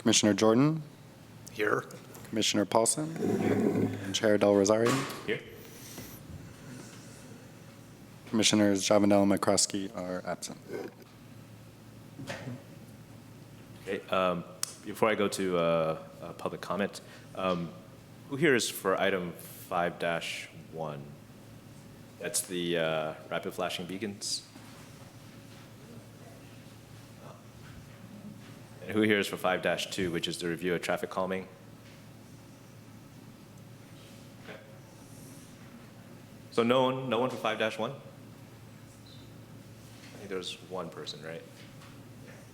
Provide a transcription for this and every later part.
Commissioner Jordan, Here. Commissioner Paulson, and Chair Del Rosario. Here. Commissioners Javanel and McCroskey are absent. Okay. Before I go to public comment, who here is for item 5-1? That's the rapid flashing beacons. And who here is for 5-2, which is the review of traffic calming? Okay. So no one for 5-1? I think there's one person, right?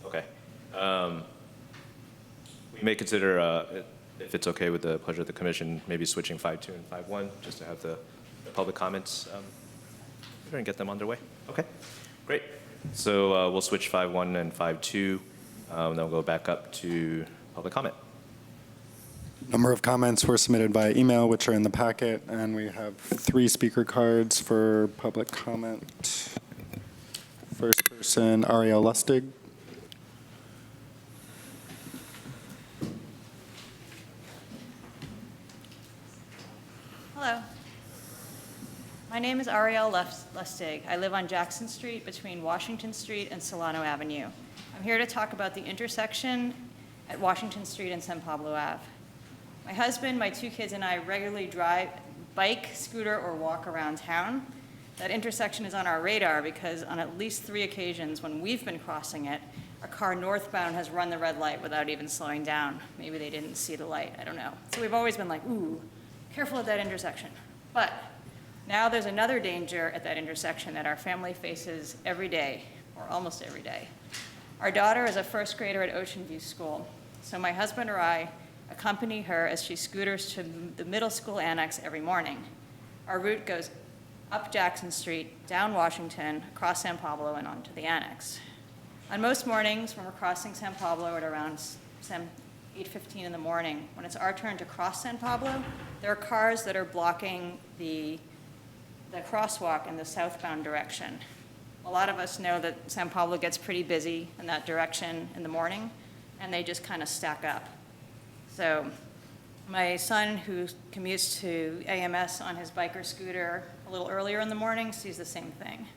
Okay. We may consider, if it's okay with the pleasure of the commission, maybe switching 5-2 and 5-1, just to have the public comments and get them underway. Okay, great. So we'll switch 5-1 and 5-2. Then we'll go back up to public comment. Number of comments were submitted by email, which are in the packet, and we have 3 speaker cards for public comment. First person, Ariel Lustig. Hello. My name is Ariel Lustig. I live on Jackson Street between Washington Street and Solano Avenue. I'm here to talk about the intersection at Washington Street and San Pablo Ave. My husband, my 2 kids, and I regularly drive, bike, scooter, or walk around town. That intersection is on our radar because on at least 3 occasions when we've been crossing it, a car northbound has run the red light without even slowing down. Maybe they didn't see the light, I don't know. So we've always been like, ooh, careful at that intersection. But now there's another danger at that intersection that our family faces every day, or almost every day. Our daughter is a first grader at Ocean View School, so my husband or I accompany her as she scooters to the middle school annex every morning. Our route goes up Jackson Street, down Washington, across San Pablo, and onto the annex. On most mornings, when we're crossing San Pablo at around 8:15 in the morning, when it's our turn to cross San Pablo, there are cars that are blocking the crosswalk in the southbound direction. A lot of us know that San Pablo gets pretty busy in that direction in the morning, and they just kind of stack up. So my son, who commutes to AMS on his bike or scooter a little earlier in the morning, sees the same thing.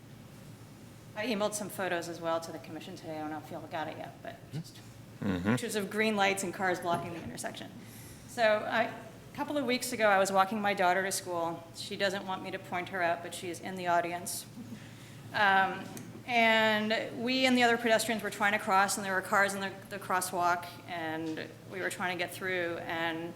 I emailed some photos as well to the commission today. I don't know if y'all got it yet, but just pictures of green lights and cars blocking the intersection. So a couple of weeks ago, I was walking my daughter to school. She doesn't want me to point her out, but she is in the audience. And we and the other pedestrians were trying to cross, and there were cars in the crosswalk, and we were trying to get through, and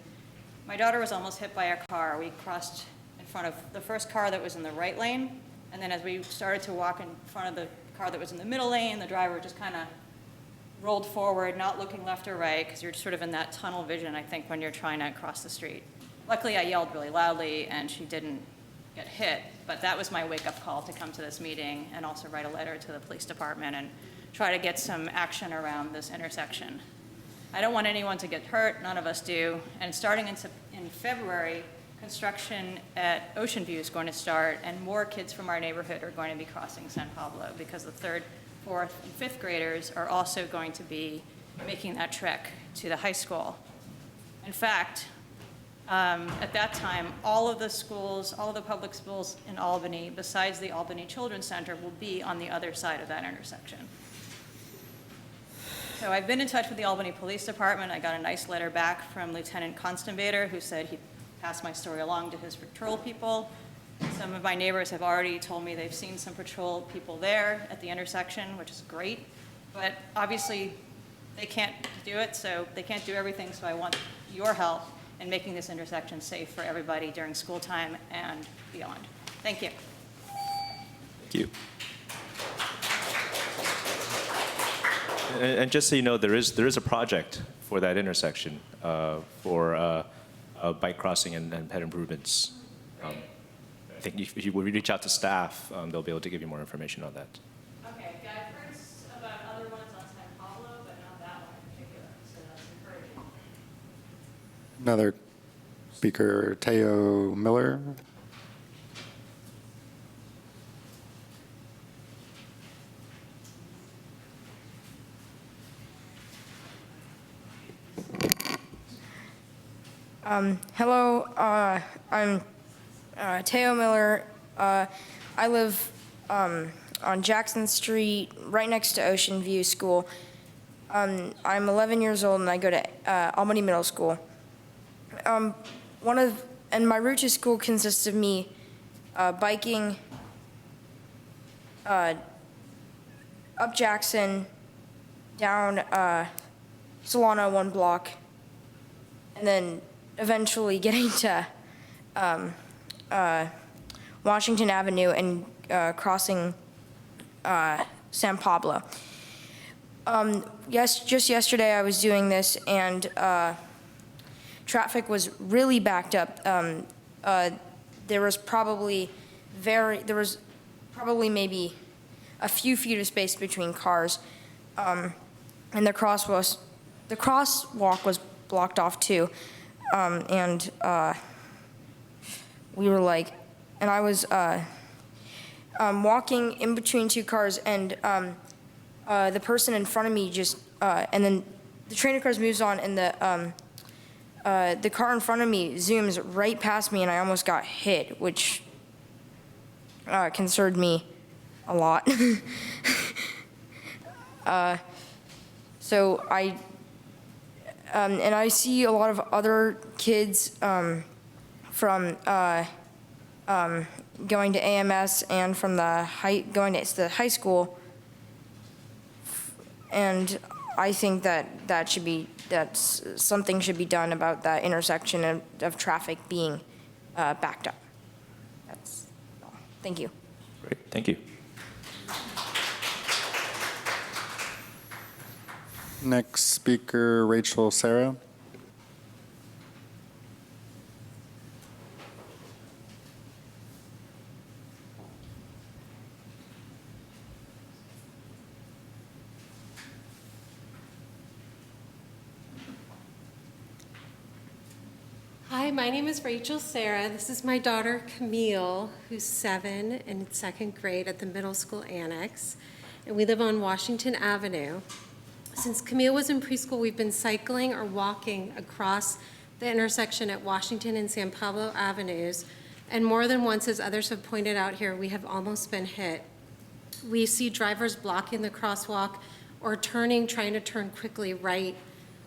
my daughter was almost hit by a car. We crossed in front of the first car that was in the right lane, and then as we started to walk in front of the car that was in the middle lane, the driver just kind of rolled forward, not looking left or right, because you're sort of in that tunnel vision, I think, when you're trying to cross the street. Luckily, I yelled really loudly, and she didn't get hit, but that was my wake-up call to come to this meeting and also write a letter to the police department and try to get some action around this intersection. I don't want anyone to get hurt, none of us do, and starting in February, construction at Ocean View is going to start, and more kids from our neighborhood are going to be crossing San Pablo because the 3rd, 4th, and 5th graders are also going to be making that trek to the high school. In fact, at that time, all of the public schools in Albany, besides the Albany Children's Center, will be on the other side of that intersection. So I've been in touch with the Albany Police Department. I got a nice letter back from Lieutenant Constanbader, who said he'd pass my story along to his patrol people. Some of my neighbors have already told me they've seen some patrol people there at the intersection, which is great. But obviously, they can't do it, so they can't do everything, so I want your help in making this intersection safe for everybody during school time and beyond. Thank you. Thank you. And just so you know, there is a project for that intersection for bike crossing and pet improvements. I think if you would reach out to staff, they'll be able to give you more information on that. Okay, yeah, I've heard about other ones on San Pablo, but not that one in particular, so that's encouraging. Another speaker, Teo Miller. Hello, I'm Teo Miller. I live on Jackson Street, right next to Ocean View School. I'm 11 years old and I go to Albany Middle School. And my route to school consists of me biking up Jackson, down Solano 1 block, and then eventually getting to Washington Avenue and crossing San Pablo. Just yesterday I was doing this and traffic was really backed up. There was probably maybe a few feet of space between cars, and the crosswalk was blocked off too. And we were like, and I was walking in between two cars, and the person in front of me just, and then the train of cars moves on, and the car in front of me zooms right past me, and I almost got hit, which concerned me a lot. So and I see a lot of other kids from going to AMS and from going to the high school, and I think that something should be done about that intersection of traffic being backed up. That's all. Thank you. Great, thank you. Next speaker, Rachel Sarah. Hi, my name is Rachel Sarah. This is my daughter Camille, who's 7 and in 2nd grade at the middle school annex, and we live on Washington Avenue. Since Camille was in preschool, we've been cycling or walking across the intersection at Washington and San Pablo Avenues, and more than once, as others have pointed out here, we have almost been hit. We see drivers blocking the crosswalk or trying to turn quickly right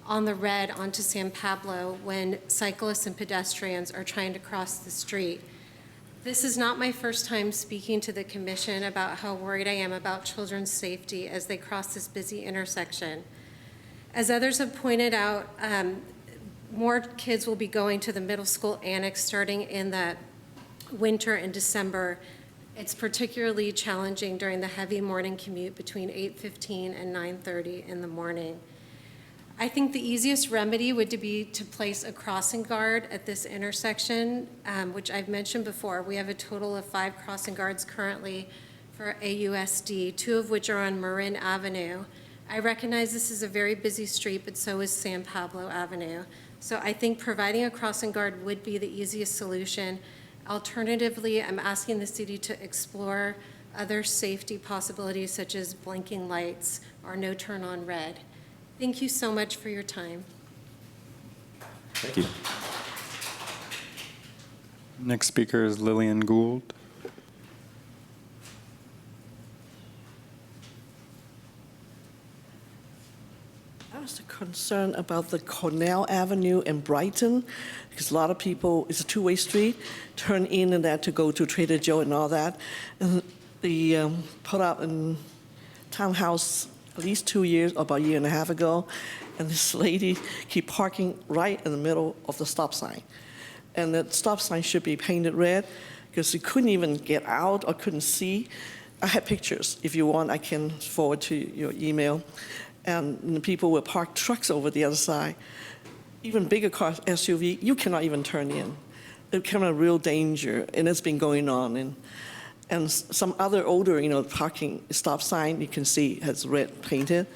on the red onto San Pablo when cyclists and pedestrians are trying to cross the street. This is not my first time speaking to the commission about how worried I am about children's safety as they cross this busy intersection. As others have pointed out, more kids will be going to the middle school annex starting in the winter in December. It's particularly challenging during the heavy morning commute between 8:15 and 9:30 in the morning. I think the easiest remedy would be to place a crossing guard at this intersection, which I've mentioned before. We have a total of 5 crossing guards currently for AUSD, 2 of which are on Marin Avenue. I recognize this is a very busy street, but so is San Pablo Avenue. So I think providing a crossing guard would be the easiest solution. Alternatively, I'm asking the city to explore other safety possibilities such as blinking lights or no turn on red. Thank you so much for your time. Thank you. Next speaker is Lillian Gould. I was concerned about the Cornell Avenue in Brighton, because a lot of people, it's a two-way street, turn in and that to go to Trader Joe and all that. And they put up a townhouse at least 2 years, about a year and a half ago, and this lady keep parking right in the middle of the stop sign. And the stop sign should be painted red, because she couldn't even get out or couldn't see. I have pictures. If you want, I can forward to your email. And the people will park trucks over the other side. Even bigger cars, SUV, you cannot even turn in. It became a real danger, and it's been going on. And some other older, parking stop sign, you can see has red painted.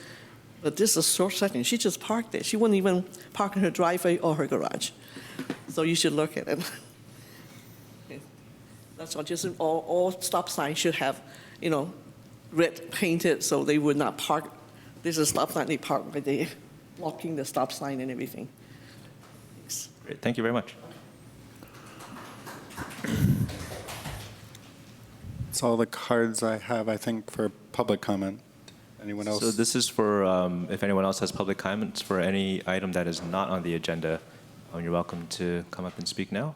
But this is a short section. She just parked there. She wouldn't even park in her driveway or her garage. So you should look at it. Okay. That's all. Just all stop signs should have, red painted so they would not park. This is a stop sign. They park right there, blocking the stop sign and everything. Thanks. Great, thank you very much. That's all the cards I have, I think, for public comment. Anyone else? So this is for, if anyone else has public comments for any item that is not on the agenda, you're welcome to come up and speak now.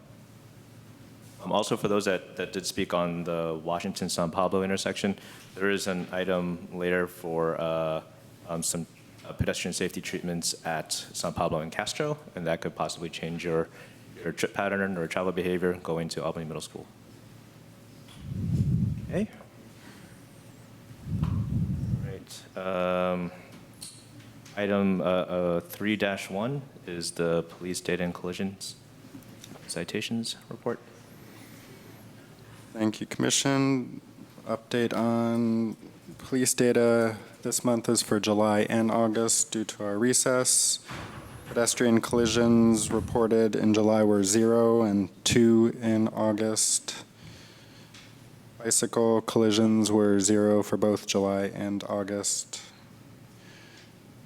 Also, for those that did speak on the Washington-San Pablo intersection, there is an item later for some pedestrian safety treatments at San Pablo and Castro, and that could possibly change your trip pattern or travel behavior going to Albany Middle School. Okay. All right. Item 3-1 is the police data and collisions citations report. Thank you, Commission. Update on police data this month is for July and August due to our recess. Pedestrian collisions reported in July were 0 and 2 in August. Bicycle collisions were 0 for both July and August.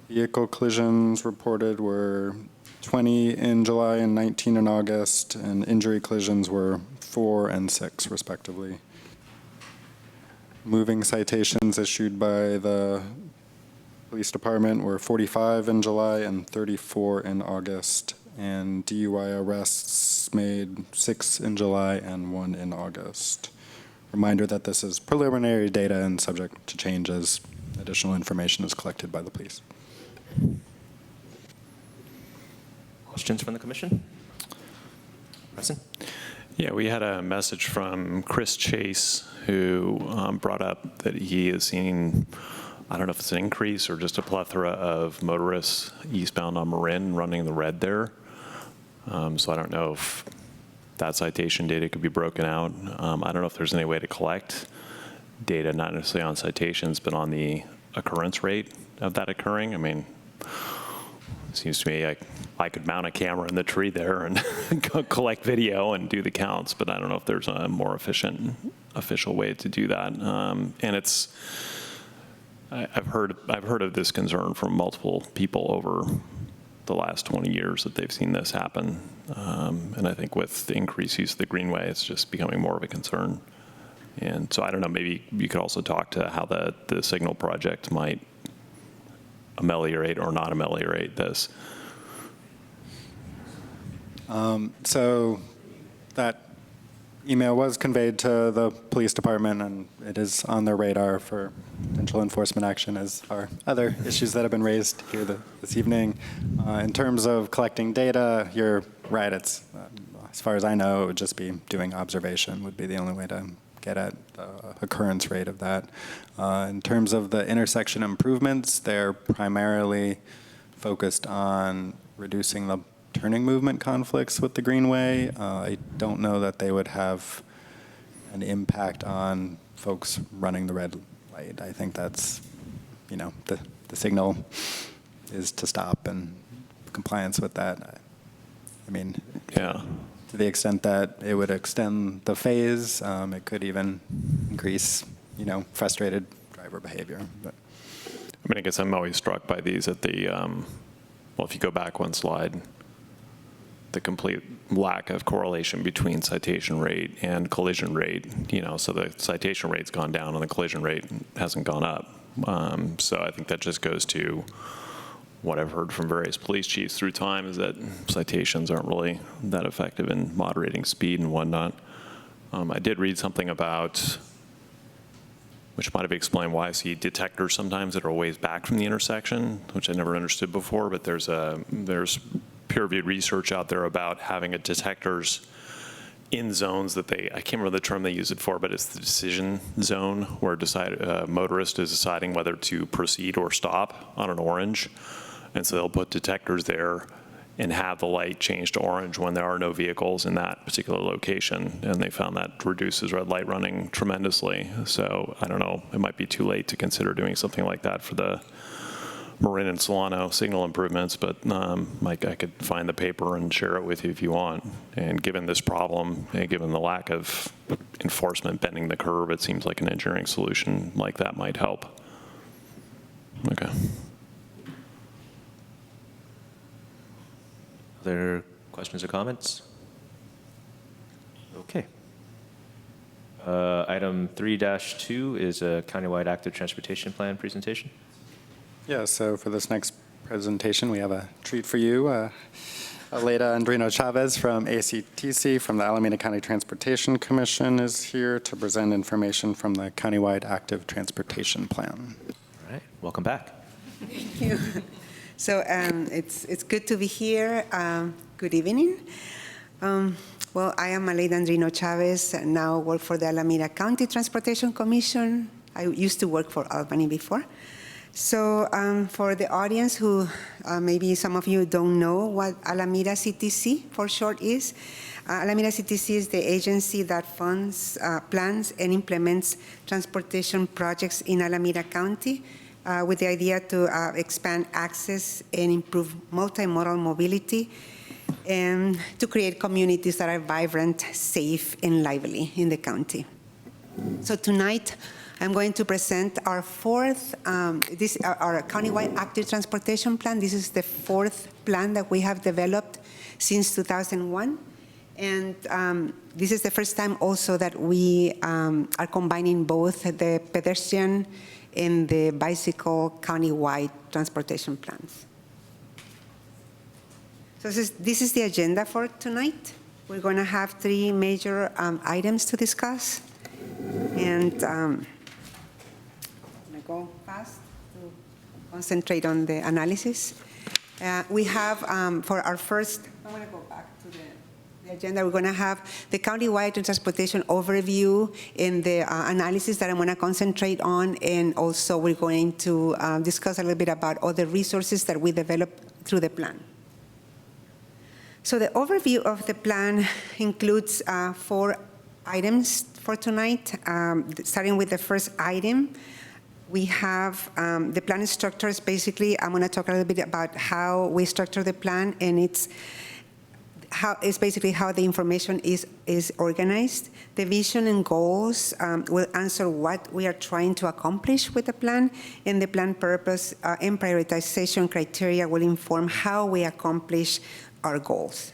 Vehicle collisions reported were 20 in July and 19 in August, and injury collisions were 4 and 6, respectively. Moving citations issued by the police department were 45 in July and 34 in August, and DUI arrests made 6 in July and 1 in August. Reminder that this is preliminary data and subject to change as additional information is collected by the police. Questions from the commission? Preston? Yeah, we had a message from Chris Chase who brought up that he has seen, I don't know if it's an increase or just a plethora of motorists eastbound on Marin running the red there. So I don't know if that citation data could be broken out. I don't know if there's any way to collect data, not necessarily on citations, but on the occurrence rate of that occurring. I mean, it seems to me I could mount a camera in the tree there and collect video and do the counts, but I don't know if there's a more efficient, official way to do that. And I've heard of this concern from multiple people over the last 20 years that they've seen this happen. And I think with the increased use of the Greenway, it's just becoming more of a concern. And so I don't know, maybe you could also talk to how the Signal project might ameliorate or not ameliorate this. So that email was conveyed to the police department, and it is on their radar for potential enforcement action, as are other issues that have been raised here this evening. In terms of collecting data, you're right. It's, as far as I know, it would just be doing observation would be the only way to get at the occurrence rate of that. In terms of the intersection improvements, they're primarily focused on reducing the turning movement conflicts with the Greenway. I don't know that they would have an impact on folks running the red light. I think that's, the signal is to stop, and compliance with that. I mean, Yeah. to the extent that it would extend the phase, it could even increase, frustrated driver behavior. But I mean, I guess I'm always struck by these at the, well, if you go back one slide, the complete lack of correlation between citation rate and collision rate, so the citation rate's gone down and the collision rate hasn't gone up. So I think that just goes to what I've heard from various police chiefs through time is that citations aren't really that effective in moderating speed and whatnot. I did read something about, which might have explained why I see detectors sometimes that are a ways back from the intersection, which I never understood before, but there's peer-reviewed research out there about having a detectors in zones that I can't remember the term they use it for, but it's the decision zone where a motorist is deciding whether to proceed or stop on an orange. And so they'll put detectors there and have the light change to orange when there are no vehicles in that particular location. And they found that reduces red light running tremendously. So I don't know, it might be too late to consider doing something like that for the Marin and Solano signal improvements, but Mike, I could find the paper and share it with you if you want. And given this problem, and given the lack of enforcement bending the curve, it seems like an engineering solution like that might help. Okay. Other questions or comments? Okay. Item 3-2 is a Countywide Active Transportation Plan presentation. Yeah, so for this next presentation, we have a treat for you. Aleda Andrino Chavez from ACTC from the Alameda County Transportation Commission is here to present information from the Countywide Active Transportation Plan. All right, welcome back. Thank you. So it's good to be here. Good evening. Well, I am Aleda Andrino Chavez, and now work for the Alameda County Transportation Commission. I used to work for Albany before. So for the audience who maybe some of you don't know what Alameda CTC for short is, Alameda CTC is the agency that funds, plans, and implements transportation projects in Alameda County with the idea to expand access and improve multimodal mobility and to create communities that are vibrant, safe, and lively in the county. So tonight, I'm going to present our fourth, our Countywide Active Transportation Plan. This is the fourth plan that we have developed since 2001. And this is the first time also that we are combining both the pedestrian and the bicycle countywide transportation plans. So this is the agenda for tonight. We're going to have three major items to discuss. And I'm going to go fast to concentrate on the analysis. We have, for our first, I'm going to go back to the agenda. We're going to have the countywide transportation overview and the analysis that I'm going to concentrate on. And also we're going to discuss a little bit about other resources that we developed through the plan. So the overview of the plan includes 4 items for tonight. Starting with the first item, we have the plan structures. Basically, I'm going to talk a little bit about how we structure the plan, and it's basically how the information is organized. The vision and goals will answer what we are trying to accomplish with the plan, and the plan purpose and prioritization criteria will inform how we accomplish our goals.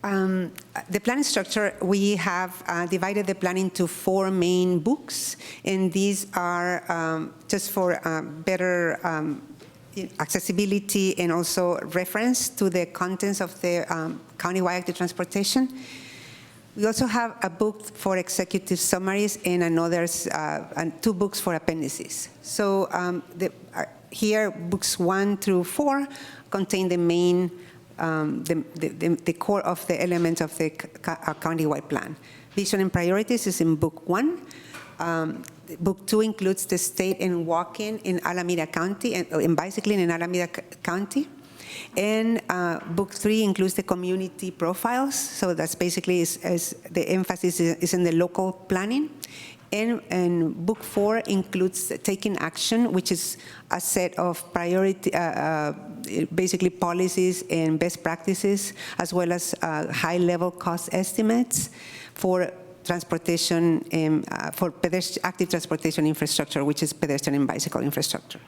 The plan structure, we have divided the plan into 4 main books, and these are just for better accessibility and also reference to the contents of the Countywide Active Transportation. We also have a book for executive summaries and and 2 books for appendices. So here, books 1 through 4 contain the main, the core of the elements of the countywide plan. Vision and priorities is in book 1. Book 2 includes the state and walking in Alameda County and bicycling in Alameda County. And book 3 includes the community profiles. So that's basically the emphasis is in the local planning. And book 4 includes taking action, which is a set of basically policies and best practices, as well as high-level cost estimates for transportation, for active transportation infrastructure, which is pedestrian and bicycle infrastructure.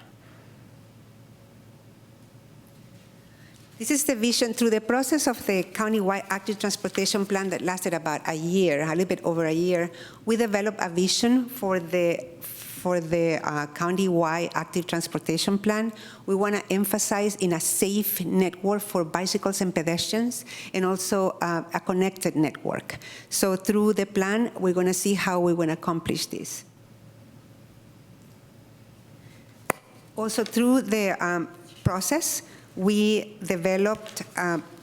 This is the vision. Through the process of the Countywide Active Transportation Plan that lasted about a year, a little bit over a year, we developed a vision for the Countywide Active Transportation Plan. We want to emphasize in a safe network for bicycles and pedestrians, and also a connected network. So through the plan, we're going to see how we're going to accomplish this. Also through the process, we developed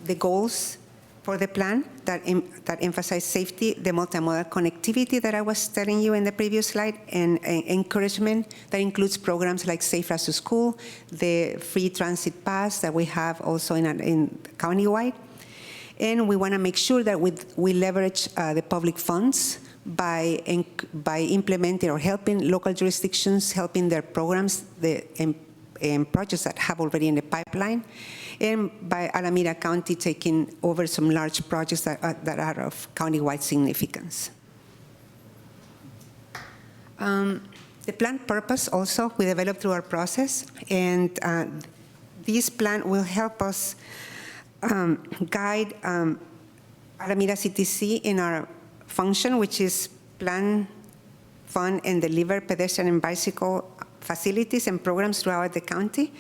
the goals for the plan that emphasize safety, the multimodal connectivity that I was telling you in the previous slide, and encouragement that includes programs like Safe Routes to School, the free transit pass that we have also in countywide. And we want to make sure that we leverage the public funds by implementing or helping local jurisdictions, helping their programs, and projects that have already in the pipeline, and by Alameda County taking over some large projects that are of countywide significance. The plan purpose also we developed through our process, and this plan will help us guide Alameda CTC in our function, which is plan, fund, and deliver pedestrian and bicycle facilities and programs throughout the county.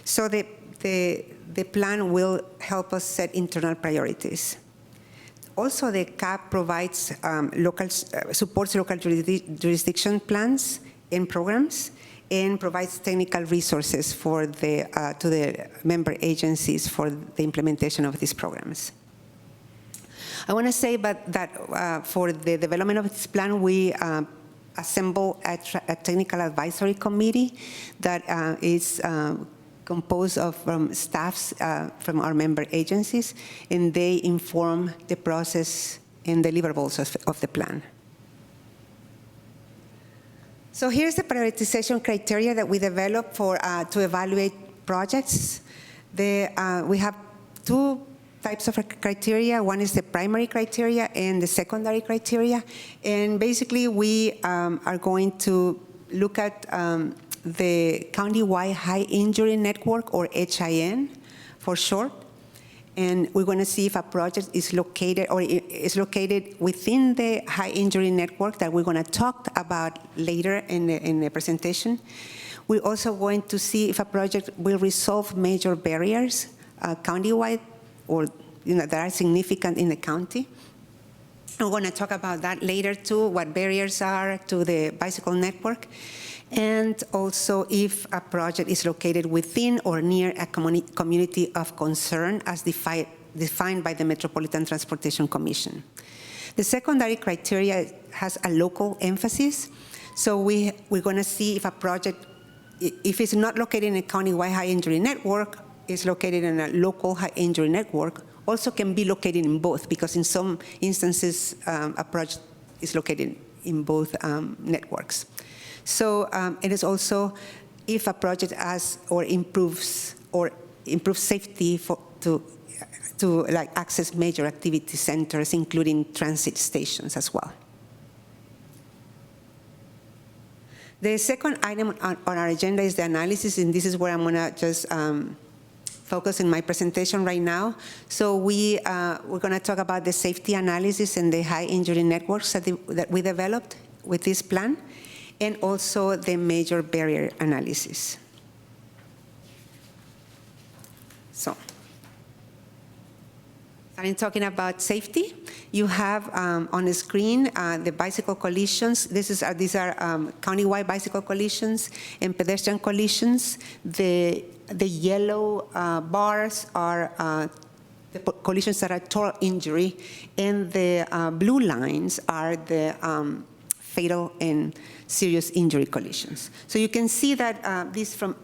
So the plan will help us set internal priorities. Also, the CAP provides supports local jurisdiction plans and programs, and provides technical resources for to the member agencies for the implementation of these programs. I want to say that for the development of this plan, we assemble a technical advisory committee that is composed of staffs from our member agencies, and they inform the process and deliverables of the plan. So here's the prioritization criteria that we developed to evaluate projects. We have two types of criteria. One is the primary criteria and the secondary criteria. And basically, we are going to look at the Countywide High Injury Network, or HIN for short. And we're going to see if a project is located within the high injury network that we're going to talk about later in the presentation. We're also going to see if a project will resolve major barriers countywide, or that are significant in the county. We're going to talk about that later too, what barriers are to the bicycle network, and also if a project is located within or near a community of concern as defined by the Metropolitan Transportation Commission. The secondary criteria has a local emphasis, so we're going to see if a project, if it's not located in a countywide high injury network, is located in a local high injury network, also can be located in both, because in some instances a project is located in both networks. So it is also if a project improves safety to like access major activity centers, including transit stations as well. The second item on our agenda is the analysis, and this is where I'm going to just focus in my presentation right now. So we're going to talk about the safety analysis and the high injury networks that we developed with this plan, and also the major barrier analysis. So, starting talking about safety, you have on the screen the bicycle collisions. These are countywide bicycle collisions and pedestrian collisions. The yellow bars are the collisions that are total injury, and the blue lines are the fatal and serious injury collisions. So you can see that these from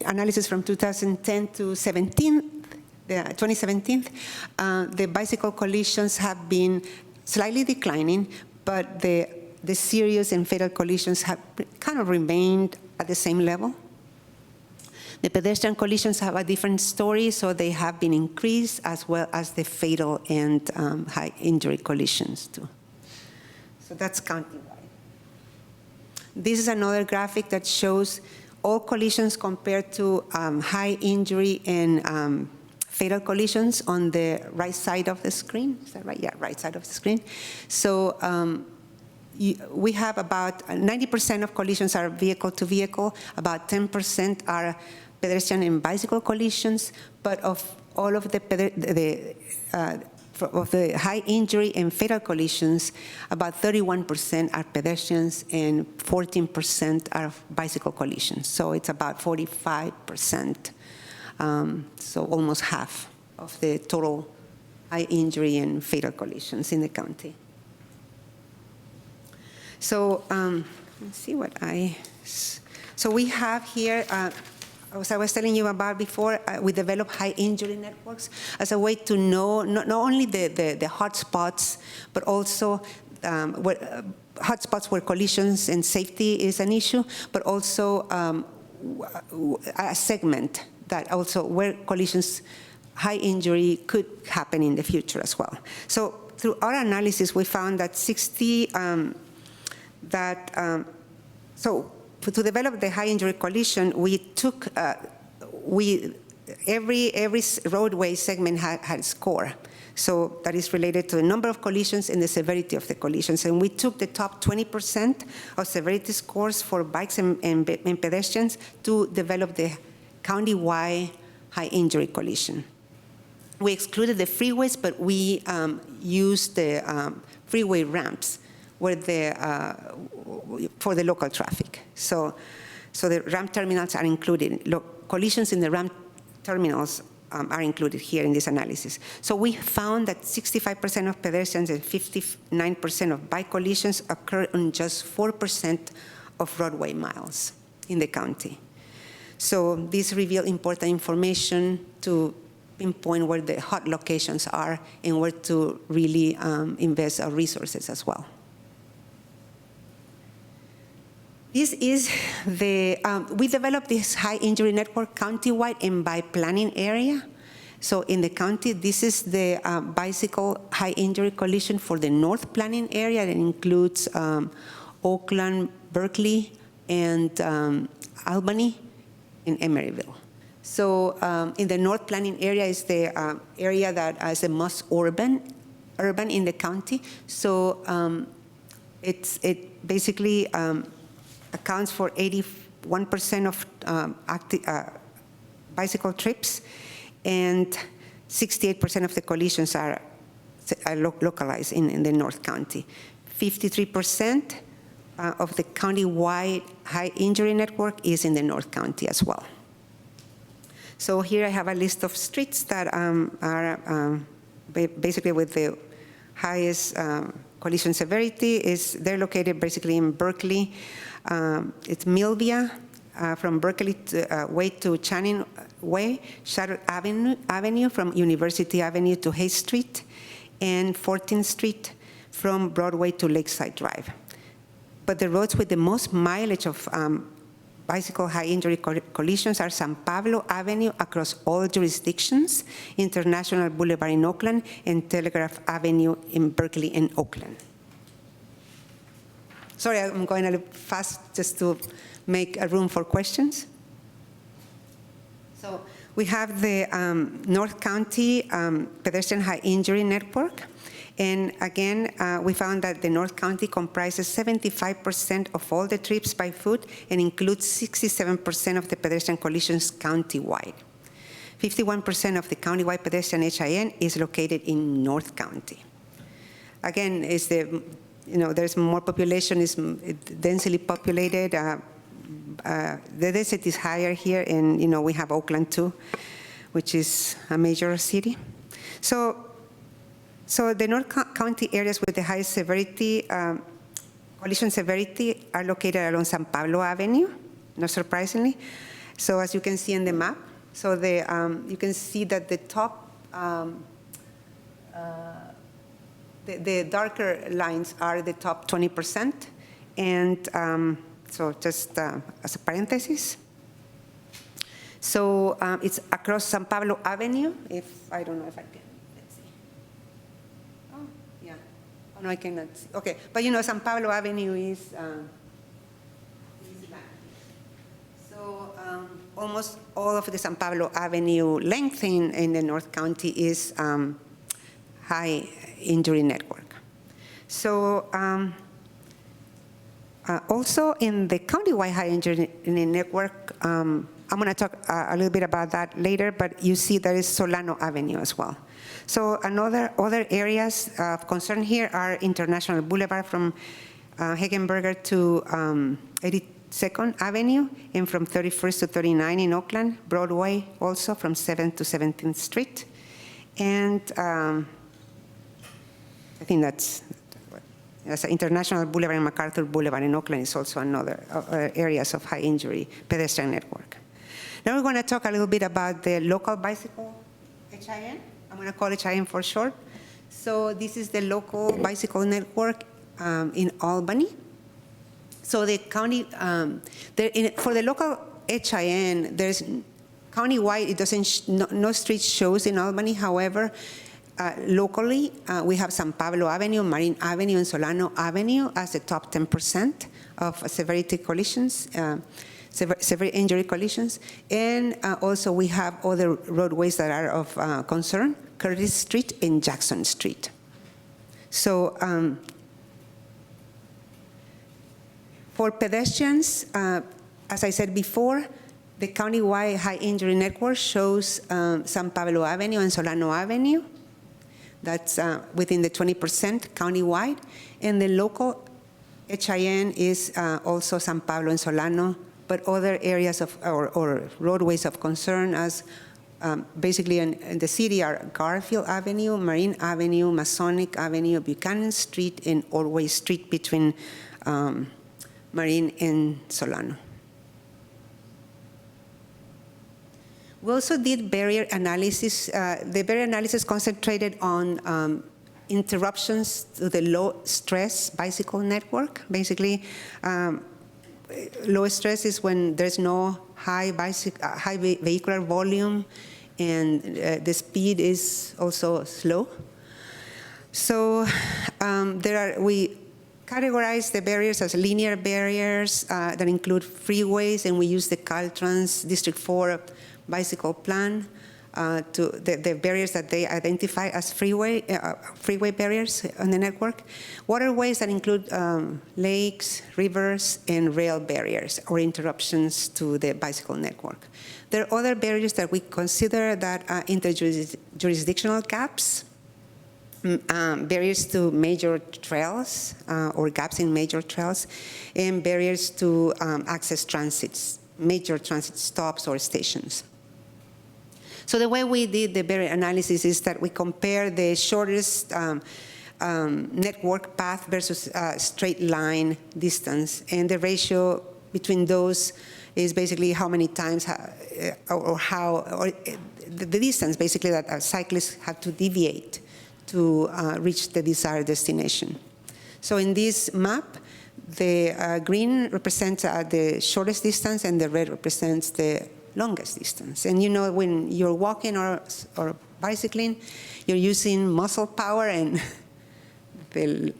analysis from 2010 to 2017, the bicycle collisions have been slightly declining, but the serious and fatal collisions have kind of remained at the same level. The pedestrian collisions have a different story, so they have been increased, as well as the fatal and high injury collisions too. So that's countywide. This is another graphic that shows all collisions compared to high injury and fatal collisions on the right side of the screen. Is that right? Yeah, right side of the screen. So we have about 90% of collisions are vehicle to vehicle, about 10% are pedestrian and bicycle collisions, but of all of the high injury and fatal collisions, about 31% are pedestrians and 14% are bicycle collisions. So it's about 45%, so almost half of the total high injury and fatal collisions in the county. So let's see what so we have here, as I was telling you about before, we develop high injury networks as a way to know not only the hot spots, but also hot spots where collisions and safety is an issue, but also a segment that also where collisions, high injury could happen in the future as well. So through our analysis, we found that so to develop the high injury collision, we every roadway segment had a score. So that is related to the number of collisions and the severity of the collisions. And we took the top 20% of severity scores for bikes and pedestrians to develop the countywide high injury collision. We excluded the freeways, but we used the freeway ramps for the local traffic. So the ramp terminals are included. Collisions in the ramp terminals are included here in this analysis. So we found that 65% of pedestrians and 59% of bike collisions occur on just 4% of roadway miles in the county. So this revealed important information to pinpoint where the hot locations are and where to really invest our resources as well. This is we developed this high injury network countywide and by planning area. So in the county, this is the bicycle high injury collision for the north planning area. That includes Oakland, Berkeley, and Albany, and Emeryville. So in the north planning area is the area that is the most urban in the county. So it basically accounts for 81% of bicycle trips, and 68% of the collisions are localized in the North County. 53% of the county-wide high injury network is in the North County as well. So here I have a list of streets that are basically with the highest collision severity. They're located basically in Berkeley. It's Milvia, from Berkeley Way to Channing Way, Shadow Avenue from University Avenue to Hayes Street, and 14th Street from Broadway to Lakeside Drive. But the roads with the most mileage of bicycle high injury collisions are San Pablo Avenue across all jurisdictions, International Boulevard in Oakland, and Telegraph Avenue in Berkeley and Oakland. Sorry, I'm going a little fast just to make a room for questions. So we have the North County Pedestrian High Injury Network. And again, we found that the North County comprises 75% of all the trips by foot and includes 67% of the pedestrian collisions countywide. 51% of the countywide pedestrian HIN is located in North County. Again, there's more population, it's densely populated. The density is higher here, and we have Oakland too, which is a major city. So the North County areas with the highest severity, collision severity, are located along San Pablo Avenue, not surprisingly. So as you can see in the map, so you can see that the top, the darker lines are the top 20%. And so just as a parenthesis. So it's across San Pablo Avenue, I don't know if I can. No, I cannot see. Okay, but San Pablo Avenue is back. So almost all of the San Pablo Avenue length in the North County is high injury network. So also in the countywide high injury network, I'm going to talk a little bit about that later, but you see there is Solano Avenue as well. So other areas of concern here are International Boulevard from Hagenberger to 82nd Avenue, and from 31st to 39 in Oakland, Broadway also from 7th to 17th Street. And I think that's International Boulevard and MacArthur Boulevard in Oakland is also another areas of high injury pedestrian network. Now we're going to talk a little bit about the local bicycle HIN. I'm going to call it HIN for short. So this is the local bicycle network in Albany. So the county, for the local HIN, there's countywide, it doesn't, no street shows in Albany. However, locally, we have San Pablo Avenue, Marine Avenue, and Solano Avenue as the top 10% of severity collisions. severe injury collisions. And also we have other roadways that are of concern, Curtis Street and Jackson Street. So for pedestrians, as I said before, the countywide high injury network shows San Pablo Avenue and Solano Avenue. That's within the 20% countywide. And the local HIN is also San Pablo and Solano, but other areas of or roadways of concern as basically in the city are Garfield Avenue, Marine Avenue, Masonic Avenue, Buchanan Street, and Orway Street between Marine and Solano. We also did barrier analysis. The barrier analysis concentrated on interruptions to the low-stress bicycle network. Basically, low stress is when there's no high vehicular volume and the speed is also slow. So we categorize the barriers as linear barriers that include freeways, and we use the Caltrans District 4 bicycle plan to the barriers that they identify as freeway barriers on the network. Waterways that include lakes, rivers, and rail barriers or interruptions to the bicycle network. There are other barriers that we consider that are interjurisdictional gaps, barriers to major trails or gaps in major trails, and barriers to access transits, major transit stops or stations. So the way we did the barrier analysis is that we compare the shortest network path versus straight line distance, and the ratio between those is basically how many times or the distance basically that cyclists have to deviate to reach the desired destination. So in this map, the green represents the shortest distance and the red represents the longest distance. And you know, when you're walking or bicycling, you're using muscle power, and the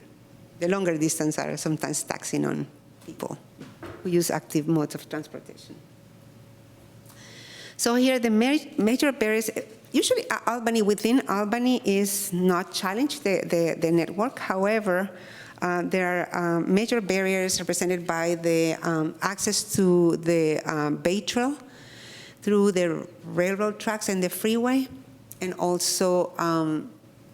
longer distance are sometimes taxing on people who use active modes of transportation. So here the major barriers, usually Albany, within Albany is not challenged, the network. However, there are major barriers represented by the access to the Bay Trail through the railroad tracks and the freeway, and also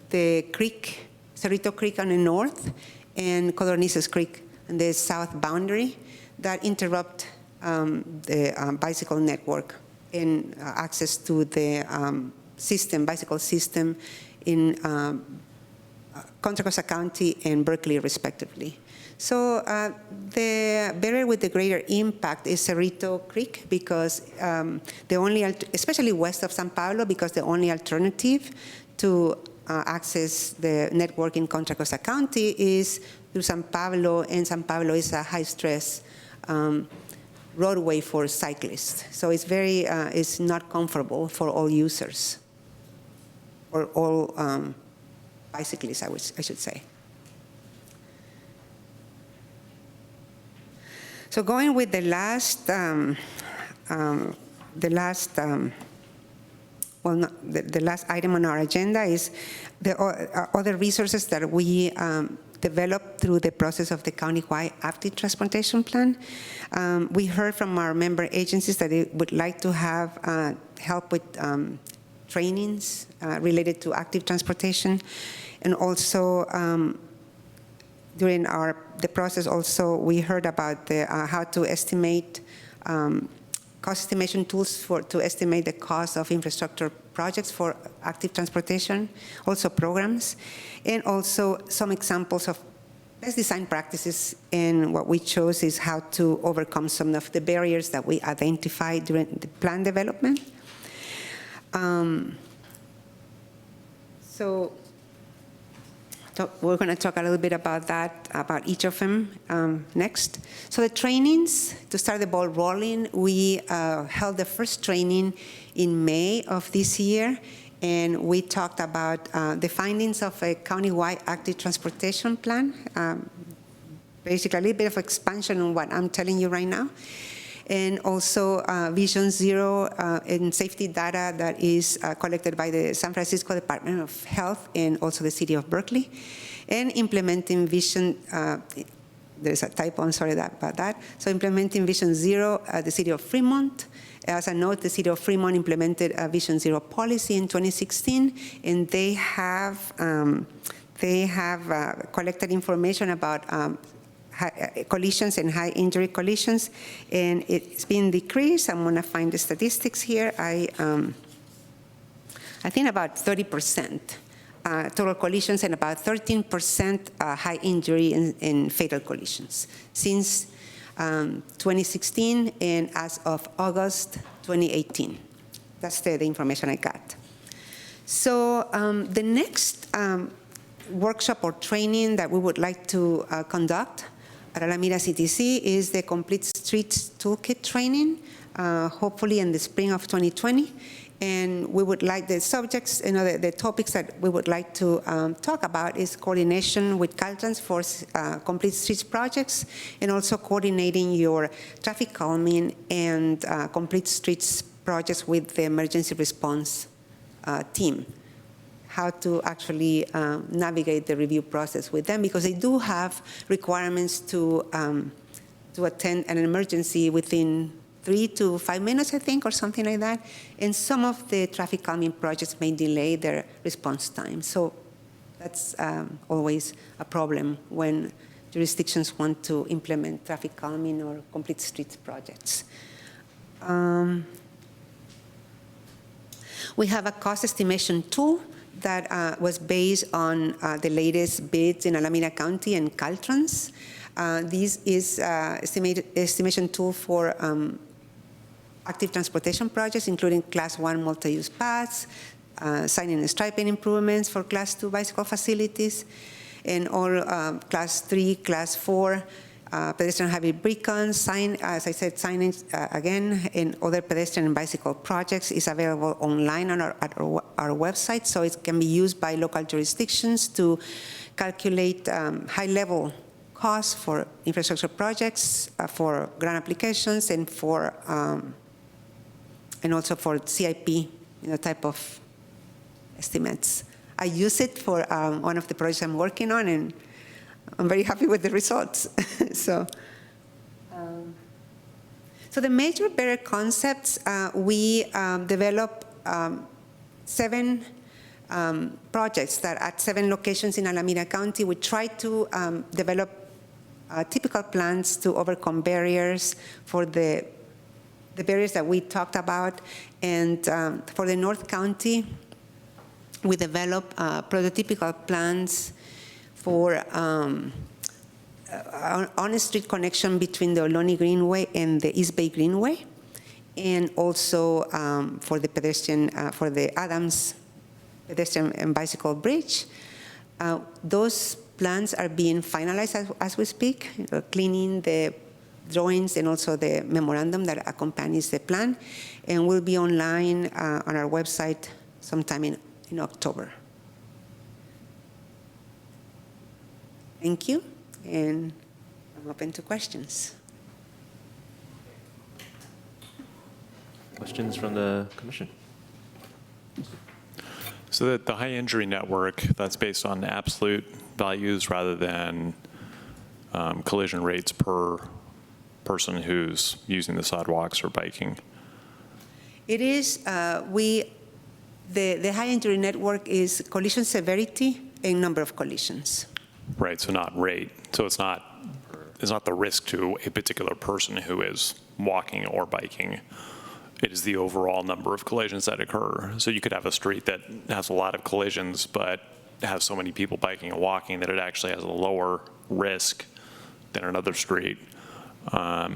the creek, Cerrito Creek on the north, and Codornices Creek on the south boundary that interrupt the bicycle network and access to the bicycle system in Contra Costa County and Berkeley, respectively. So the barrier with the greater impact is Cerrito Creek, because especially west of San Pablo, because the only alternative to access the network in Contra Costa County is through San Pablo, and San Pablo is a high-stress roadway for cyclists. So it's it's not comfortable for all users, or all bicyclists, I should say. So going with the last item on our agenda is the other resources that we developed through the process of the countywide active transportation plan. We heard from our member agencies that they would like to have help with trainings related to active transportation, and also during the process also we heard about how to estimate cost estimation tools to estimate the cost of infrastructure projects for active transportation, also programs, and also some examples of best design practices. And what we chose is how to overcome some of the barriers that we identified during the plan development. So we're going to talk a little bit about that, about each of them next. So the trainings, to start the ball rolling, we held the first training in May of this year, and we talked about the findings of a countywide active transportation plan, basically a little bit of expansion on what I'm telling you right now. and also Vision Zero and safety data that is collected by the San Francisco Department of Health and also the City of Berkeley, and implementing Vision, there's a typo, I'm sorry about that. So implementing Vision Zero at the City of Fremont. As a note, the City of Fremont implemented a Vision Zero policy in 2016, and they have collected information about collisions and high injury collisions, and it's been decreased. I'm going to find the statistics here. I think about 30% total collisions and about 13% high injury and fatal collisions since 2016 and as of August 2018. That's the information I got. So the next workshop or training that we would like to conduct at Alameda CTC is the Complete Streets Toolkit training, hopefully in the spring of 2020. And we would like the subjects, the topics that we would like to talk about is coordination with Caltrans for complete streets projects, and also coordinating your traffic calming and complete streets projects with the emergency response team. How to actually navigate the review process with them, because they do have requirements to attend an emergency within 3 to 5 minutes, I think, or something like that. And some of the traffic calming projects may delay their response time. So that's always a problem when jurisdictions want to implement traffic calming or complete streets projects. We have a cost estimation tool that was based on the latest bids in Alameda County and Caltrans. This is estimation tool for active transportation projects, including Class 1 multi-use paths, signing and striping improvements for Class 2 bicycle facilities, and all Class 3, Class 4 pedestrian heavy beacons, as I said, signage again, and other pedestrian and bicycle projects is available online on our website, so it can be used by local jurisdictions to calculate high-level costs for infrastructure projects, for grant applications, and for and also for CIP, type of estimates. I use it for one of the projects I'm working on, and I'm very happy with the results. So the major better concepts, we develop 7 projects that at 7 locations in Alameda County. We try to develop typical plans to overcome barriers for the barriers that we talked about. And for the North County, we develop prototypical plans for on-street connection between the Ohlone Greenway and the East Bay Greenway, and also for the pedestrian, for the Adams pedestrian and bicycle bridge. Those plans are being finalized as we speak, cleaning the drawings and also the memorandum that accompanies the plan, and will be online on our website sometime in October. Thank you, and I'm open to questions. Questions from the commission? So that the high injury network, that's based on absolute values rather than collision rates per person who's using the sidewalks or biking? It is, the high injury network is collision severity and number of collisions. Right, so not rate. So it's not the risk to a particular person who is walking or biking. It is the overall number of collisions that occur. So you could have a street that has a lot of collisions, but has so many people biking and walking that it actually has a lower risk than another street. I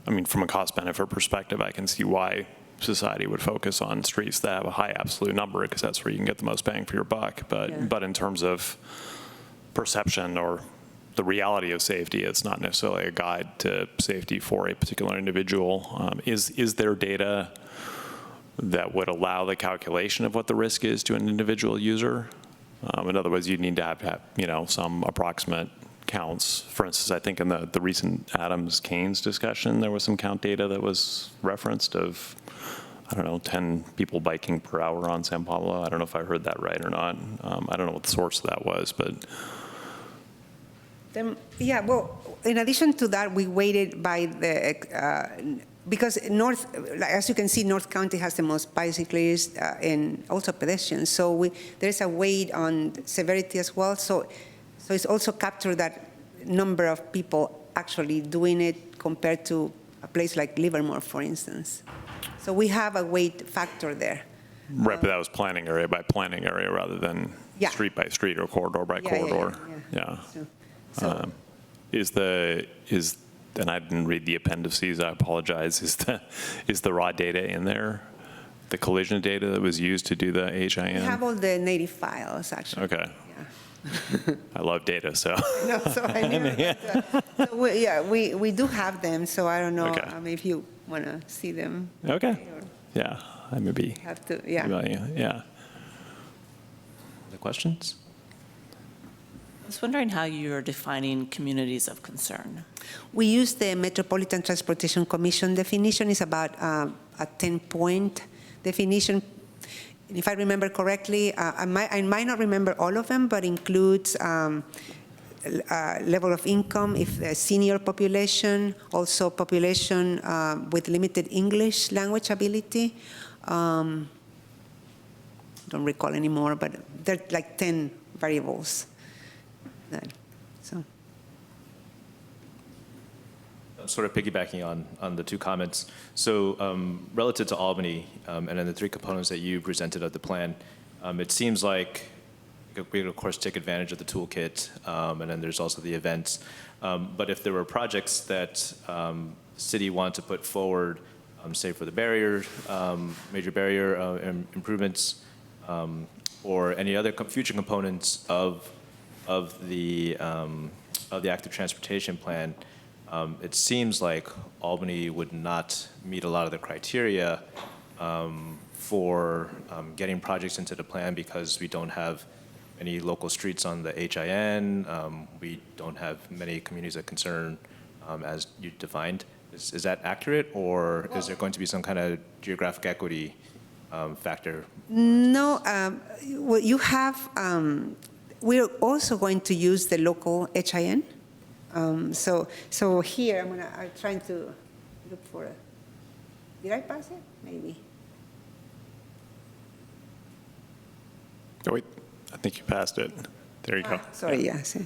mean, from a cost-benefit perspective, I can see why society would focus on streets that have a high absolute number, because that's where you can get the most bang for your buck. But in terms of perception or the reality of safety, it's not necessarily a guide to safety for a particular individual. Is there data that would allow the calculation of what the risk is to an individual user? In other words, you'd need to have some approximate counts. For instance, I think in the recent Adams-Keynes discussion, there was some count data that was referenced of, I don't know, 10 people biking per hour on San Pablo. I don't know if I heard that right or not. I don't know what the source of that was, but. Yeah, well, in addition to that, we weighted by the, because as you can see, North County has the most bicyclists and also pedestrians. So there's a weight on severity as well. So it's also captured that number of people actually doing it compared to a place like Livermore, for instance. So we have a weight factor there. Right, but that was planning area by planning area rather than Yeah. street by street or corridor by corridor. Yeah. So, And I didn't read the appendices, I apologize. Is the raw data in there? The collision data that was used to do the HIN? we have all the native files, actually. Okay. Yeah. I love data, so. No, so I knew, so we do have them, so I don't know Okay. if you want to see them. Okay. Or Yeah, I maybe. have to, yeah. Yeah. Other questions? I was wondering how you're defining communities of concern. We use the Metropolitan Transportation Commission definition. It's about a 10-point definition. If I remember correctly, I might not remember all of them, but includes level of income, if a senior population, also population with limited English language ability. Don't recall anymore, but there are like 10 variables. So. I'm sort of piggybacking on the two comments. So relative to Albany and then the three components that you presented of the plan, it seems like we could, of course, take advantage of the toolkit, and then there's also the events. But if there were projects that city wanted to put forward, say for the barrier, major barrier improvements, or any other future components of the active transportation plan, it seems like Albany would not meet a lot of the criteria for getting projects into the plan because we don't have any local streets on the HIN. We don't have many communities of concern as you defined. Is that accurate, or is there going to be some kind of geographic equity factor? No, well, you have, we're also going to use the local HIN. So here, I'm trying to look for it. Did I pass it? Maybe. Oh, wait, I think you passed it. There you go. Sorry, yes.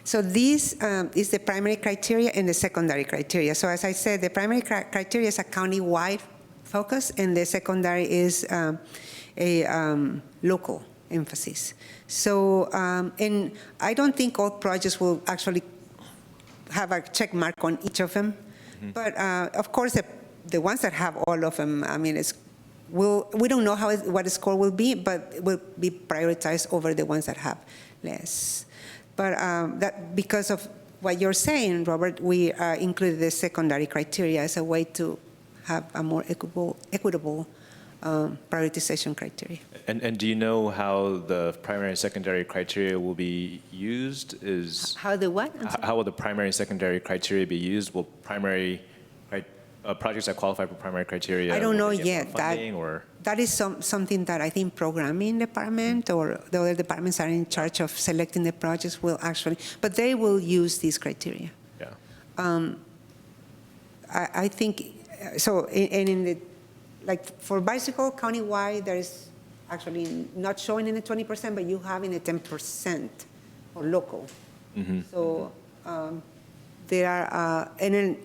So this is the primary criteria and the secondary criteria. So as I said, the primary criteria is a county-wide focus, and the secondary is a local emphasis. So, and I don't think all projects will actually have a check mark on each of them. Mm-hmm. But of course, the ones that have all of them, I mean, we don't know what the score will be, but it will be prioritized over the ones that have less. But that because of what you're saying, Robert, we included the secondary criteria as a way to have a more equitable prioritization criteria. And do you know how the primary and secondary criteria will be used? How the what? How will the primary and secondary criteria be used? Will primary projects that qualify for primary criteria? I don't know get yet. more funding, or? That is something that I think programming department or the other departments are in charge of selecting the projects will actually, but they will use these criteria. Yeah. I think, so, and in the, like for bicycle countywide, there is actually not showing in the 20%, but you have in the 10% or local. Mm-hmm. So there are, and then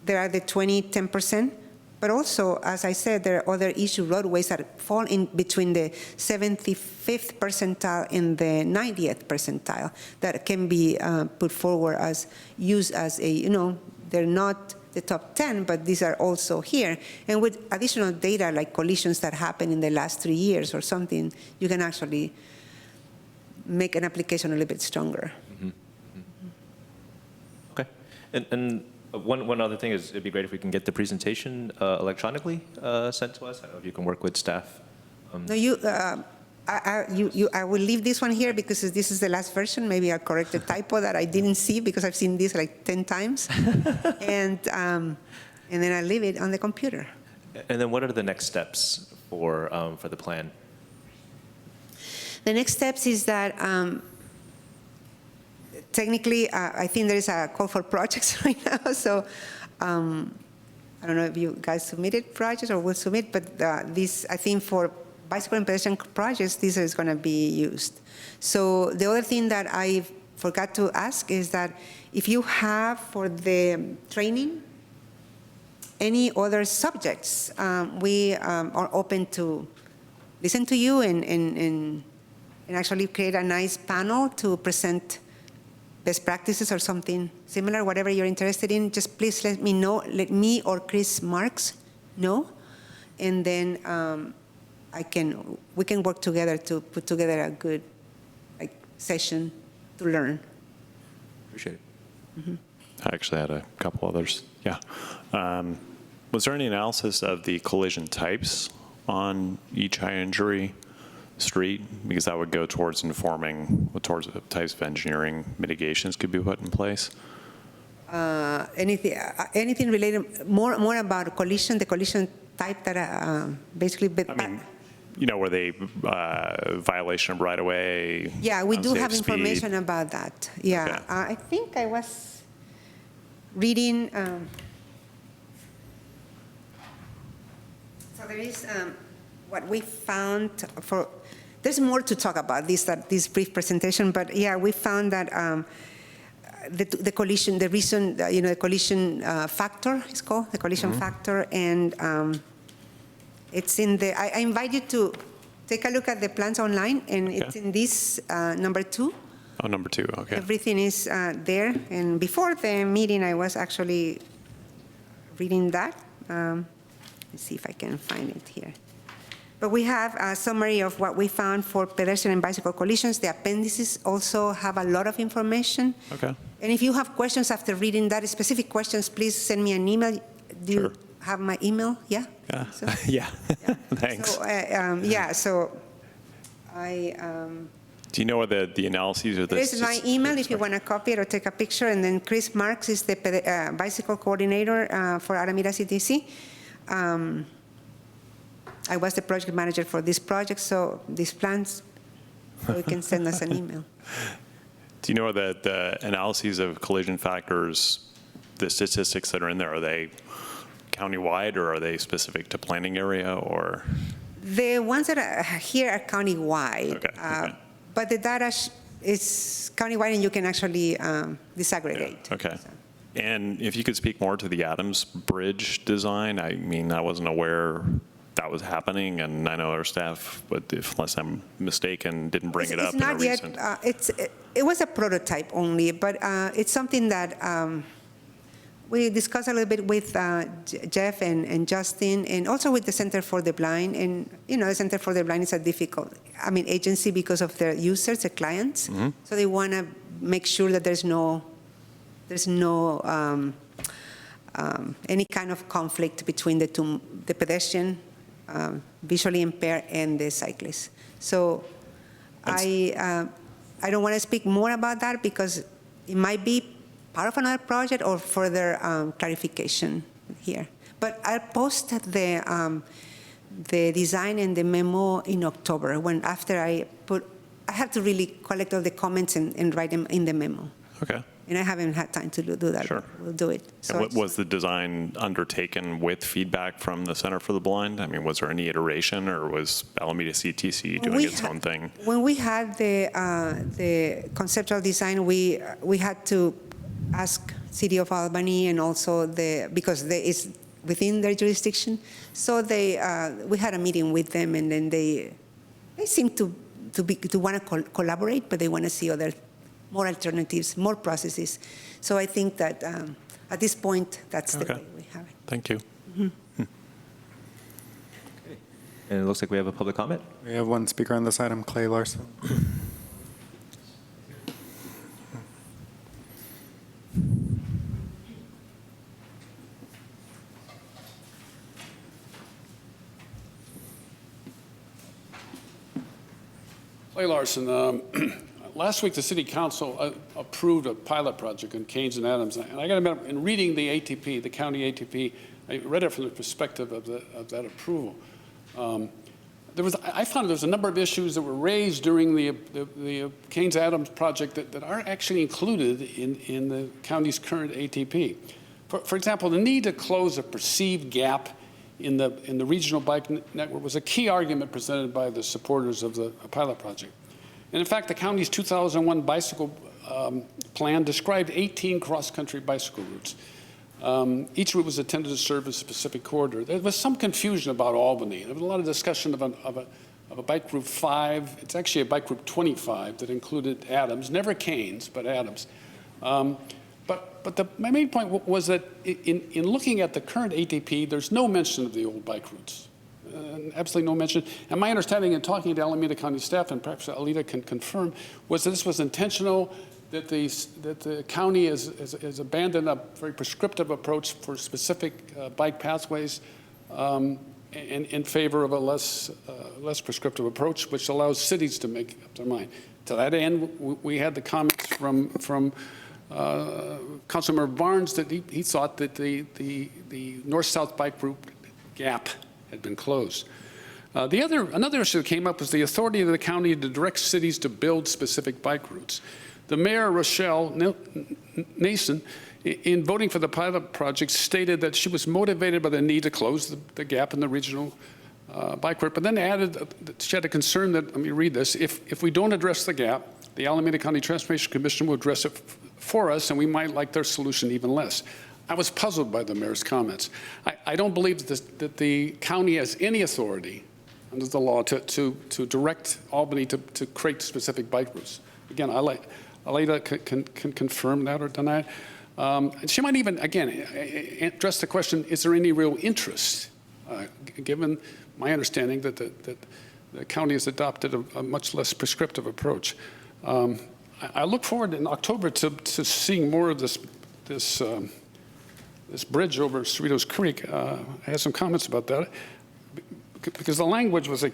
there are the 10%, but also, as I said, there are other issue roadways that fall in between the 75th percentile and the 90th percentile that can be put forward as used as a, they're not the top 10, but these are also here. And with additional data like collisions that happen in the last 3 years or something, you can actually make an application a little bit stronger. Mm-hmm. Mm-hmm. Okay. And one other thing is it'd be great if we can get the presentation electronically sent to us. I don't know if you can work with staff. No, you, I will leave this one here because this is the last version. Maybe I'll correct the typo that I didn't see because I've seen this like 10 times. And then I'll leave it on the computer. And then what are the next steps for the plan? The next steps is that technically, I think there is a call for projects right now. So I don't know if you guys submitted projects or will submit, but this, I think for bicycle and pedestrian projects, this is going to be used. So the other thing that I forgot to ask is that if you have for the training any other subjects, we are open to listen to you and actually create a nice panel to present best practices or something similar, whatever you're interested in. Just please let me know, let me or Chris Marks know, and then we can work together to put together a good session to learn. Appreciate it. Mm-hmm. I actually had a couple others. Yeah. Was there any analysis of the collision types on each high injury street? Because that would go towards informing what towards the types of engineering mitigations could be put in place. Anything related more about collision, the collision type that basically. I mean, were they violation of right of way? Yeah, we do have unsafe information speed? about that. Yeah, Okay. I think I was reading. So there is what we found for. There's more to talk about this brief presentation, but yeah, we found that the collision, the reason, the collision factor is called the collision factor, and it's in the. I invite you to take a look at the plans online, and it's in this number 2. Oh, number 2. Okay. Everything is there, and before the meeting, I was actually reading that. Let's see if I can find it here. But we have a summary of what we found for pedestrian and bicycle collisions. The appendices also have a lot of information. Okay. And if you have questions after reading that, specific questions, please send me an email. Do you have my email? Yeah? Yeah. So, Yeah. Thanks. So, so I... Do you know what the analyses or the... This is my email if you want to copy it or take a picture. And then Chris Marks is the bicycle coordinator for Alameda CTC. I was the project manager for this project, so these plans, so you can send us an email. Do you know the analyses of collision factors, the statistics that are in there, are they countywide or are they specific to planning area or? The ones that are here are countywide. Okay. But the data is countywide and you can actually disaggregate. Yeah. Okay. So. And if you could speak more to the Adams Bridge design, I mean, I wasn't aware that was happening, and I know our staff, but unless I'm mistaken, didn't bring it up in a recent. It was a prototype only, but it's something that we discussed a little bit with Jeff and Justin, and also with the Center for the Blind. And the Center for the Blind is a difficult, agency because of their users, the clients. Mm-hmm. So they want to make sure that there's no any kind of conflict between the pedestrian, visually impaired, and the cyclist. So I don't want to speak more about that because it might be part of another project or further clarification here. But I'll post the design and the memo in October after I have to really collect all the comments and write them in the memo. Okay. And I haven't had time to do that. Sure. We'll do it. So and was the design undertaken with feedback from the Center for the Blind? I mean, was there any iteration, or was Alameda CTC doing its own thing? When we had the conceptual design, we had to ask City of Albany and also because it's within their jurisdiction. So we had a meeting with them, and then they seemed to want to collaborate, but they want to see more alternatives, more processes. So I think that at this point, that's the way we have it. Thank you. Mm-hmm. Okay. And it looks like we have a public comment. We have one speaker on this item, Clay Larson. Clay Larson, last week the City Council approved a pilot project in Keynes and Adams. And I got to admit, in reading the ATP, the county ATP, I read it from the perspective of that approval. I found there was a number of issues that were raised during the Keynes Adams project that aren't actually included in the county's current ATP. For example, the need to close a perceived gap in the regional bike network was a key argument presented by the supporters of the pilot project. And in fact, the county's 2001 bicycle plan described 18 cross-country bicycle routes. Each route was intended to serve a specific corridor. There was some confusion about Albany. There was a lot of discussion of a bike route 5. It's actually a bike route 25 that included Adams, never Keynes, but Adams. But my main point was that in looking at the current ATP, there's no mention of the old bike routes. Absolutely no mention. And my understanding in talking to Alameda County staff, and perhaps Alita can confirm, was that this was intentional, that the county has abandoned a very prescriptive approach for specific bike pathways in favor of a less prescriptive approach, which allows cities to make up their mind. To that end, we had the comments from Councilmember Barnes that he thought that the north-south bike route gap had been closed. Another issue that came up was the authority of the county to direct cities to build specific bike routes. The mayor, Rochelle Nason, in voting for the pilot project, stated that she was motivated by the need to close the gap in the regional bike route, but then added that she had a concern that, let me read this, if we don't address the gap, the Alameda County Transportation Commission will address it for us, and we might like their solution even less. I was puzzled by the mayor's comments. I don't believe that the county has any authority under the law to direct Albany to create specific bike routes. Again, Alita can confirm that or deny it. And she might even, again, address the question, is there any real interest, given my understanding that the county has adopted a much less prescriptive approach. I look forward in October to seeing more of this bridge over Cerritos Creek. I had some comments about that because the language was a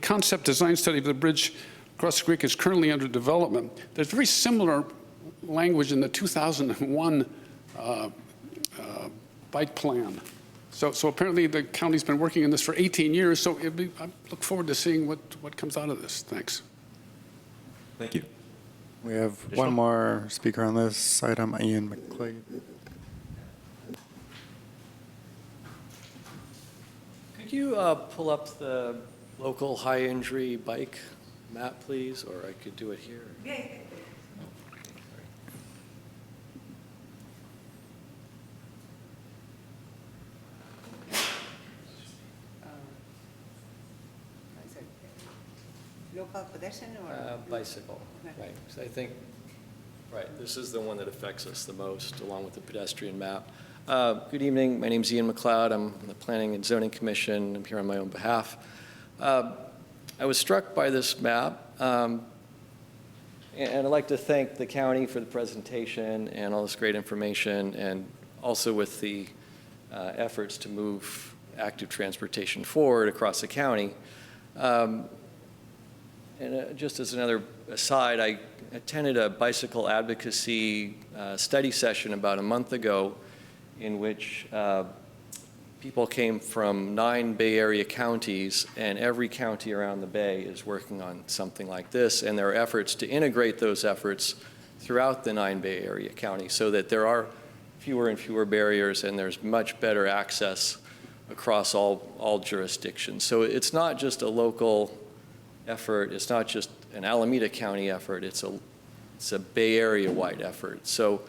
concept design study of the bridge across the creek is currently under development. There's very similar language in the 2001 bike plan. So apparently the county's been working on this for 18 years, so I look forward to seeing what comes out of this. Thanks. Thank you. We have one more speaker on this item, Ian McClade. Could you pull up the local high injury bike map, please? Or I could do it here. Local pedestrian or? Bicycle, right. So I think, right, this is the one that affects us the most, along with the pedestrian map. Good evening. My name's Ian McLeod. I'm on the Planning and Zoning Commission. I'm here on my own behalf. I was struck by this map, and I'd like to thank the county for the presentation and all this great information, and also with the efforts to move active transportation forward across the county. And just as another aside, I attended a bicycle advocacy study session about a month ago in which people came from 9 Bay Area counties, and every county around the Bay is working on something like this, and there are efforts to integrate those efforts throughout the 9 Bay Area counties so that there are fewer and fewer barriers and there's much better access across all jurisdictions. So it's not just a local effort. It's not just an Alameda County effort. It's a Bay Area-wide effort. So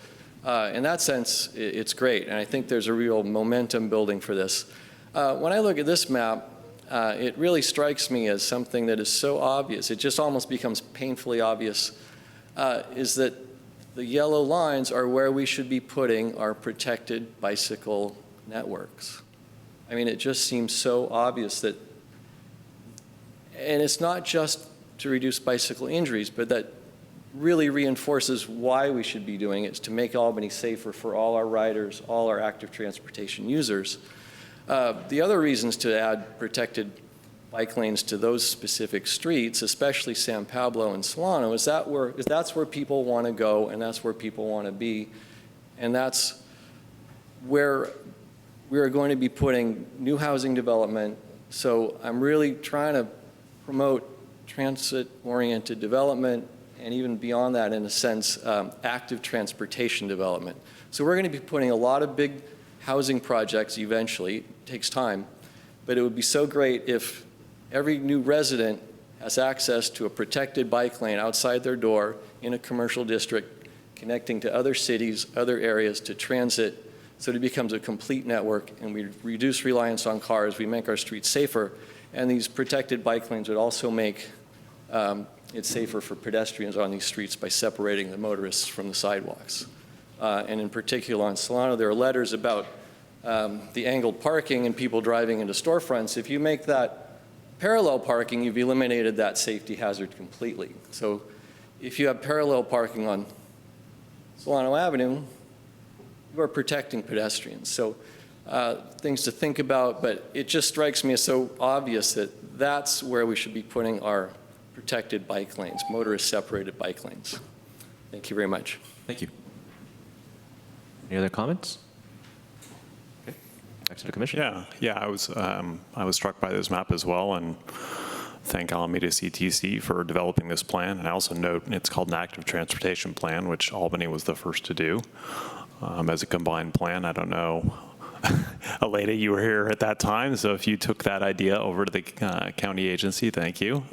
in that sense, it's great. And I think there's a real momentum building for this. When I look at this map, it really strikes me as something that is so obvious. It just almost becomes painfully obvious, is that the yellow lines are where we should be putting our protected bicycle networks. I mean, it just seems so obvious that. And it's not just to reduce bicycle injuries, but that really reinforces why we should be doing it, is to make Albany safer for all our riders, all our active transportation users. The other reasons to add protected bike lanes to those specific streets, especially San Pablo and Solano, is that's where people want to go and that's where people want to be. And that's where we are going to be putting new housing development. So I'm really trying to promote transit-oriented development, and even beyond that, in a sense, active transportation development. So we're going to be putting a lot of big housing projects eventually. It takes time. But it would be so great if every new resident has access to a protected bike lane outside their door in a commercial district, connecting to other cities, other areas, to transit, so it becomes a complete network, and we reduce reliance on cars, we make our streets safer, and these protected bike lanes would also make it safer for pedestrians on these streets by separating the motorists from the sidewalks. And in particular on Solano, there are letters about the angled parking and people driving into storefronts. If you make that parallel parking, you've eliminated that safety hazard completely. So if you have parallel parking on Solano Avenue, you are protecting pedestrians. So things to think about, but it just strikes me as so obvious that that's where we should be putting our protected bike lanes, motorist-separated bike lanes. Thank you very much. Thank you. Any other comments? Okay. Back to the commission. Yeah, I was struck by this map as well, and thank Alameda CTC for developing this plan. And I also note it's called an active transportation plan, which Albany was the first to do as a combined plan. I don't know, Aleda, you were here at that time, so if you took that idea over to the county agency, thank you.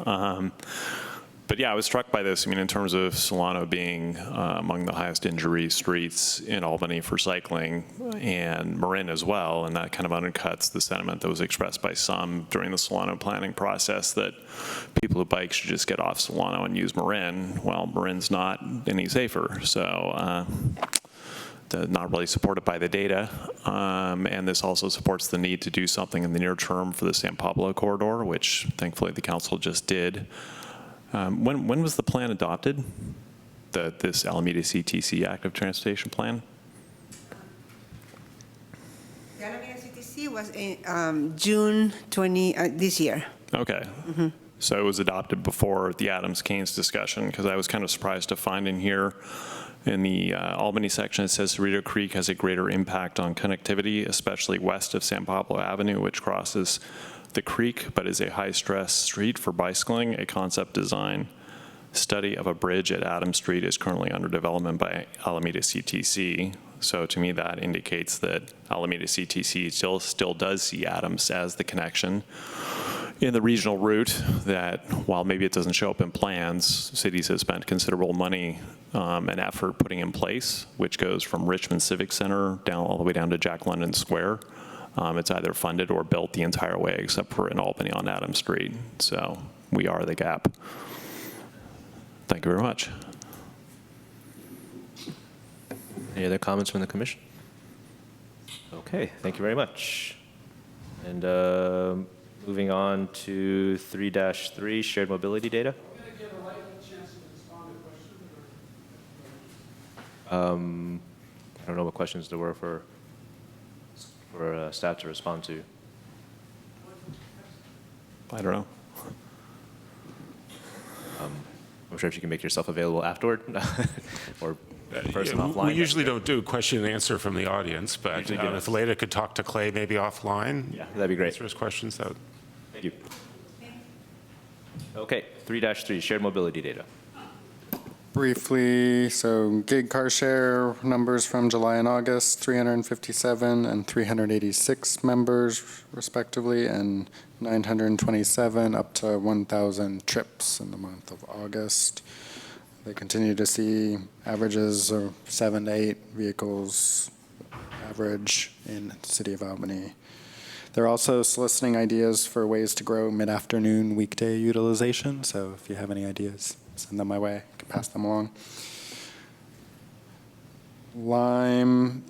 But yeah, I was struck by this. I mean, in terms of Solano being among the highest injury streets in Albany for cycling, and Marin as well, and that kind of undercuts the sentiment that was expressed by some during the Solano planning process that people who bike should just get off Solano and use Marin. Well, Marin's not any safer, so not really supported by the data. And this also supports the need to do something in the near term for the San Pablo corridor, which thankfully the council just did. When was the plan adopted? This Alameda CTC active transportation plan? The Alameda CTC was in June 20 this year. Okay. Mm-hmm. So it was adopted before the Adams-Keynes discussion, because I was kind of surprised to find in here in the Albany section, it says Cerrito Creek has a greater impact on connectivity, especially west of San Pablo Avenue, which crosses the creek, but is a high-stress street for bicycling. A concept design study of a bridge at Adams Street is currently under development by Alameda CTC. So to me, that indicates that Alameda CTC still does see Adams as the connection in the regional route that, while maybe it doesn't show up in plans, cities have spent considerable money and effort putting in place, which goes from Richmond Civic Center down all the way down to Jack London Square. It's either funded or built the entire way, except for in Albany on Adams Street. So we are the gap. Thank you very much. Any other comments from the commission? Okay, thank you very much. And moving on to 3-3, shared mobility data. I don't know what questions there were for staff to respond to. I don't know. I'm sure if you can make yourself available afterward or in person offline. We usually don't do question and answer from the audience, but if Aleda could talk to Clay maybe offline. Yeah, that'd be great. Answer his questions. Thank you. Okay, 3-3, shared mobility data. Briefly, so gig car share numbers from July and August, 357 and 386 members respectively, and 927 up to 1,000 trips in the month of August. They continue to see averages of 7 to 8 vehicles average in the city of Albany. They're also soliciting ideas for ways to grow mid-afternoon weekday utilization, so if you have any ideas, send them my way. I can pass them along. Lime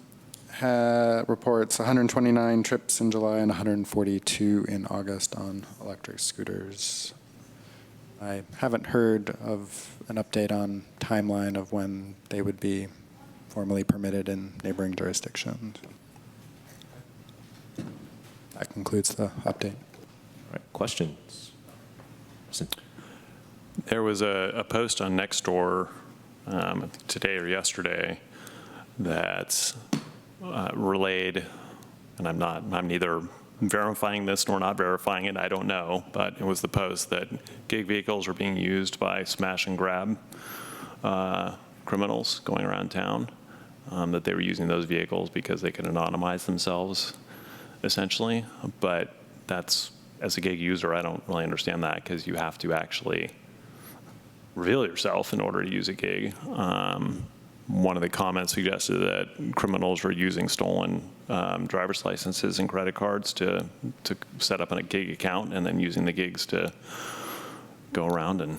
reports 129 trips in July and 142 in August on electric scooters. I haven't heard of an update on timeline of when they would be formally permitted in neighboring jurisdictions. That concludes the update. All right, questions? There was a post on Nextdoor I think today or yesterday that relayed, and I'm neither verifying this nor not verifying it, I don't know, but it was the post that gig vehicles are being used by smash and grab criminals going around town, that they were using those vehicles because they could anonymize themselves, essentially. But that's, as a gig user, I don't really understand that, because you have to actually reveal yourself in order to use a gig. One of the comments suggested that criminals were using stolen driver's licenses and credit cards to set up a gig account, and then using the gigs to go around and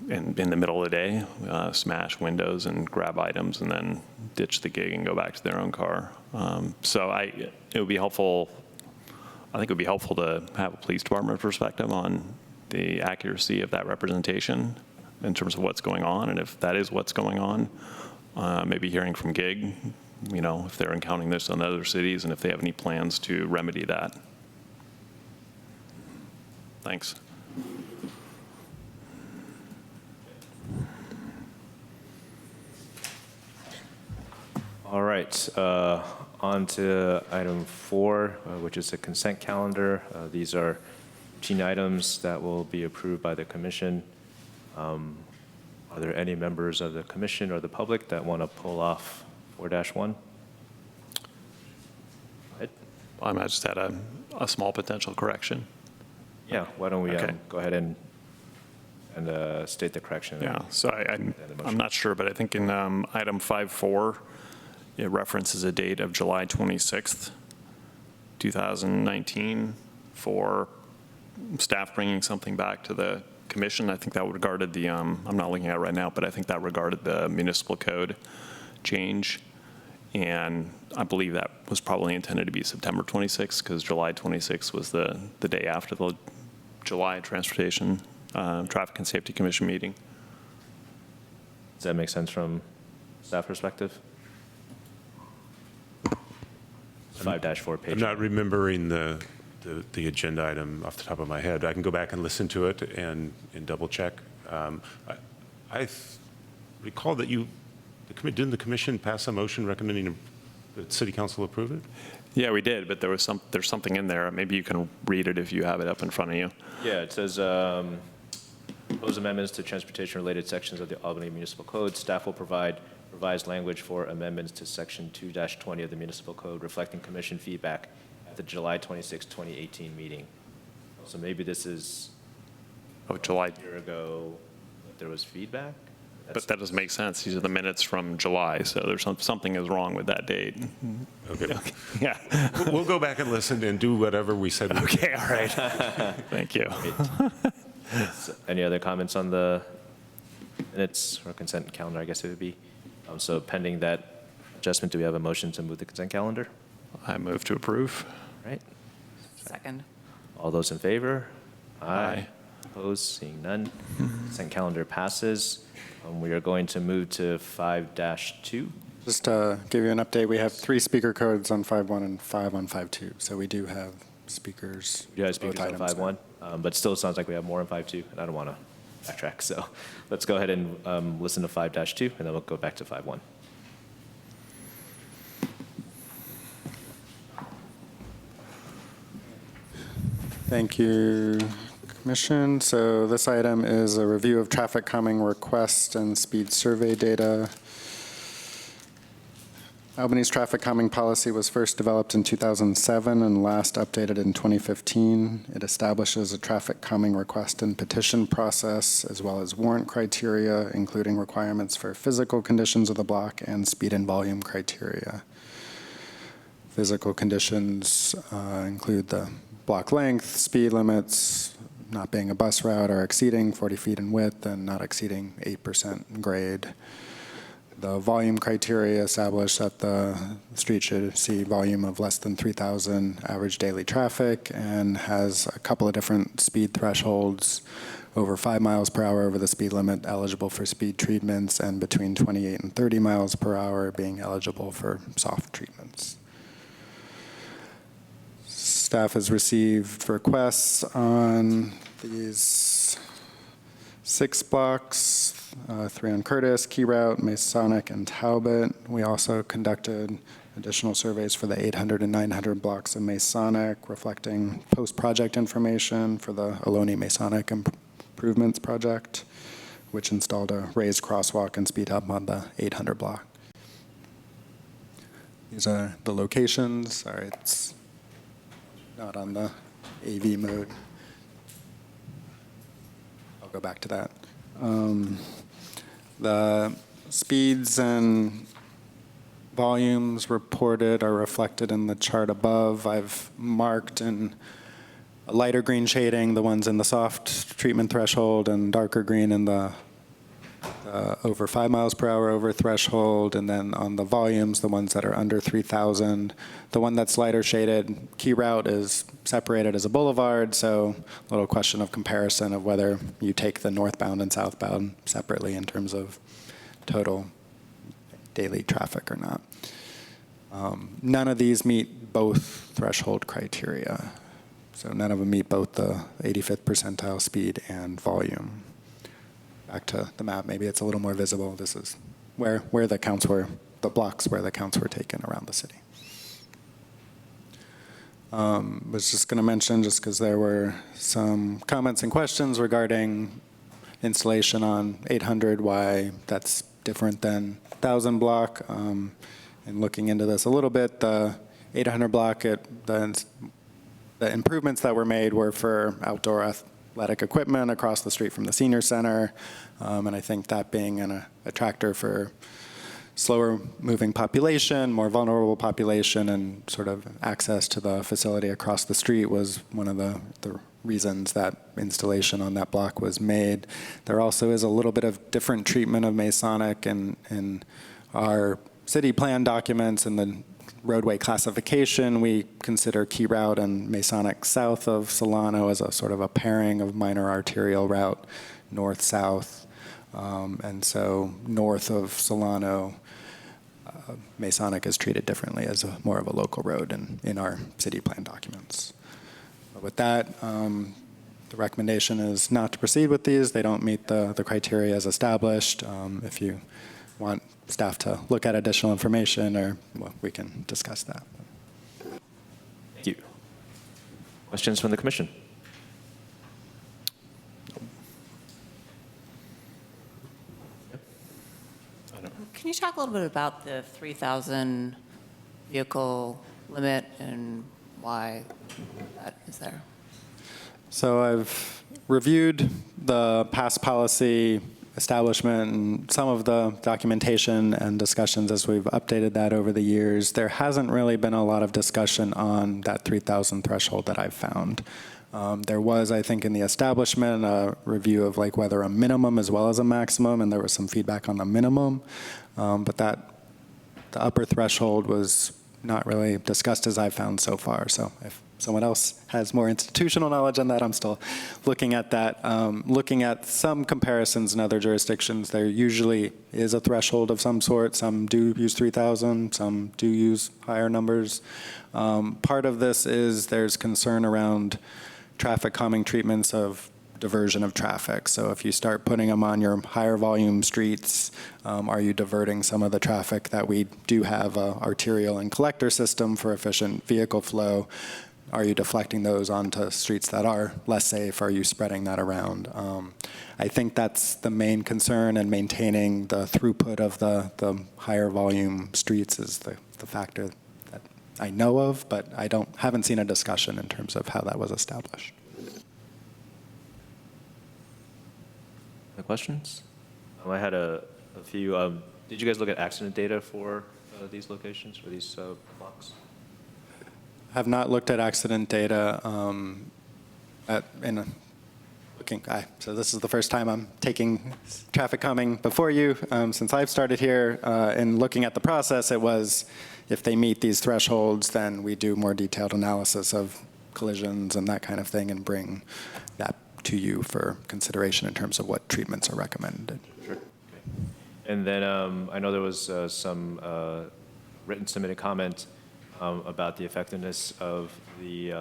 in the middle of the day, smash windows and grab items, and then ditch the gig and go back to their own car. So it would be helpful. I think it would be helpful to have a police department perspective on the accuracy of that representation in terms of what's going on, and if that is what's going on, maybe hearing from gig, if they're encountering this in other cities, and if they have any plans to remedy that. Thanks. All right, on to item 4, which is the consent calendar. These are routine items that will be approved by the commission. Are there any members of the commission or the public that want to pull off 4-1? I might just add a small potential correction. Yeah, why don't we Okay. go ahead and state the correction. Yeah, so I'm not sure, but I think in item 5.4, it references a date of July 26th, 2019 for staff bringing something back to the commission. I think that regarded the, I'm not looking at it right now, but I think that regarded the municipal code change. And I believe that was probably intended to be September 26th, because July 26th was the day after the July Transportation, Traffic and Safety Commission meeting. Does that make sense from staff perspective? 5-4 page. I'm not remembering the agenda item off the top of my head. I can go back and listen to it and double check. I recall that didn't the commission pass a motion recommending that city council approve it? Yeah, we did, but there's something in there. Maybe you can read it if you have it up in front of you. Yeah, it says, propose amendments to transportation-related sections of the Albany Municipal Code. Staff will provide revised language for amendments to section 2-20 of the municipal code, reflecting commission feedback at the July 26, 2018 meeting. So maybe this is July. a year ago that there was feedback? But that doesn't make sense. These are the minutes from July, so there's something is wrong with that date. Okay. Yeah. We'll go back and listen and do whatever we said. Okay, all right. Thank you. So, any other comments on the minutes or consent calendar, I guess it would be? So pending that adjustment, do we have a motion to move the consent calendar? I move to approve. All right. Second. All those in favor? Aye. Opposed? Seeing none. Consent calendar passes. We are going to move to 5-2. Just to give you an update, we have 3 speaker codes on 5.1 and 5 on 5.2. So we do have speakers. You guys speakers both on items 5-1, but still sounds like we have more on 5-2, and I don't want to backtrack. So let's go ahead and listen to 5-2, and then we'll go back to 5-1. Thank you, Commission. So this item is a review of traffic calming request and speed survey data. Albany's traffic calming policy was first developed in 2007 and last updated in 2015. It establishes a traffic calming request and petition process, as well as warrant criteria, including requirements for physical conditions of the block and speed and volume criteria. Physical conditions include the block length, speed limits, not being a bus route or exceeding 40 feet in width and not exceeding 8% in grade. The volume criteria establish that the street should see volume of less than 3,000 average daily traffic and has a couple of different speed thresholds, over 5 miles per hour over the speed limit eligible for speed treatments, and between 28 and 30 miles per hour being eligible for soft treatments. Staff has received requests on these 6 blocks, 3 on Curtis, Key Route, Masonic, and Talbot. We also conducted additional surveys for the 800 and 900 blocks of Masonic, reflecting post-project information for the Albany Masonic Improvements Project, which installed a raised crosswalk and speed hump on the 800 block. These are the locations. Sorry, it's not on the AV mode. I'll go back to that. The speeds and volumes reported are reflected in the chart above. I've marked in a lighter green shading the ones in the soft treatment threshold and darker green in the over 5 miles per hour over threshold, and then on the volumes, the ones that are under 3,000. The one that's lighter shaded, Key Route, is separated as a boulevard, so a little question of comparison of whether you take the northbound and southbound separately in terms of total daily traffic or not. None of these meet both threshold criteria. So none of them meet both the 85th percentile speed and volume. Back to the map, maybe it's a little more visible. This is where the counts were, the blocks where the counts were taken around the city. Was just going to mention, just because there were some comments and questions regarding installation on 800, why that's different than 1,000 block. And looking into this a little bit, the 800 block, the improvements that were made were for outdoor athletic equipment across the street from the senior center. And I think that being an attractor for slower moving population, more vulnerable population, and sort of access to the facility across the street was one of the reasons that installation on that block was made. There also is a little bit of different treatment of Masonic in our city plan documents and the roadway classification. We consider Key Route and Masonic south of Solano as a sort of a pairing of minor arterial route, north-south. And so north of Solano, Masonic is treated differently as more of a local road in our city plan documents. But with that, the recommendation is not to proceed with these. They don't meet the criteria as established. If you want staff to look at additional information, or well, we can discuss that. Thank you. Questions from the commission? Can you talk a little bit about the 3,000 vehicle limit and why that is there? So I've reviewed the past policy establishment and some of the documentation and discussions as we've updated that over the years. There hasn't really been a lot of discussion on that 3,000 threshold that I've found. There was, I think, in the establishment, a review of like whether a minimum as well as a maximum, and there was some feedback on the minimum, but the upper threshold was not really discussed as I've found so far. So if someone else has more institutional knowledge on that, I'm still looking at that. Looking at some comparisons in other jurisdictions, there usually is a threshold of some sort. Some do use 3,000, some do use higher numbers. Part of this is there's concern around traffic calming treatments of diversion of traffic. So if you start putting them on your higher volume streets, are you diverting some of the traffic that we do have a arterial and collector system for efficient vehicle flow? Are you deflecting those onto streets that are less safe? Are you spreading that around? I think that's the main concern, and maintaining the throughput of the higher volume streets is the factor that I know of, but I haven't seen a discussion in terms of how that was established. Any questions? I had a few. Did you guys look at accident data for these locations, for these blocks? Have not looked at accident data. So this is the first time I'm taking traffic calming before you. Since I've started here, and looking at the process, it was if they meet these thresholds, then we do more detailed analysis of collisions and that kind of thing, and bring that to you for consideration in terms of what treatments are recommended. Sure. Okay. And then I know there was some written submitted comment about the effectiveness of the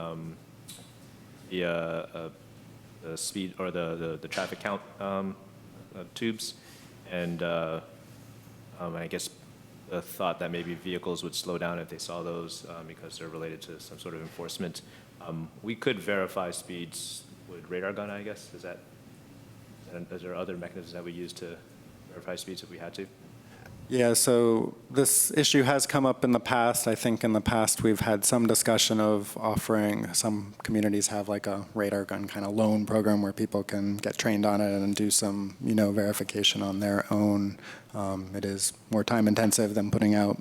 speed or the traffic count tubes, and I guess the thought that maybe vehicles would slow down if they saw those because they're related to some sort of enforcement. We could verify speeds with radar gun, I guess. Is there other mechanisms that we use to verify speeds if we had to? Yeah, so this issue has come up in the past. I think in the past we've had some discussion of offering, some communities have like a radar gun kind of loan program where people can get trained on it and do some, verification on their own. It is more time intensive than putting out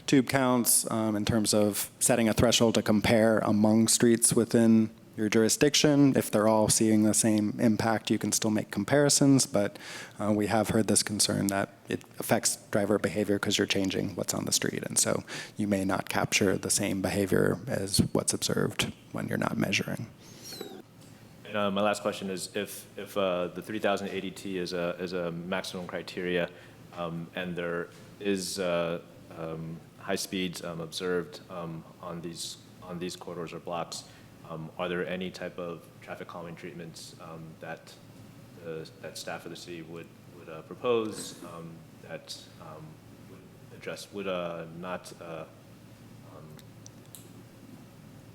tube counts in terms of setting a threshold to compare among streets within your jurisdiction. If they're all seeing the same impact, you can still make comparisons, but we have heard this concern that it affects driver behavior because you're changing what's on the street, and so you may not capture the same behavior as what's observed when you're not measuring. And my last question is, if the 3,000 ADT is a maximum criteria, and there is high speeds observed on these corridors or blocks, are there any type of traffic calming treatments that staff of the city would propose that would not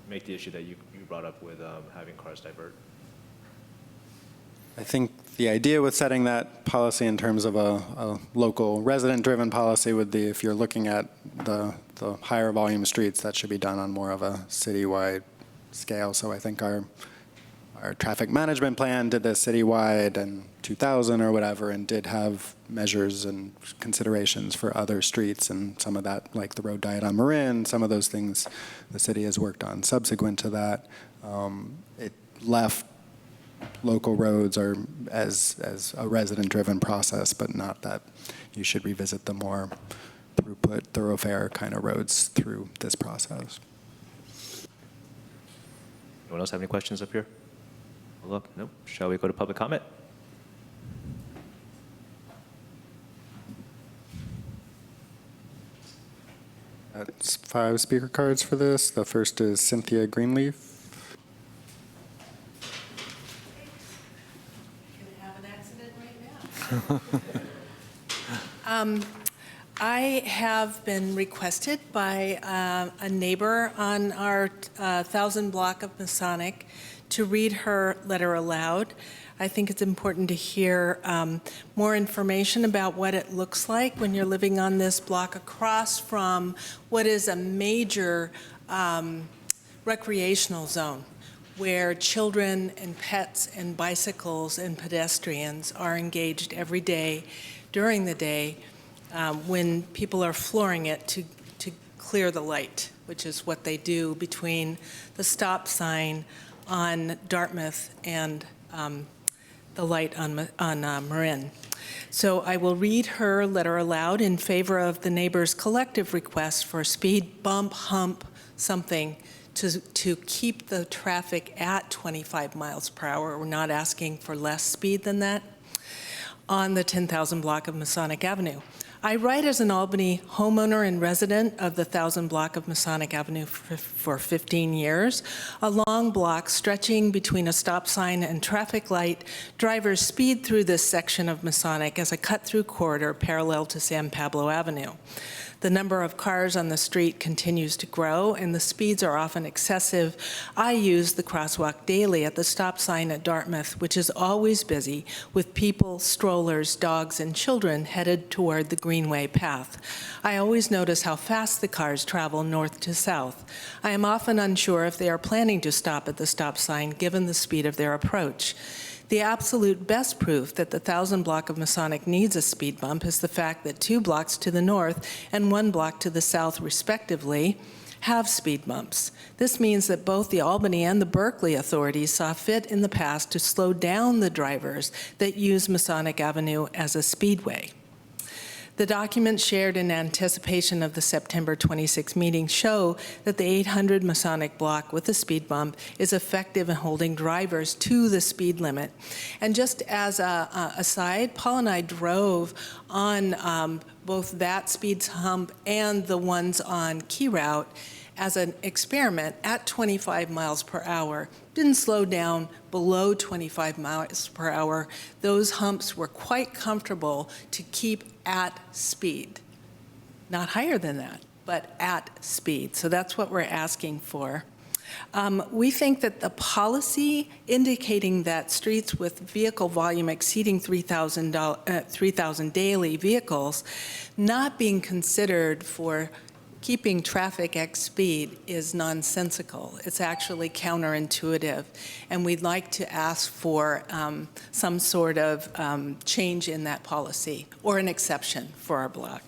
make the issue that you brought up with having cars divert? I think the idea with setting that policy in terms of a local resident-driven policy would be if you're looking at the higher volume streets, that should be done on more of a citywide scale. So I think our traffic management plan did this citywide in 2000 or whatever, and did have measures and considerations for other streets, and some of that, like the road diet on Marin, some of those things the city has worked on subsequent to that. It left local roads are as a resident-driven process, but not that you should revisit the more throughput, thoroughfare kind of roads through this process. Anyone else have any questions up here? Look, nope. Shall we go to public comment? That's 5 speaker cards for this. The first is Cynthia Greenleaf. I have been requested by a neighbor on our 1,000 block of Masonic to read her letter aloud. I think it's important to hear more information about what it looks like when you're living on this block across from what is a major recreational zone, where children and pets and bicycles and pedestrians are engaged every day during the day when people are flooring it to clear the light, which is what they do between the stop sign on Dartmouth and the light on Marin. So I will read her letter aloud in favor of the neighbors' collective request for a speed bump, hump, something to keep the traffic at 25 miles per hour. We're not asking for less speed than that on the 10,000 block of Masonic Avenue. I write as an Albany homeowner and resident of the 1,000 block of Masonic Avenue for 15 years. A long block stretching between a stop sign and traffic light. Drivers speed through this section of Masonic as a cut-through corridor parallel to San Pablo Avenue. The number of cars on the street continues to grow, and the speeds are often excessive. I use the crosswalk daily at the stop sign at Dartmouth, which is always busy with people, strollers, dogs, and children headed toward the Greenway path. I always notice how fast the cars travel north to south. I am often unsure if they are planning to stop at the stop sign given the speed of their approach. The absolute best proof that the 1,000 block of Masonic needs a speed bump is the fact that 2 blocks to the north and 1 block to the south, respectively, have speed bumps. This means that both the Albany and the Berkeley authorities saw fit in the past to slow down the drivers that use Masonic Avenue as a speedway. The documents shared in anticipation of the September 26 meeting show that the 800 Masonic block with a speed bump is effective in holding drivers to the speed limit. And just as an aside, Paul and I drove on both that speed hump and the ones on Key Route, as an experiment at 25 miles per hour, didn't slow down below 25 miles per hour. Those humps were quite comfortable to keep at speed. Not higher than that, but at speed. So that's what we're asking for. We think that the policy indicating that streets with vehicle volume exceeding 3,000 daily vehicles not being considered for keeping traffic at speed is nonsensical. It's actually counterintuitive. And we'd like to ask for some sort of change in that policy or an exception for our block.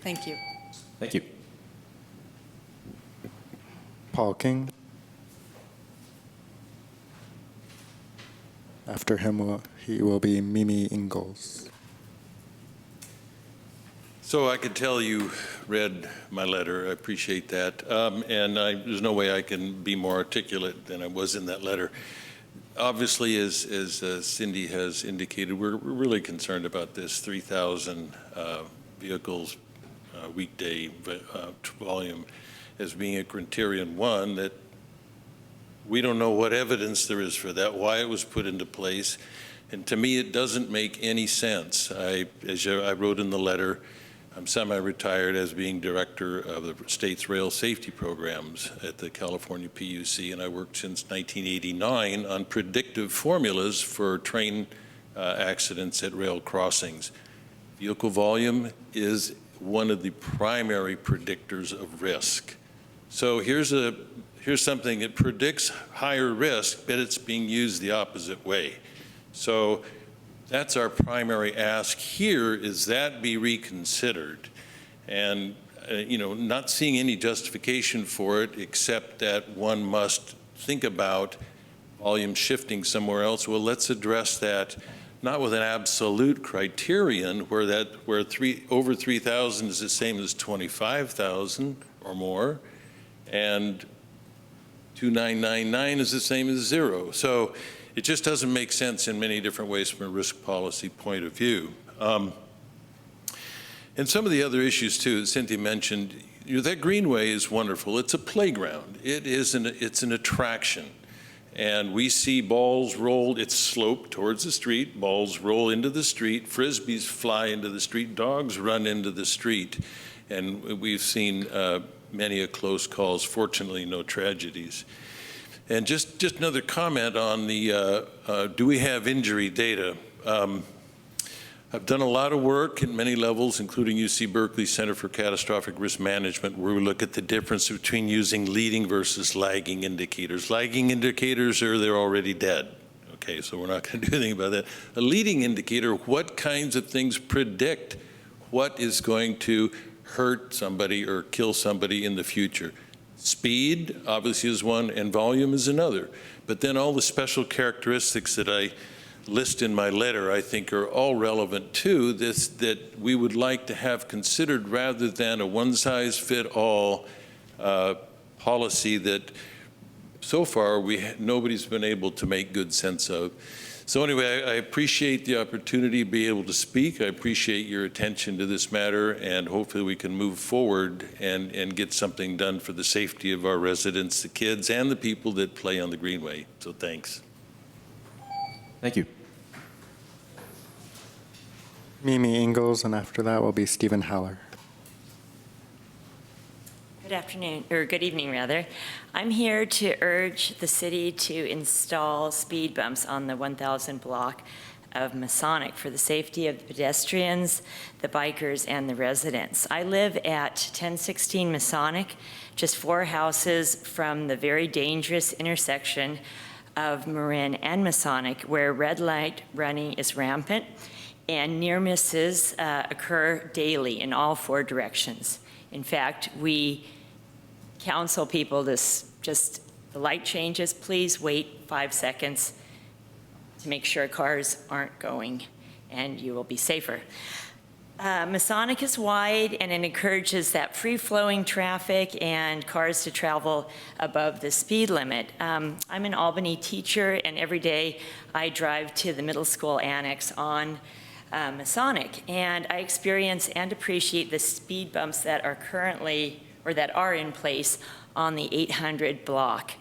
Thank you. Thank you. Paul King. After him, he will be Mimi Ingalls. So I could tell you read my letter. I appreciate that. There's no way I can be more articulate than I was in that letter. Obviously, as Cindy has indicated, we're really concerned about this 3,000 vehicles weekday volume as being a criterion, one, that we don't know what evidence there is for that, why it was put into place. And to me, it doesn't make any sense. As I wrote in the letter, I'm semi-retired as being director of the state's rail safety programs at the California PUC, and I worked since 1989 on predictive formulas for train accidents at rail crossings. Vehicle volume is one of the primary predictors of risk. So here's something that predicts higher risk, but it's being used the opposite way. So that's our primary ask here, is that be reconsidered. And, not seeing any justification for it except that one must think about volume shifting somewhere else. Well, let's address that, not with an absolute criterion where over 3,000 is the same as 25,000 or more, and 2,999 is the same as 0. So it just doesn't make sense in many different ways from a risk policy point of view. And some of the other issues too, that Cynthia mentioned, that greenway is wonderful. It's a playground. It's an attraction. And we see balls rolled, it's sloped towards the street, balls roll into the street, Frisbees fly into the street, dogs run into the street. And we've seen many close calls, fortunately no tragedies. And just another comment on the, do we have injury data? I've done a lot of work at many levels, including UC Berkeley Center for Catastrophic Risk Management, where we look at the difference between using leading versus lagging indicators. Lagging indicators they're already dead. Okay, so we're not going to do anything about that. A leading indicator, what kinds of things predict what is going to hurt somebody or kill somebody in the future. Speed, obviously, is one, and volume is another. But then all the special characteristics that I list in my letter, I think, are all relevant to this, that we would like to have considered rather than a one-size-fit-all policy that so far nobody's been able to make good sense of. So anyway, I appreciate the opportunity to be able to speak. I appreciate your attention to this matter, and hopefully we can move forward and get something done for the safety of our residents, the kids, and the people that play on the Greenway. So thanks. Thank you. Mimi Ingalls, and after that will be Stephen Haller. Good afternoon, or good evening, rather. I'm here to urge the city to install speed bumps on the 1,000 block of Masonic for the safety of the pedestrians, the bikers, and the residents. I live at 1016 Masonic, just 4 houses from the very dangerous intersection of Marin and Masonic, where red light running is rampant and near misses occur daily in all 4 directions. In fact, we counsel people to just, the light changes, please wait 5 seconds to make sure cars aren't going, and you will be safer. Masonic is wide, and it encourages that free-flowing traffic and cars to travel above the speed limit. I'm an Albany teacher, and every day I drive to the middle school annex on Masonic, and I experience and appreciate the speed bumps that are currently, or that are in place on the 800 block.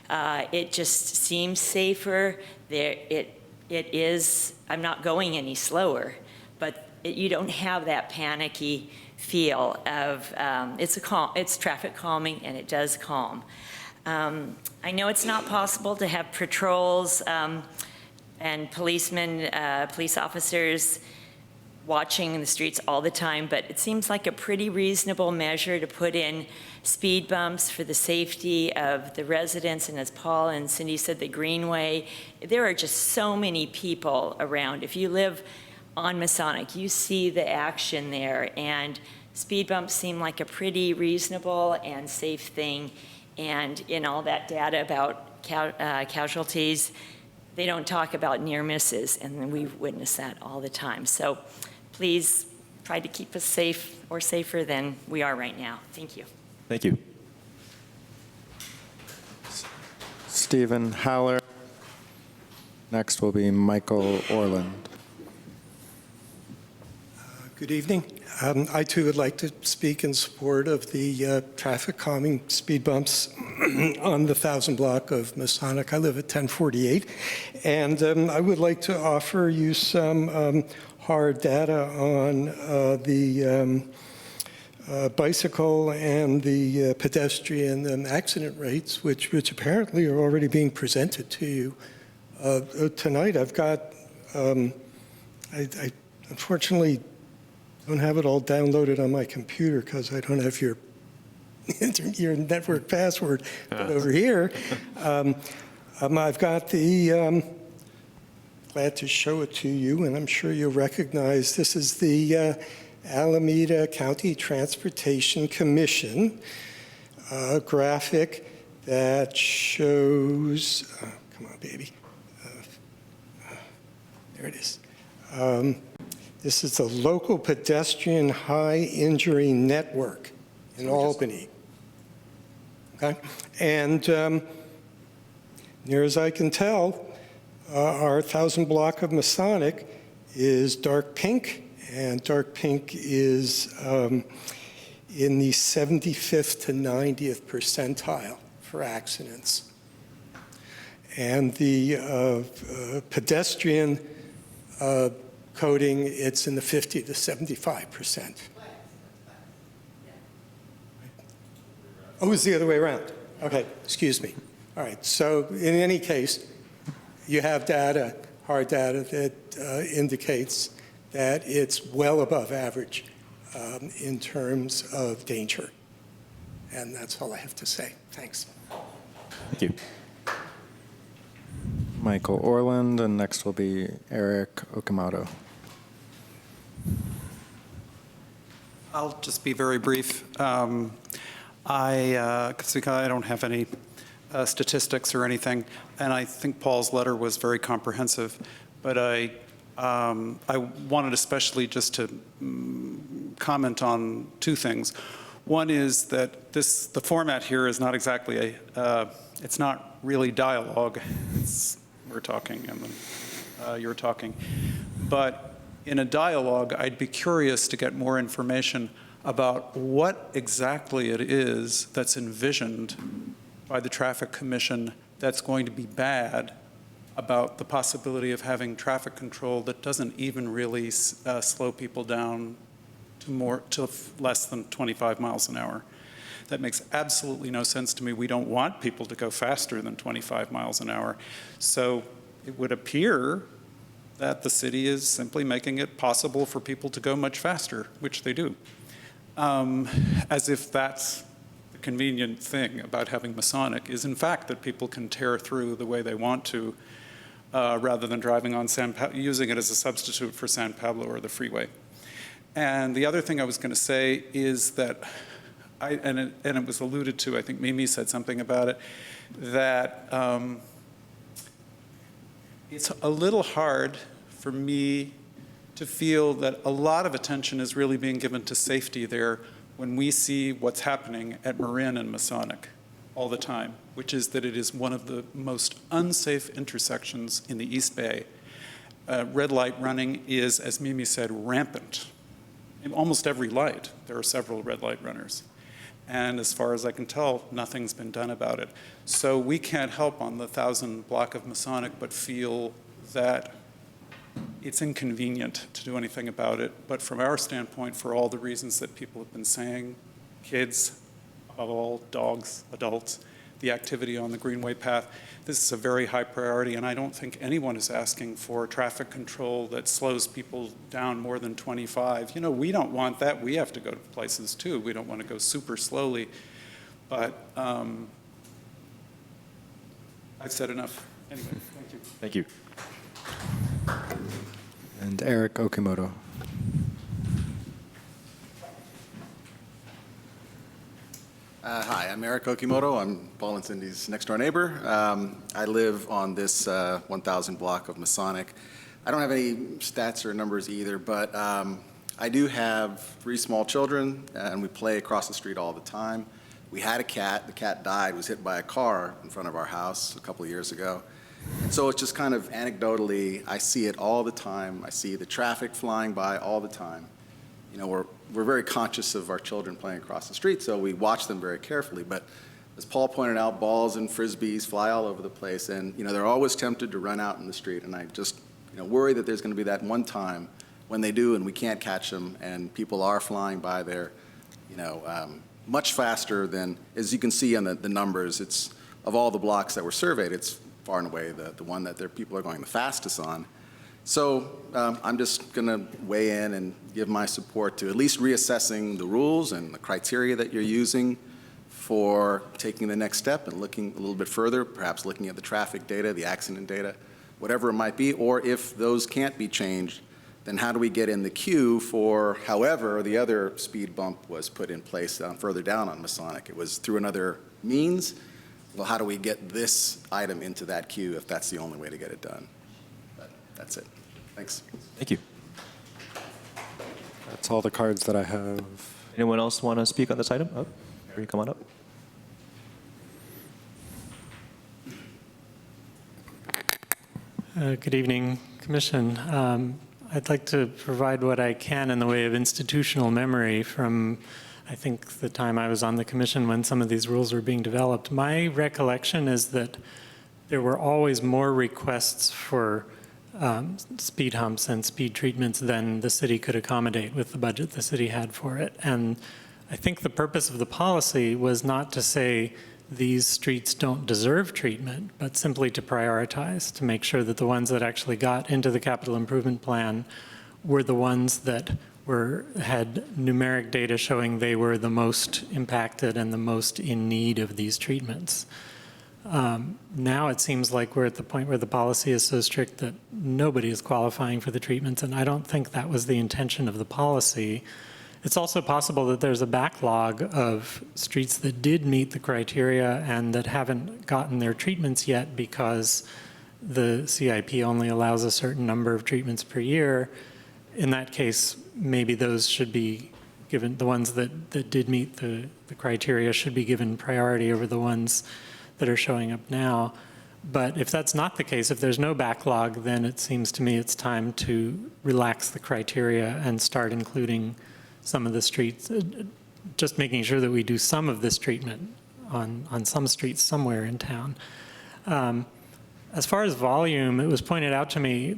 It just seems safer. It is, I'm not going any slower, but you don't have that panicky feel of, it's traffic calming, and it does calm. I know it's not possible to have patrols and policemen, police officers watching the streets all the time, but it seems like a pretty reasonable measure to put in speed bumps for the safety of the residents, and as Paul and Cindy said, the Greenway. There are just so many people around. If you live on Masonic, you see the action there, and speed bumps seem like a pretty reasonable and safe thing. And in all that data about casualties, they don't talk about near misses, and we witness that all the time. So please try to keep us safe, or safer than we are right now. Thank you. Thank you. Stephen Haller. Next will be Michael Orland. Good evening. I too would like to speak in support of the traffic calming speed bumps on the 1000 block of Masonic. I live at 1048, and I would like to offer you some hard data on the bicycle and the pedestrian accident rates, which apparently are already being presented to you. Tonight I've got, I unfortunately don't have it all downloaded on my computer because I don't have your network password. But over here, I've got the, glad to show it to you, and I'm sure you'll recognize this is the Alameda County Transportation Commission graphic that shows, come on, baby. There it is. This is the local pedestrian high injury network in Albany. Okay? And near as I can tell, our 1000 block of Masonic is dark pink, and dark pink is in the 75th to 90th percentile for accidents. And the pedestrian coding, it's in the 50 to 75%. Oh, it's the other way around. Okay, excuse me. All right, so in any case, you have data, hard data, that indicates that it's well above average in terms of danger. And that's all I have to say. Thanks. Thank you. Michael Orland, and next will be Eric Okamoto. I'll just be very brief. Because I don't have any statistics or anything, and I think Paul's letter was very comprehensive, but I wanted especially just to comment on two things. One is that the format here is not exactly it's not really dialogue. We're talking and then you're talking. But in a dialogue, I'd be curious to get more information about what exactly it is that's envisioned by the Traffic Commission that's going to be bad about the possibility of having traffic control that doesn't even really slow people down to less than 25 miles an hour. That makes absolutely no sense to me. We don't want people to go faster than 25 miles an hour. So it would appear that the city is simply making it possible for people to go much faster, which they do. As if that's the convenient thing about having Masonic, is in fact that people can tear through the way they want to, rather than driving on using it as a substitute for San Pablo or the freeway. And the other thing I was going to say is that, and it was alluded to, I think Mimi said something about it, that it's a little hard for me to feel that a lot of attention is really being given to safety there when we see what's happening at Marin and Masonic all the time, which is that it is one of the most unsafe intersections in the East Bay. Red light running is, as Mimi said, rampant. In almost every light, there are several red light runners. And as far as I can tell, nothing's been done about it. So we can't help on the 1,000 block of Masonic but feel that it's inconvenient to do anything about it. But from our standpoint, for all the reasons that people have been saying, kids, above all, dogs, adults, the activity on the Greenway path, this is a very high priority, and I don't think anyone is asking for traffic control that slows people down more than 25. You know, we don't want that. We have to go to places too. We don't want to go super slowly. But I've said enough. Anyway, thank you. Thank you. And Eric Okimoto. Hi, I'm Eric Okimoto. I'm Paul and Cindy's next door neighbor. I live on this 1,000 block of Masonic. I don't have any stats or numbers either, but I do have 3 small children, and we play across the street all the time. We had a cat. The cat died, was hit by a car in front of our house a couple of years ago. And so it's just kind of anecdotally, I see it all the time. I see the traffic flying by all the time. You know, we're very conscious of our children playing across the street, so we watch them very carefully. But as Paul pointed out, balls and frisbees fly all over the place, and you know they're always tempted to run out in the street. And I just worry that there's going to be that one time when they do, and we can't catch them, and people are flying by there, much faster than, as you can see on the numbers. It's of all the blocks that were surveyed, it's far and away the one that people are going the fastest on. So I'm just going to weigh in and give my support to at least reassessing the rules and the criteria that you're using for taking the next step and looking a little bit further, perhaps looking at the traffic data, the accident data, whatever it might be, or if those can't be changed, then how do we get in the queue for however the other speed bump was put in place further down on Masonic? It was through another means. Well, how do we get this item into that queue if that's the only way to get it done? That's it. Thanks. Thank you. That's all the cards that I have. Anyone else want to speak on this item? Oh, Harry, come on up. Good evening, Commission. I'd like to provide what I can in the way of institutional memory from, I think, the time I was on the Commission when some of these rules were being developed. My recollection is that there were always more requests for speed humps and speed treatments than the city could accommodate with the budget the city had for it. And I think the purpose of the policy was not to say these streets don't deserve treatment, but simply to prioritize, to make sure that the ones that actually got into the capital improvement plan were the ones that had numeric data showing they were the most impacted and the most in need of these treatments. Now it seems like we're at the point where the policy is so strict that nobody is qualifying for the treatments, and I don't think that was the intention of the policy. It's also possible that there's a backlog of streets that did meet the criteria and that haven't gotten their treatments yet because the CIP only allows a certain number of treatments per year. In that case, maybe those should be given, the ones that did meet the criteria should be given priority over the ones that are showing up now. But if that's not the case, if there's no backlog, then it seems to me it's time to relax the criteria and start including some of the streets, just making sure that we do some of this treatment on some streets somewhere in town. As far as volume, it was pointed out to me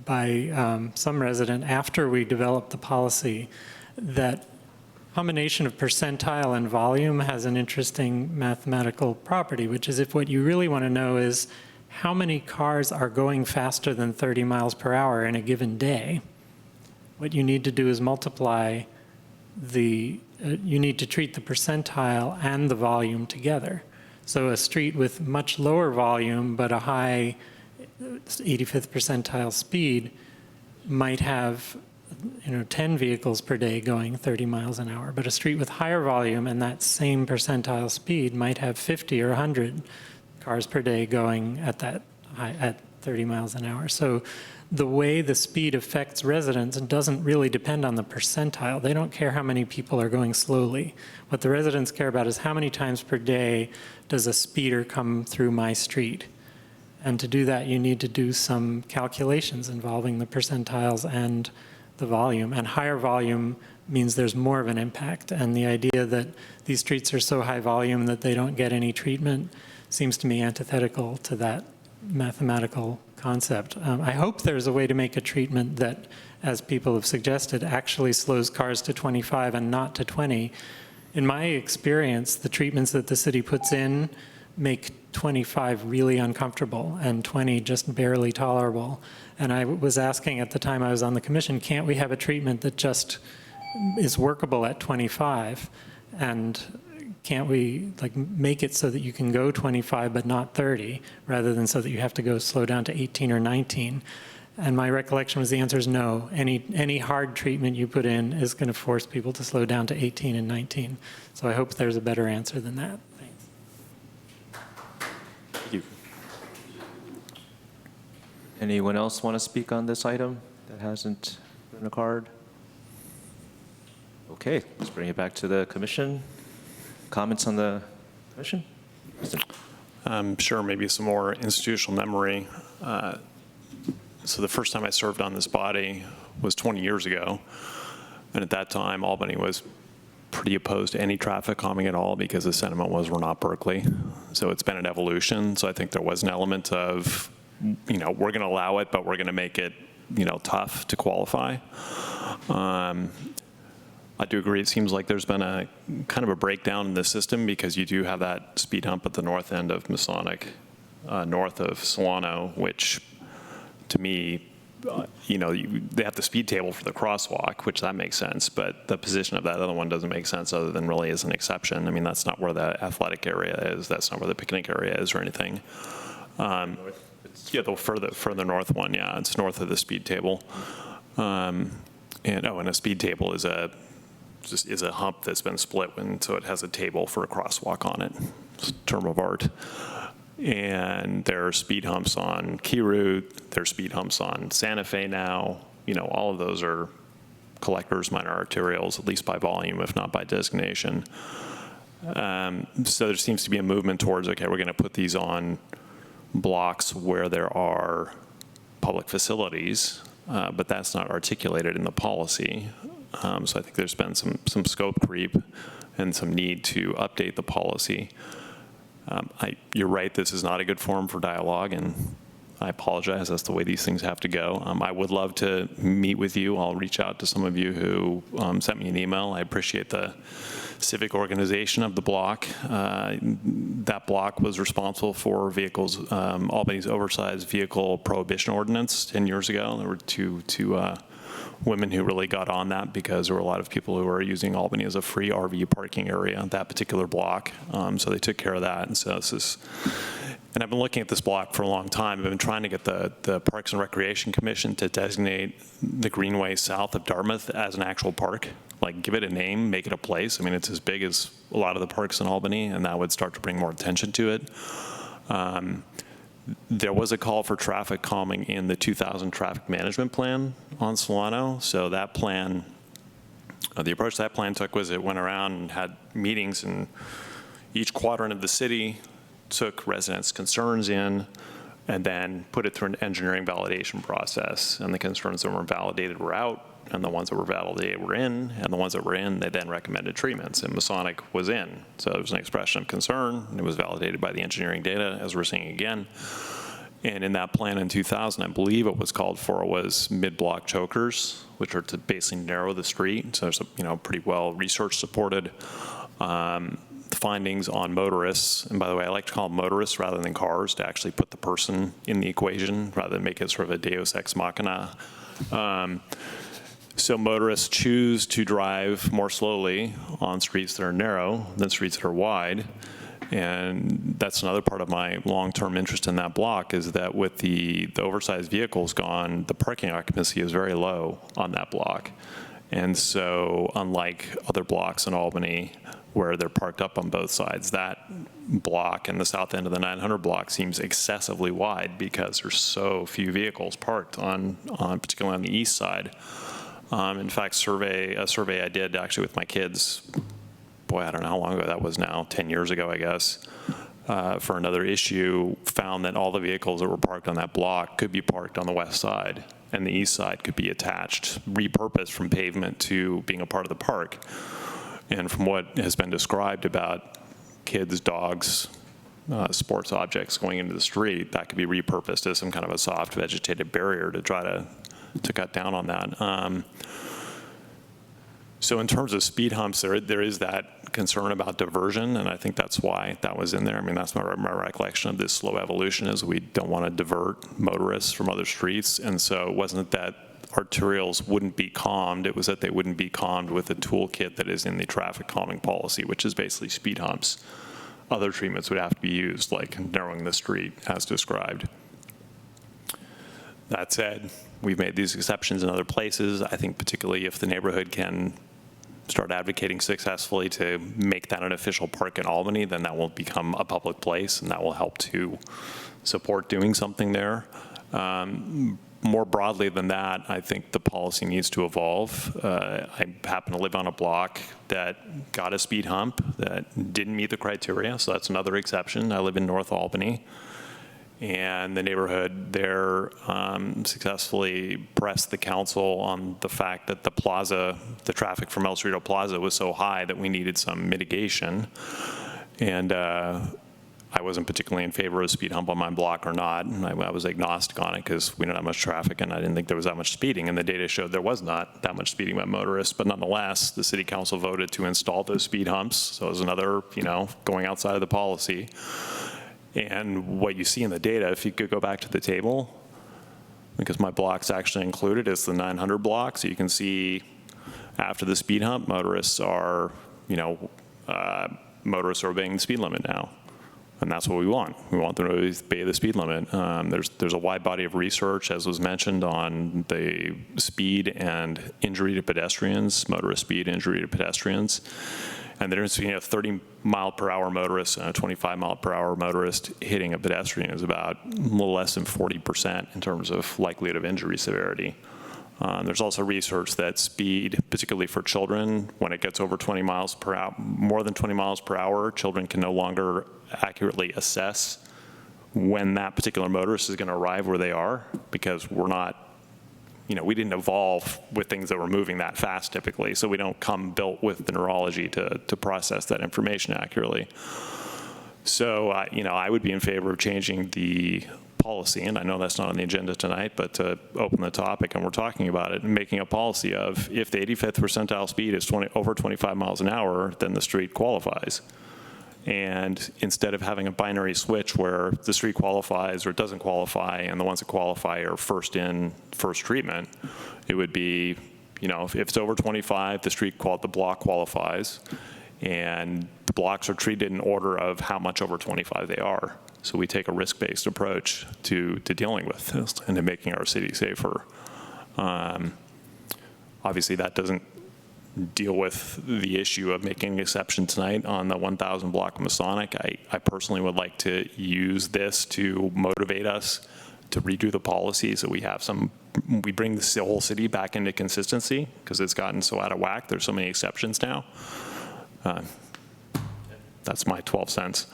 by some resident after we developed the policy that combination of percentile and volume has an interesting mathematical property, which is if what you really want to know is how many cars are going faster than 30 miles per hour in a given day, what you need to do is multiply you need to treat the percentile and the volume together. So a street with much lower volume but a high 85th percentile speed might have 10 vehicles per day going 30 miles an hour, but a street with higher volume and that same percentile speed might have 50 or 100 cars per day going at 30 miles an hour. So the way the speed affects residents doesn't really depend on the percentile. They don't care how many people are going slowly. What the residents care about is how many times per day does a speeder come through my street. And to do that, you need to do some calculations involving the percentiles and the volume, and higher volume means there's more of an impact. And the idea that these streets are so high volume that they don't get any treatment seems to me antithetical to that mathematical concept. I hope there's a way to make a treatment that, as people have suggested, actually slows cars to 25 and not to 20. In my experience, the treatments that the city puts in make 25 really uncomfortable and 20 just barely tolerable. And I was asking at the time I was on the commission, can't we have a treatment that just is workable at 25? And can't we make it so that you can go 25 but not 30, rather than so that you have to go slow down to 18 or 19? And my recollection was the answer is no. Any hard treatment you put in is going to force people to slow down to 18 and 19. So I hope there's a better answer than that. Thanks. Thank you. Anyone else want to speak on this item that hasn't been a card? Okay, let's bring it back to the commission. Comments on the commission? Sure, maybe some more institutional memory. So the first time I served on this body was 20 years ago. And at that time, Albany was pretty opposed to any traffic calming at all because the sentiment was we're not Berkeley. So it's been an evolution. So I think there was an element of, we're going to allow it, but we're going to make it, tough to qualify. I do agree. It seems like there's been a kind of a breakdown in the system because you do have that speed hump at the north end of Masonic, north of Solano, which to me, they have the speed table for the crosswalk, which that makes sense, but the position of that other one doesn't make sense other than really as an exception. I mean, that's not where the athletic area is. That's not where the picnic area is or anything. Yeah, the further north one, yeah, it's north of the speed table. And a speed table is a hump that's been split, so it has a table for a crosswalk on it. It's a term of art. And there are speed humps on Key Route, there's speed humps on Santa Fe now. All of those are collectors, minor arterials, at least by volume, if not by designation. So there seems to be a movement towards, okay, we're going to put these on blocks where there are public facilities, but that's not articulated in the policy. So I think there's been some scope creep and some need to update the policy. You're right, this is not a good forum for dialogue, and I apologize. That's the way these things have to go. I would love to meet with you. I'll reach out to some of you who sent me an email. I appreciate the civic organization of the block. That block was responsible for vehicles, Albany's oversized vehicle prohibition ordinance 10 years ago. There were two women who really got on that because there were a lot of people who were using Albany as a free RV parking area, that particular block. So they took care of that. And so this is, and I've been looking at this block for a long time. I've been trying to get the Parks and Recreation Commission to designate the Greenway south of Dartmouth as an actual park. Like, give it a name, make it a place. I mean, it's as big as a lot of the parks in Albany, and that would start to bring more attention to it. There was a call for traffic calming in the 2000 traffic management plan on Solano. So that plan, the approach that plan took was it went around and had meetings in each quadrant of the city, took residents' concerns in, and then put it through an engineering validation process. And the concerns that were validated were out, and the ones that were validated were in, and the ones that were in, they then recommended treatments, and Masonic was in. So it was an expression of concern, and it was validated by the engineering data, as we're seeing again. And in that plan in 2000, I believe it was called for was mid-block chokers, which are to basically narrow the street. So there's a pretty well research supported findings on motorists. And by the way, I like to call them motorists rather than cars to actually put the person in the equation rather than make it sort of a deus ex machina. So motorists choose to drive more slowly on streets that are narrow than streets that are wide. And that's another part of my long-term interest in that block is that with the oversized vehicles gone, the parking occupancy is very low on that block. And so unlike other blocks in Albany where they're parked up on both sides, that block and the south end of the 900 block seems excessively wide because there's so few vehicles parked on particularly on the east side. In fact, a survey I did actually with my kids, boy, I don't know how long ago that was now, 10 years ago, I guess, for another issue, found that all the vehicles that were parked on that block could be parked on the west side. and the east side could be attached, repurposed from pavement to being a part of the park. And from what has been described about kids, dogs, sports objects going into the street, that could be repurposed as some kind of a soft vegetated barrier to try to cut down on that. So in terms of speed humps, there is that concern about diversion, and I think that's why that was in there. I mean, that's my recollection of this slow evolution, is we don't want to divert motorists from other streets. And so it wasn't that arterials wouldn't be calmed, it was that they wouldn't be calmed with the toolkit that is in the traffic calming policy, which is basically speed humps. Other treatments would have to be used, like narrowing the street as described. That said, we've made these exceptions in other places. I think particularly if the neighborhood can start advocating successfully to make that an official park in Albany, then that will become a public place, and that will help to support doing something there. More broadly than that, I think the policy needs to evolve. I happen to live on a block that got a speed hump that didn't meet the criteria, so that's another exception. I live in North Albany, and the neighborhood there successfully pressed the council on the fact that the plaza, the traffic from El Cerrito Plaza was so high that we needed some mitigation. And I wasn't particularly in favor of a speed hump on my block or not. And I was agnostic on it because we didn't have much traffic and I didn't think there was that much speeding. And the data showed there was not that much speeding by motorists. But nonetheless, the city council voted to install those speed humps. So it was another, going outside of the policy. And what you see in the data, if you could go back to the table, because my block's actually included, is the 900 block. So you can see after the speed hump, motorists are, motorists are obeying the speed limit now. And that's what we want. We want them to obey the speed limit. There's a wide body of research, as was mentioned, on the speed and injury to pedestrians, motorist speed injury to pedestrians. And the difference between a 30-mile-per-hour motorist and a 25-mile-per-hour motorist hitting a pedestrian is about a little less than 40% in terms of likelihood of injury severity. There's also research that speed, particularly for children, when it gets over 20 miles per hour, more than 20 miles per hour, children can no longer accurately assess when that particular motorist is going to arrive where they are, because we're not, we didn't evolve with things that were moving that fast typically, so we don't come built with the neurology to process that information accurately. So, I would be in favor of changing the policy, and I know that's not on the agenda tonight, but to open the topic, and we're talking about it, and making a policy of if the 85th percentile speed is over 25 miles an hour, then the street qualifies. And instead of having a binary switch where the street qualifies or doesn't qualify, and the ones that qualify are first in, first treatment, it would be, if it's over 25, the block qualifies, and the blocks are treated in order of how much over 25 they are. So we take a risk-based approach to dealing with this and to making our city safer. Obviously, that doesn't deal with the issue of making an exception tonight on the 1,000 block of Masonic. I personally would like to use this to motivate us to redo the policy so we bring the whole city back into consistency, because it's gotten so out of whack. There's so many exceptions now. That's my 12 cents.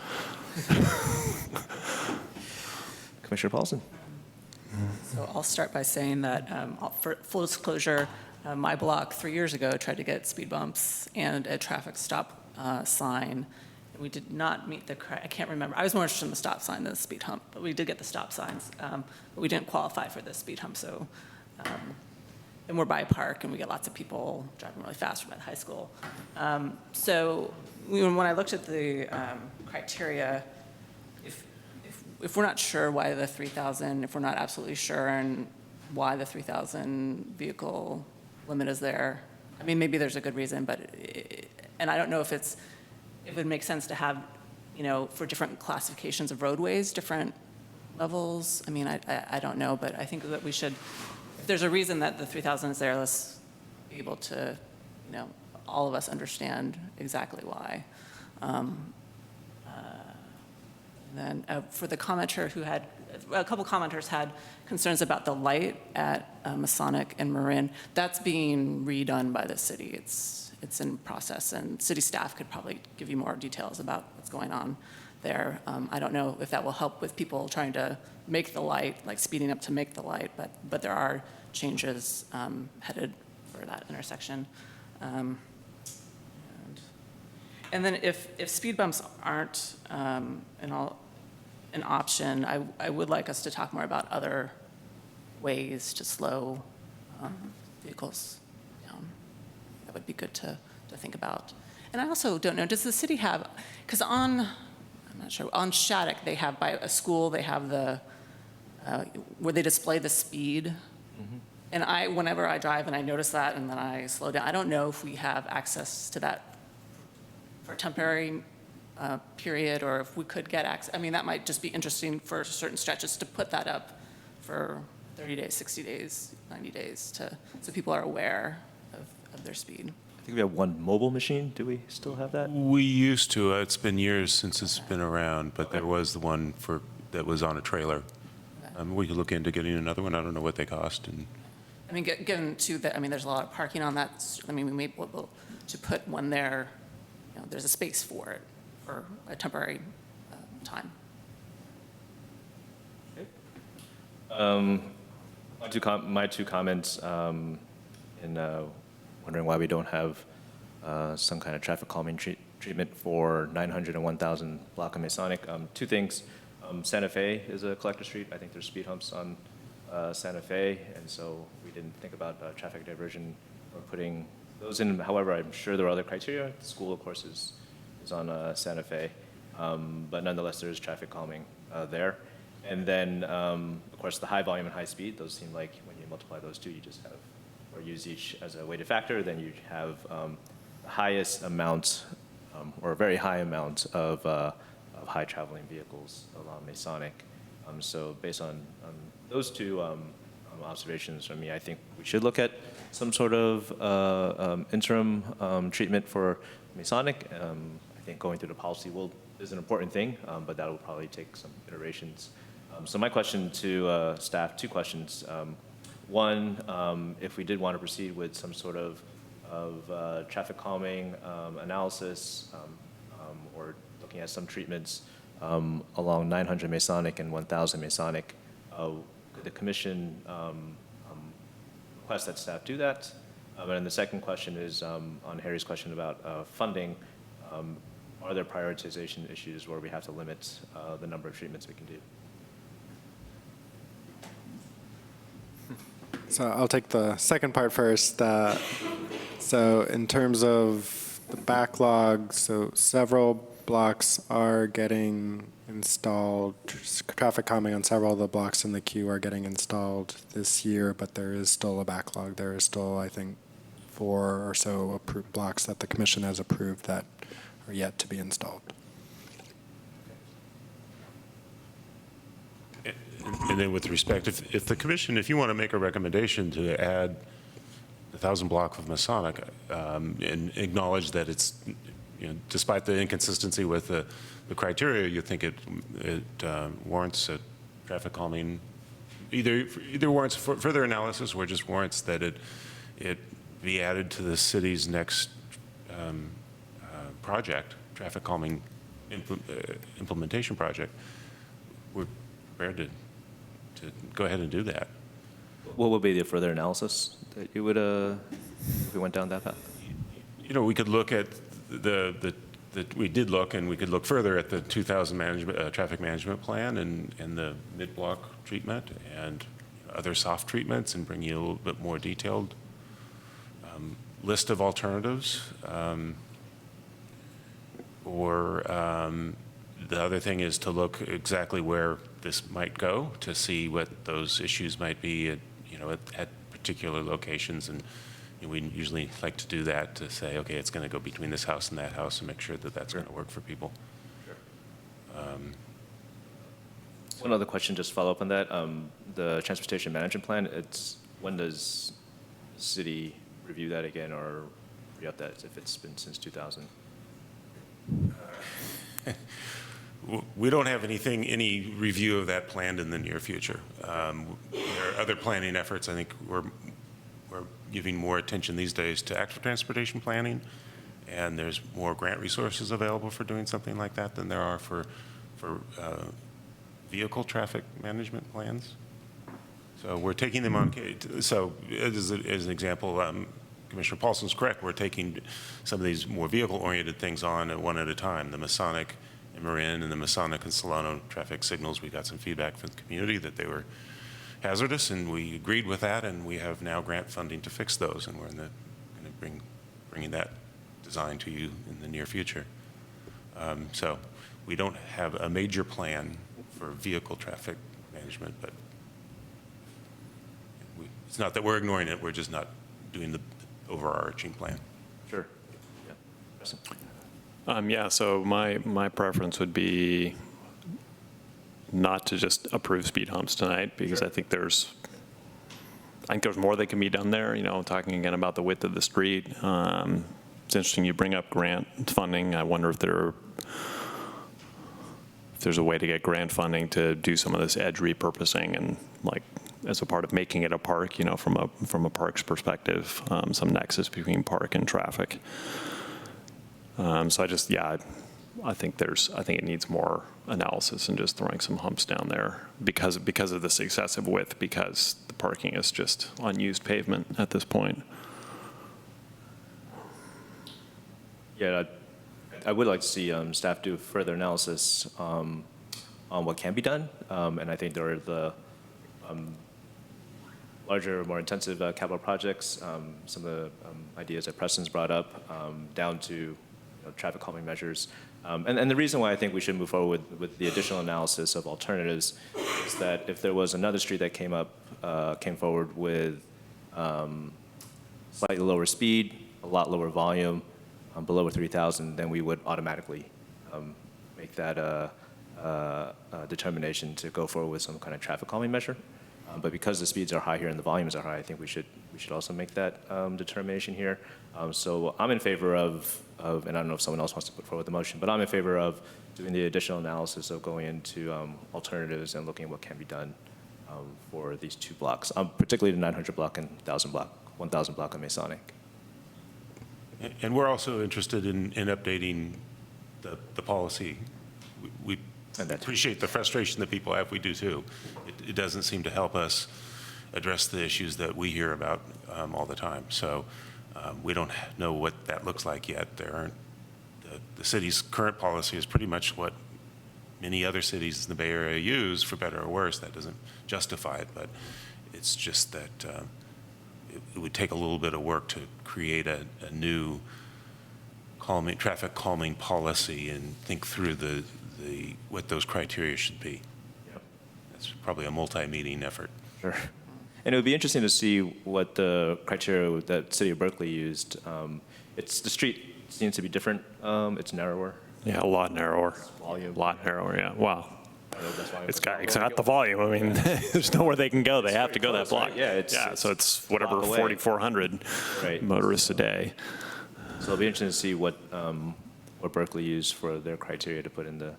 Commissioner Paulson. So I'll start by saying that, for full disclosure, my block 3 years ago tried to get speed bumps and a traffic stop sign. We did not meet I can't remember. I was more interested in the stop sign than the speed hump, but we did get the stop signs. But we didn't qualify for the speed hump, so, and we're by a park, and we get lots of people driving really fast from that high school. So when I looked at the criteria, if we're not sure why the 3,000, if we're not absolutely sure and why the 3,000 vehicle limit is there, I mean, maybe there's a good reason, but, and I don't know if it would make sense to have, for different classifications of roadways, different levels. I mean, I don't know, but I think that we should, if there's a reason that the 3,000 is there, let's be able to, all of us understand exactly why. And then for the commenter who had, a couple commenters had concerns about the light at Masonic and Marin. That's being redone by the city. It's in process, and city staff could probably give you more details about what's going on there. I don't know if that will help with people trying to make the light, like speeding up to make the light, but there are changes headed for that intersection. And then if speed bumps aren't an option, I would like us to talk more about other ways to slow vehicles down. That would be good to think about. And I also don't know, does the city have, because I'm not sure, on Shattuck, they have by a school, they have the, where they display the speed. Mm-hmm. And whenever I drive and I notice that and then I slow down, I don't know if we have access to that for a temporary period, or if we could get access. I mean, that might just be interesting for certain stretches to put that up for 30 days, 60 days, 90 days, so people are aware of their speed. I think we have one mobile machine. Do we still have that? We used to. It's been years since it's been around, but there was the one that was on a trailer. We could look into getting another one. I don't know what they cost. And I mean, given too that, I mean, there's a lot of parking on that. I mean, we may be able to put one there. You know, there's a space for it for a temporary time. My two comments in wondering why we don't have some kind of traffic calming treatment for 900 and 1000 block of Masonic. Two things. Santa Fe is a collector street. I think there's speed humps on Santa Fe, and so we didn't think about traffic diversion or putting those in. However, I'm sure there are other criteria. The school, of course, is on Santa Fe, but nonetheless, there is traffic calming there. And then, of course, the high volume and high speed, those seem like when you multiply those two, you just have, or use each as a weighted factor, then you have the highest amount, or a very high amount of high traveling vehicles along Masonic. So based on those two observations from me, I think we should look at some sort of interim treatment for Masonic. I think going through the policy is an important thing, but that will probably take some iterations. So my question to staff, two questions. One, if we did want to proceed with some sort of traffic calming analysis or looking at some treatments along 900 Masonic and 1000 Masonic, could the commission request that staff do that? And then the second question is on Harry's question about funding. Are there prioritization issues where we have to limit the number of treatments we can do? So I'll take the second part first. So in terms of the backlog, so several blocks are getting installed. Traffic calming on several of the blocks in the queue are getting installed this year, but there is still a backlog. There is still, I think, 4 or so approved blocks that the commission has approved that are yet to be installed. And then with respect, if the commission, if you want to make a recommendation to add the 1000 block of Masonic and acknowledge that it's, you know, despite the inconsistency with the criteria, you think it warrants a traffic calming, either warrants further analysis or just warrants that it be added to the city's next project, traffic calming implementation project, we're prepared to go ahead and do that. What would be the further analysis that you would, if we went down that path? You know, we could look at we did look, and we could look further at the 2000 traffic management plan and the mid-block treatment and other soft treatments, and bring you a little bit more detailed list of alternatives. The other thing is to look exactly where this might go, to see what those issues might be at particular locations. And we usually like to do that, to say, okay, it's going to go between this house and that house, and make sure that that's going to work for people. Sure. One other question, just follow up on that. The transportation management plan, when does the city review that again, or re-up that if it's been since 2000? We don't have any review of that planned in the near future. There are other planning efforts. I think we're giving more attention these days to active transportation planning, and there's more grant resources available for doing something like that than there are for for vehicle traffic management plans. So we're taking them on, so as an example, Commissioner Paulson's correct, we're taking some of these more vehicle-oriented things on one at a time. The Masonic and Marin and the Masonic and Solano traffic signals, we got some feedback from the community that they were hazardous, and we agreed with that, and we have now grant funding to fix those, and we're going to bringing that design to you in the near future. So we don't have a major plan for vehicle traffic management, but it's not that we're ignoring it, we're just not doing the overarching plan. Sure. Yeah, so my preference would be not to just approve speed humps tonight, because I think there's more that can be done there. You know, talking again about the width of the street. It's interesting you bring up grant funding. I wonder if there's a way to get grant funding to do some of this edge repurposing, and like as a part of making it a park, you know, from a park's perspective, some nexus between park and traffic. So I think it needs more analysis than just throwing some humps down there because of this excessive width, because the parking is just unused pavement at this point. Yeah, I would like to see staff do further analysis on what can be done, and I think there are the larger, more intensive capital projects, some of the ideas that Preston's brought up, down to traffic calming measures. And the reason why I think we should move forward with the additional analysis of alternatives is that if there was another street that came forward with slightly lower speed, a lot lower volume, below 3,000, then we would automatically make that determination to go forward with some kind of traffic calming measure. But because the speeds are high here and the volumes are high, I think we should also make that determination here. So I'm in favor of, and I don't know if someone else wants to put forward the motion, but I'm in favor of doing the additional analysis of going into alternatives and looking at what can be done for these two blocks, particularly the 900 block and 1,000 block of Masonic. And we're also interested in updating the policy. We appreciate the frustration that people have. We do too. It doesn't seem to help us address the issues that we hear about all the time. So we don't know what that looks like yet. The city's current policy is pretty much what many other cities in the Bay Area use, for better or worse. That doesn't justify it, but it's just that it would take a little bit of work to create a new traffic calming policy and think through what those criteria should be. Yep. That's probably a multi-meeting effort. Sure. And it would be interesting to see what the criteria that City of Berkeley used. The street seems to be different. It's narrower. Yeah, a lot narrower. Volume. A lot narrower, yeah. Wow. It's got the volume. I mean, there's nowhere they can go. They have to go that block. So it's whatever, 4,400 motorists a day. So it'll be interesting to see what Berkeley used for their criteria to put in the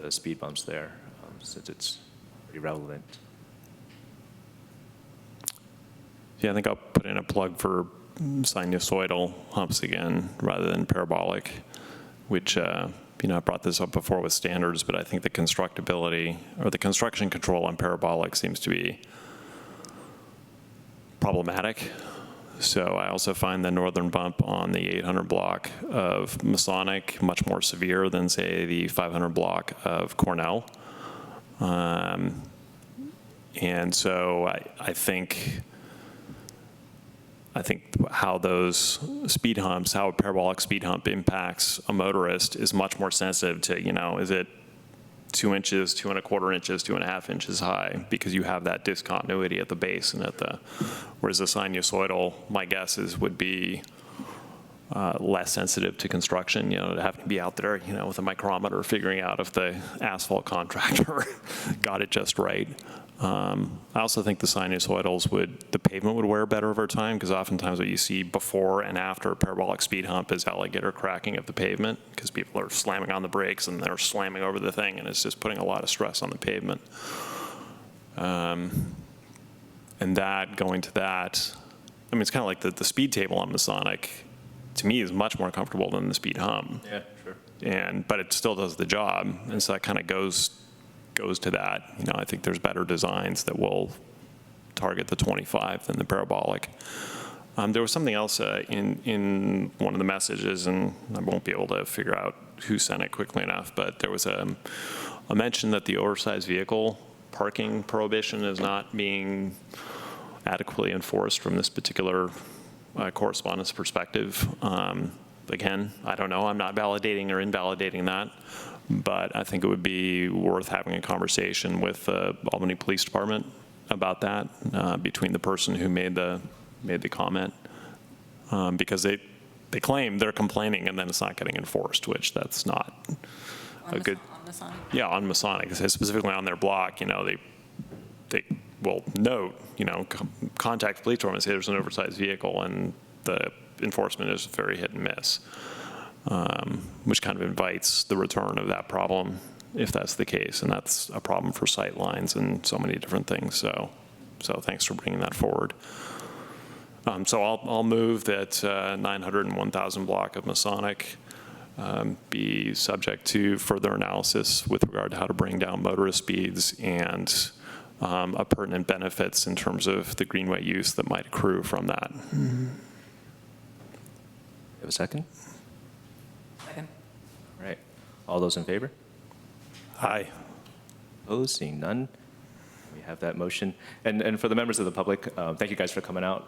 speed bumps there, since it's pretty relevant. Yeah, I think I'll put in a plug for sinusoidal humps again rather than parabolic, which I brought this up before with standards, but I think the constructability or the construction control on parabolic seems to be problematic. So I also find the northern bump on the 800 block of Masonic much more severe than, say, the 500 block of Cornell. And so I think how those speed humps, how a parabolic speed hump impacts a motorist is much more sensitive to, is it 2 inches, 2 1/4 inches, 2.5 inches high, because you have that discontinuity at the base and whereas the sinusoidal, my guess would be less sensitive to construction, to have to be out there, with a micrometer figuring out if the asphalt contractor got it just right. I also think the sinusoidals the pavement would wear better over time, because oftentimes what you see before and after a parabolic speed hump is alligator cracking of the pavement, because people are slamming on the brakes and they're slamming over the thing, and it's just putting a lot of stress on the pavement. And going to that, I mean, it's kind of like the speed table on Masonic, to me, is much more comfortable than the speed hump. Yeah, sure. but it still does the job, and so that kind of goes to that. I think there's better designs that will target the 25 than the parabolic. There was something else in one of the messages, and I won't be able to figure out who sent it quickly enough, but there was a mention that the oversized vehicle parking prohibition is not being adequately enforced from this particular correspondence perspective. Again, I don't know. I'm not validating or invalidating that, but I think it would be worth having a conversation with the Albany Police Department about that, between the person who made the comment, because they claim they're complaining and then it's not getting enforced, which that's not a good. On Masonic? Yeah, on Masonic, specifically on their block. They will note, contact the police department and say there's an oversized vehicle, and the enforcement is very hit and miss, which kind of invites the return of that problem if that's the case, and that's a problem for sight lines and so many different things. So thanks for bringing that forward. So I'll move that 900 and 1,000 block of Masonic be subject to further analysis with regard to how to bring down motorist speeds and pertinent benefits in terms of the greenway use that might accrue from that. You have a second? Second. All right. All those in favor? Aye. Opposed? Seeing none, we have that motion. And for the members of the public, thank you guys for coming out,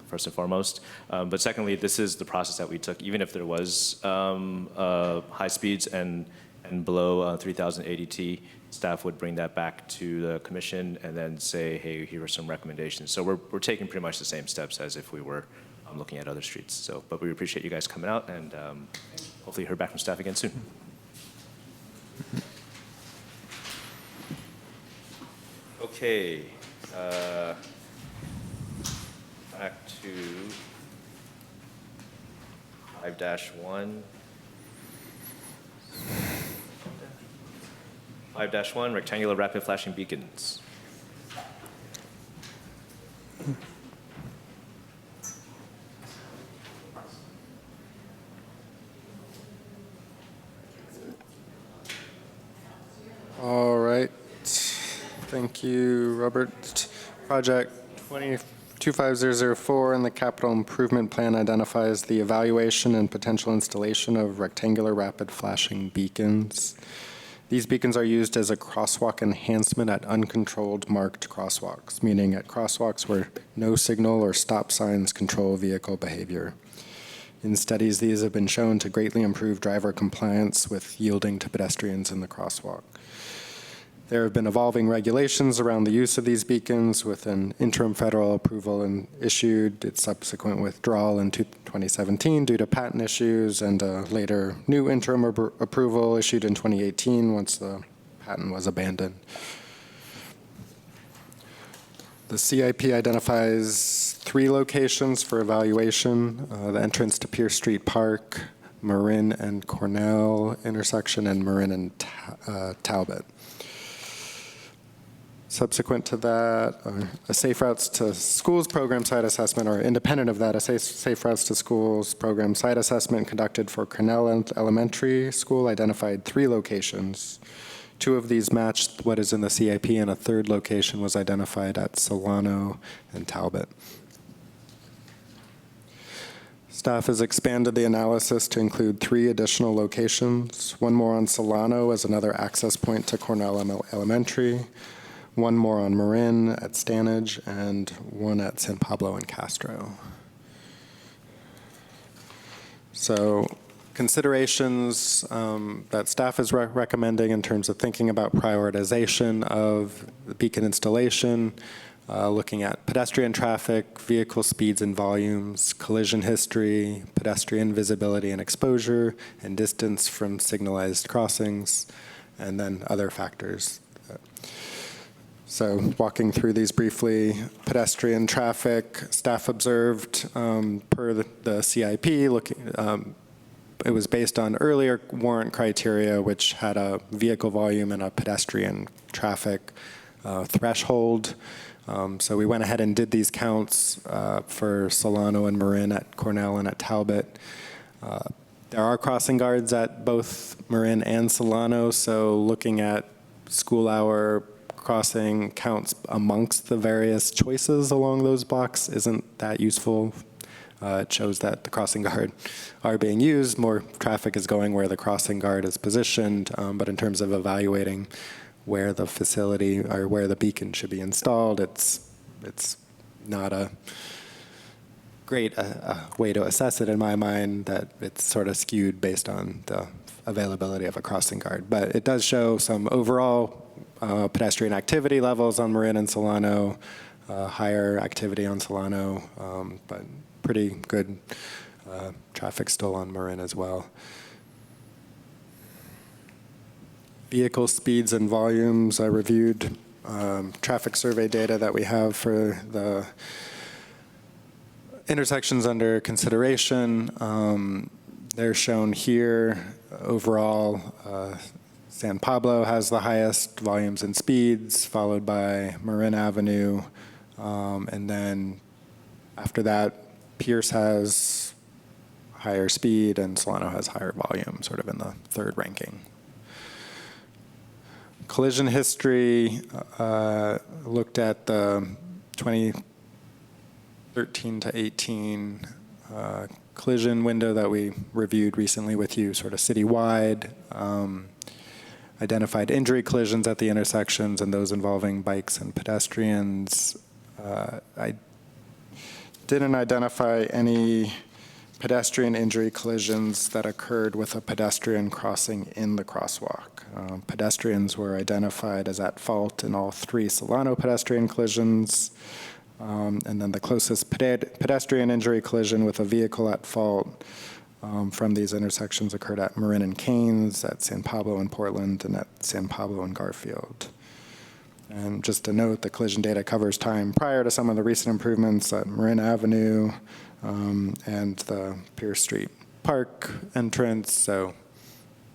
first and foremost. But secondly, this is the process that we took. Even if there was high speeds and below 3,000 ADT, staff would bring that back to the commission and then say, hey, here are some recommendations. So we're taking pretty much the same steps as if we were looking at other streets. But we appreciate you guys coming out, and hopefully hear back from staff again soon. Okay, back to 5-1. 5-1, rectangular rapid flashing beacons. All right. Thank you, Robert. Project 25004 in the Capital Improvement Plan identifies the evaluation and potential installation of rectangular rapid flashing beacons. These beacons are used as a crosswalk enhancement at uncontrolled marked crosswalks, meaning at crosswalks where no signal or stop signs control vehicle behavior. In studies, these have been shown to greatly improve driver compliance with yielding to pedestrians in the crosswalk. There have been evolving regulations around the use of these beacons, with an interim federal approval issued, its subsequent withdrawal in 2017 due to patent issues, and a later new interim approval issued in 2018 once the patent was abandoned. The CIP identifies 3 locations for evaluation: the entrance to Pierce Street Park, Marin and Cornell intersection, and Marin and Talbot. Subsequent to that, a Safe Routes to Schools program site assessment, or independent of that, a Safe Routes to Schools program site assessment conducted for Cornell Elementary School identified 3 locations. 2 of these matched what is in the CIP, and a 3rd location was identified at Solano and Talbot. Staff has expanded the analysis to include 3 additional locations, 1 more on Solano as another access point to Cornell Elementary, 1 more on Marin at Stanage, and 1 at San Pablo and Castro. So considerations that staff is recommending in terms of thinking about prioritization of the beacon installation, looking at pedestrian traffic, vehicle speeds and volumes, collision history, pedestrian visibility and exposure, and distance from signalized crossings, and then other factors. So walking through these briefly, pedestrian traffic, staff observed per the CIP, it was based on earlier warrant criteria, which had a vehicle volume and a pedestrian traffic threshold. So we went ahead and did these counts for Solano and Marin at Cornell and at Talbot. There are crossing guards at both Marin and Solano, so looking at school hour crossing counts amongst the various choices along those blocks isn't that useful. It shows that the crossing guard are being used, more traffic is going where the crossing guard is positioned, but in terms of evaluating where the facility or where the beacon should be installed, it's not a great way to assess it in my mind, that it's sort of skewed based on the availability of a crossing guard. But it does show some overall pedestrian activity levels on Marin and Solano, higher activity on Solano, but pretty good traffic still on Marin as well. Vehicle speeds and volumes, I reviewed traffic survey data that we have for the intersections under consideration. They're shown here. Overall, San Pablo has the highest volumes and speeds, followed by Marin Avenue. And then after that, Pierce has higher speed and Solano has higher volume, sort of in the third ranking. Collision history, looked at the 2013 to 18 collision window that we reviewed recently with you, sort of citywide. Identified injury collisions at the intersections and those involving bikes and pedestrians. I didn't identify any pedestrian injury collisions that occurred with a pedestrian crossing in the crosswalk. Pedestrians were identified as at fault in all 3 Solano pedestrian collisions. And then the closest pedestrian injury collision with a vehicle at fault from these intersections occurred at Marin and Keynes, at San Pablo and Portland, and at San Pablo and Garfield. And just to note, the collision data covers time prior to some of the recent improvements at Marin Avenue and the Pierce Street Park entrance. So,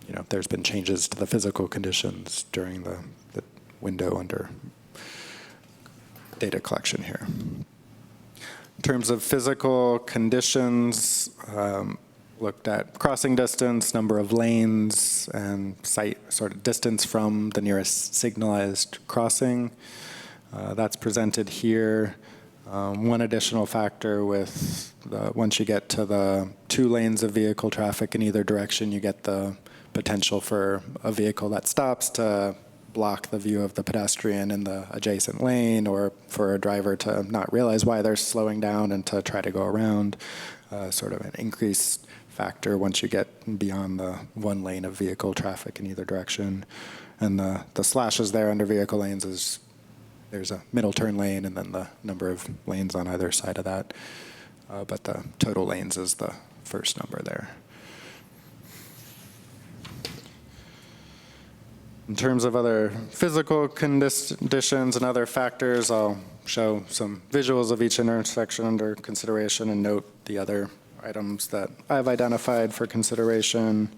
you know, there's been changes to the physical conditions during the window under data collection here. In terms of physical conditions, looked at crossing distance, number of lanes, and site sort of distance from the nearest signalized crossing. That's presented here. One additional factor with once you get to the 2 lanes of vehicle traffic in either direction, you get the potential for a vehicle that stops to block the view of the pedestrian in the adjacent lane, or for a driver to not realize why they're slowing down and to try to go around. Sort of an increased factor once you get beyond the 1 lane of vehicle traffic in either direction. And the slashes there under vehicle lanes is there's a middle turn lane and then the number of lanes on either side of that. But the total lanes is the first number there. In terms of other physical conditions and other factors, I'll show some visuals of each intersection under consideration and note the other items that I've identified for consideration.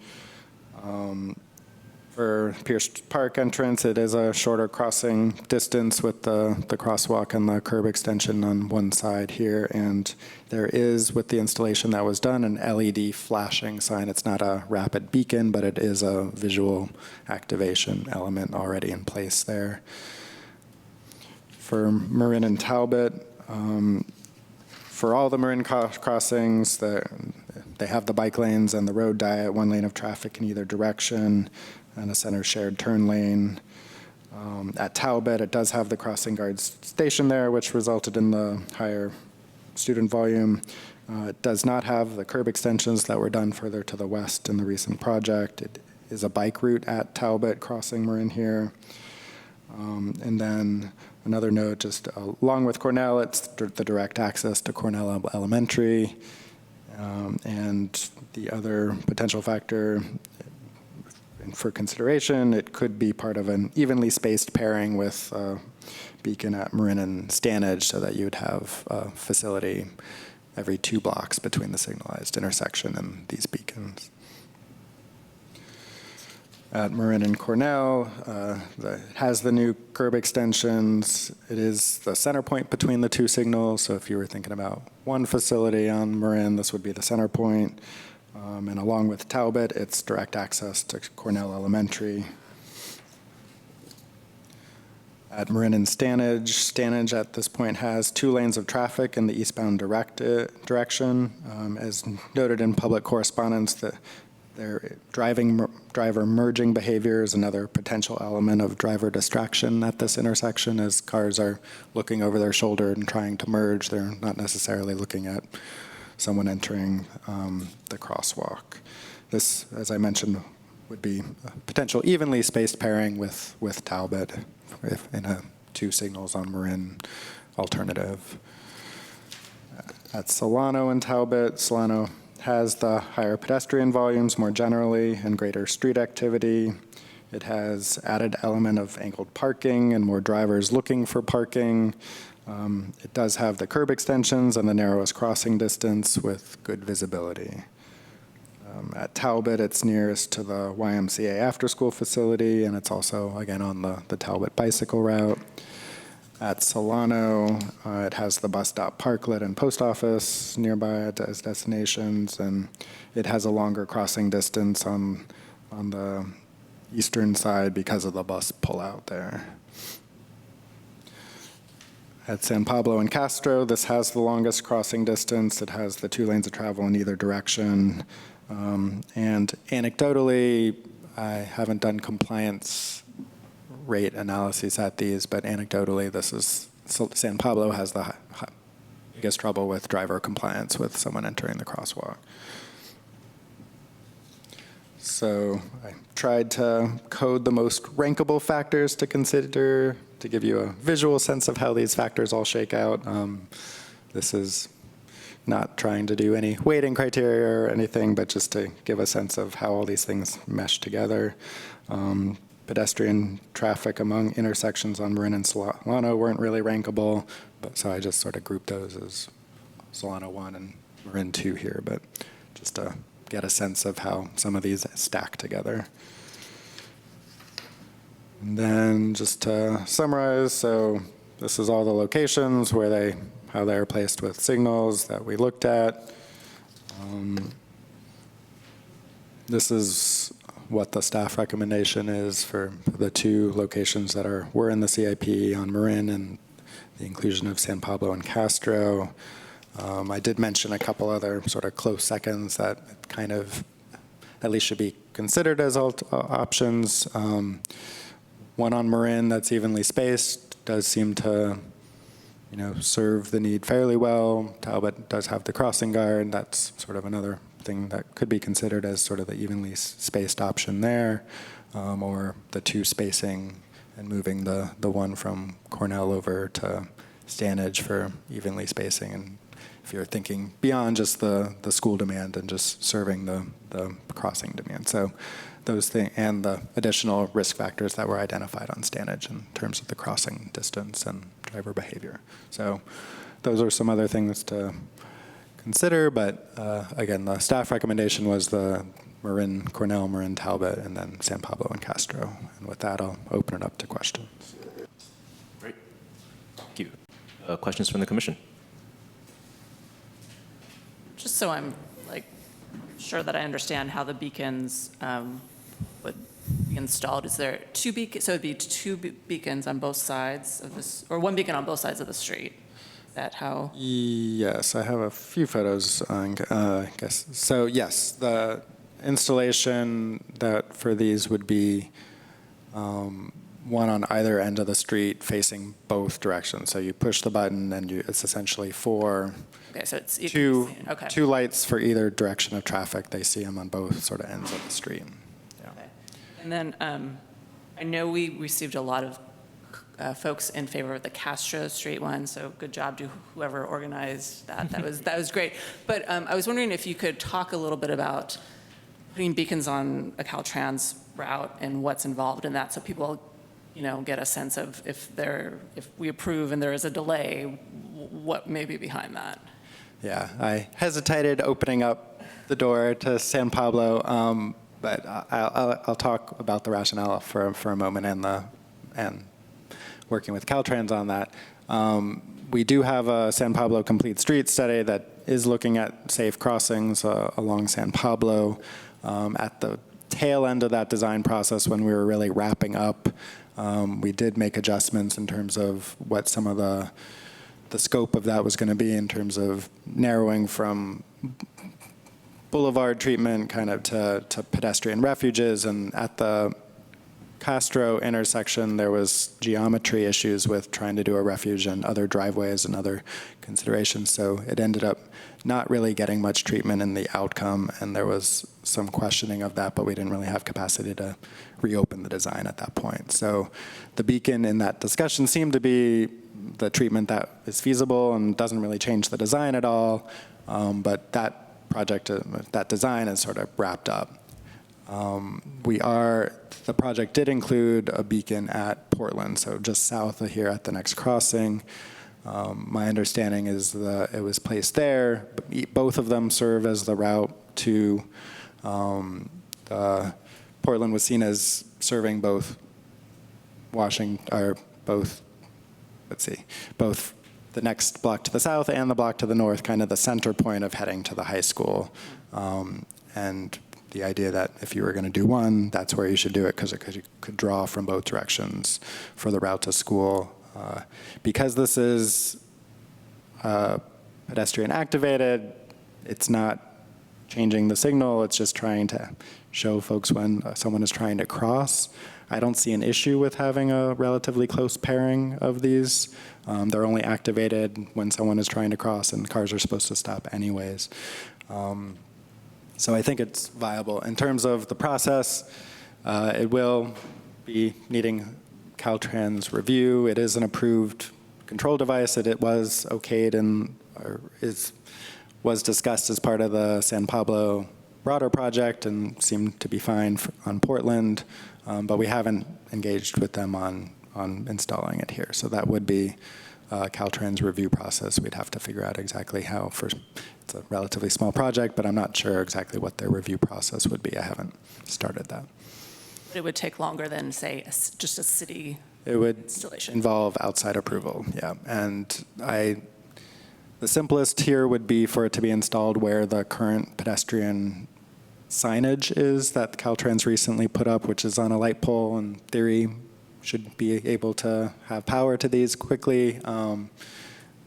For Pierce Park entrance, it is a shorter crossing distance with the crosswalk and the curb extension on one side here. And there is, with the installation that was done, an LED flashing sign. It's not a rapid beacon, but it is a visual activation element already in place there. For Marin and Talbot, for all the Marin crossings, they have the bike lanes and the road diet, 1 lane of traffic in either direction, and a center shared turn lane. At Talbot, it does have the crossing guards station there, which resulted in the higher student volume. It does not have the curb extensions that were done further to the west in the recent project. It is a bike route at Talbot crossing Marin here. And then another note, just along with Cornell, it's the direct access to Cornell Elementary. And the other potential factor for consideration, it could be part of an evenly spaced pairing with Beacon at Marin and Stanage, so that you would have a facility every 2 blocks between the signalized intersection and these beacons. At Marin and Cornell, it has the new curb extensions. It is the center point between the 2 signals, so if you were thinking about one facility on Marin, this would be the center point. And along with Talbot, it's direct access to Cornell Elementary. At Marin and Stanage at this point has 2 lanes of traffic in the eastbound direction. As noted in public correspondence, that their driver merging behavior is another potential element of driver distraction at this intersection, as cars are looking over their shoulder and trying to merge. They're not necessarily looking at someone entering the crosswalk. This, as I mentioned, would be a potential evenly spaced pairing with Talbot if in a 2 signals on Marin alternative. At Solano and Talbot, Solano has the higher pedestrian volumes more generally and greater street activity. It has added element of angled parking and more drivers looking for parking. It does have the curb extensions and the narrowest crossing distance with good visibility. At Talbot, it's nearest to the YMCA after-school facility, and it's also, again, on the Talbot bicycle route. At Solano, it has the bus stop, parklet, and post office nearby as destinations, and it has a longer crossing distance on the eastern side because of the bus pullout there. At San Pablo and Castro, this has the longest crossing distance. It has the 2 lanes of travel in either direction. And anecdotally, I haven't done compliance rate analyses at these, but anecdotally, San Pablo has the biggest trouble with driver compliance with someone entering the crosswalk. So I tried to code the most rankable factors to consider to give you a visual sense of how these factors all shake out. This is not trying to do any weighting criteria or anything, but just to give a sense of how all these things mesh together. Pedestrian traffic among intersections on Marin and Solano weren't really rankable, but so I just sort of grouped those as Solano 1 and Marin 2 here, but just to get a sense of how some of these stack together. And then just to summarize, so this is all the locations where how they're placed with signals that we looked at. This is what the staff recommendation is for the 2 locations that were in the CIP on Marin and the inclusion of San Pablo and Castro. I did mention a couple other sort of close seconds that kind of at least should be considered as options. One on Marin that's evenly spaced does seem to serve the need fairly well. Talbot does have the crossing guard. That's sort of another thing that could be considered as sort of the evenly spaced option there, or the 2 spacing and moving the one from Cornell over to Stanage for evenly spacing. And if you're thinking beyond just the school demand and just serving the crossing demand. So those things and the additional risk factors that were identified on Stanage in terms of the crossing distance and driver behavior. So those are some other things to consider, but again, the staff recommendation was the Marin, Cornell, Marin, Talbot, and then San Pablo and Castro. And with that, I'll open it up to questions. Great. Thank you. Questions from the commission? Just so I'm sure that I understand how the beacons would be installed, is there 2 beacons? So it'd be 2 beacons on both sides of this, or 1 beacon on both sides of the street. Is that how? Yes, I have a few photos, I guess. So yes, the installation that for these would be one on either end of the street facing both directions. So you push the button and it's essentially 4, okay, so it's 2 okay. lights for either direction of traffic. They see them on both sort of ends of the street. Yeah. Okay. And then I know we received a lot of folks in favor of the Castro Street one, so good job to whoever organized that. That was great. But I was wondering if you could talk a little bit about putting beacons on a Caltrans route and what's involved in that, so people, get a sense of if we approve and there is a delay, what may be behind that. Yeah, I hesitated opening up the door to San Pablo, but I'll talk about the rationale for a moment and working with Caltrans on that. We do have a San Pablo complete street study that is looking at safe crossings along San Pablo. At the tail end of that design process, when we were really wrapping up, we did make adjustments in terms of what some of the scope of that was going to be, in terms of narrowing from boulevard treatment kind of to pedestrian refuges. And at the Castro intersection, there was geometry issues with trying to do a refuge and other driveways and other considerations. So it ended up not really getting much treatment in the outcome, and there was some questioning of that, but we didn't really have capacity to reopen the design at that point. So the beacon in that discussion seemed to be the treatment that is feasible and doesn't really change the design at all, but that project, that design is sort of wrapped up. The project did include a beacon at Portland, so just south of here at the next crossing. My understanding is that it was placed there. Both of them serve as the route to Portland was seen as serving both both the next block to the south and the block to the north, kind of the center point of heading to the high school. And the idea that if you were going to do one, that's where you should do it, because it could draw from both directions for the route to school. Because this is pedestrian activated, it's not changing the signal, it's just trying to show folks when someone is trying to cross. I don't see an issue with having a relatively close pairing of these. They're only activated when someone is trying to cross, and cars are supposed to stop anyways. So I think it's viable. In terms of the process, it will be needing Caltrans review. It is an approved control device. It was okayed and was discussed as part of the San Pablo broader project and seemed to be fine on Portland, but we haven't engaged with them on installing it here. So that would be Caltrans review process. We'd have to figure out exactly how. It's a relatively small project, but I'm not sure exactly what their review process would be. I haven't started that. It would take longer than, say, just a city It would installation. involve outside approval, yeah. And the simplest here would be for it to be installed where the current pedestrian signage is that Caltrans recently put up, which is on a light pole. In theory, should be able to have power to these quickly,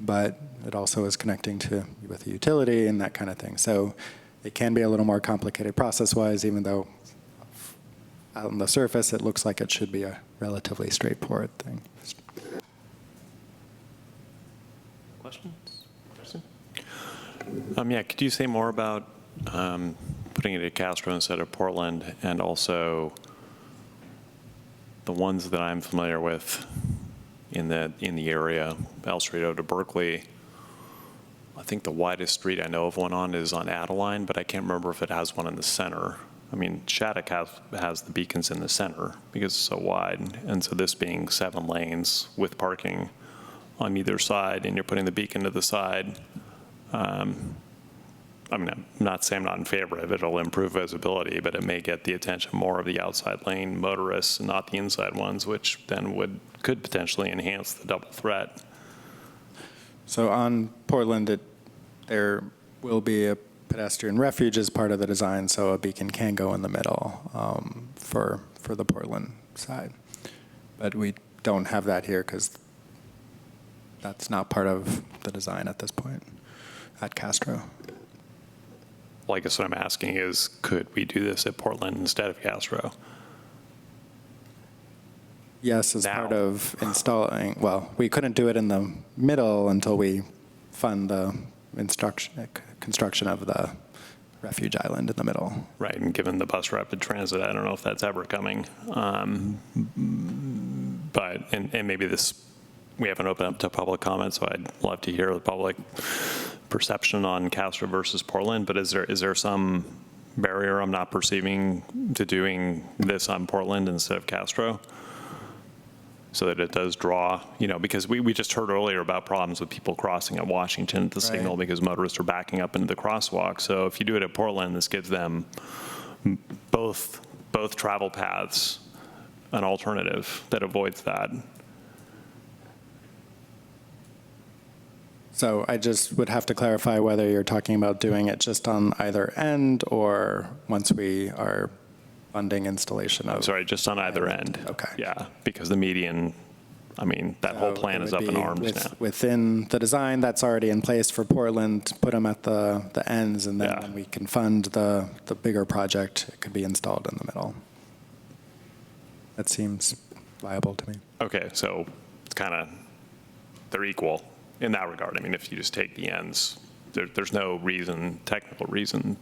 but it also is connecting with a utility and that kind of thing. So it can be a little more complicated process-wise, even though out on the surface it looks like it should be a relatively straightforward thing. Questions? Yeah, could you say more about putting it at Castro instead of Portland, and also the ones that I'm familiar with in the area, El Cerrito to Berkeley? I think the widest street I know of one on is on Adeline, but I can't remember if it has one in the center. I mean, Shattuck has the beacons in the center because it's so wide, and so this being 7 lanes with parking on either side, and you're putting the beacon to the side. I mean, I'm not saying I'm not in favor of it. It'll improve visibility, but it may get the attention more of the outside lane motorists and not the inside ones, which then could potentially enhance the double threat. So on Portland, there will be a pedestrian refuge as part of the design, so a beacon can go in the middle for the Portland side. But we don't have that here because that's not part of the design at this point at Castro. Well, I guess what I'm asking is, could we do this at Portland instead of Castro? Yes, as part of installing, well, we couldn't do it in the middle until we fund the construction of the refuge island in the middle. Right, and given the bus rapid transit, I don't know if that's ever coming. But, and maybe we haven't opened up to public comment, so I'd love to hear the public perception on Castro versus Portland, but is there some barrier I'm not perceiving to doing this on Portland instead of Castro? So that it does draw, because we just heard earlier about problems with people crossing at Washington at the signal because motorists are backing up into the crosswalk. So if you do it at Portland, this gives them both travel paths an alternative that avoids that. So I just would have to clarify whether you're talking about doing it just on either end or once we are funding installation of. I'm sorry, just on either end. Okay. Yeah, because the median, I mean, that whole So plan it is would up in be arms now. Within the design that's already in place for Portland, put them at the ends, and then when we can fund the bigger project, it could be installed in the middle. That seems viable to me. Okay, so it's kind of, they're equal in that regard. I mean, if you just take the ends, there's no reason, technical reason.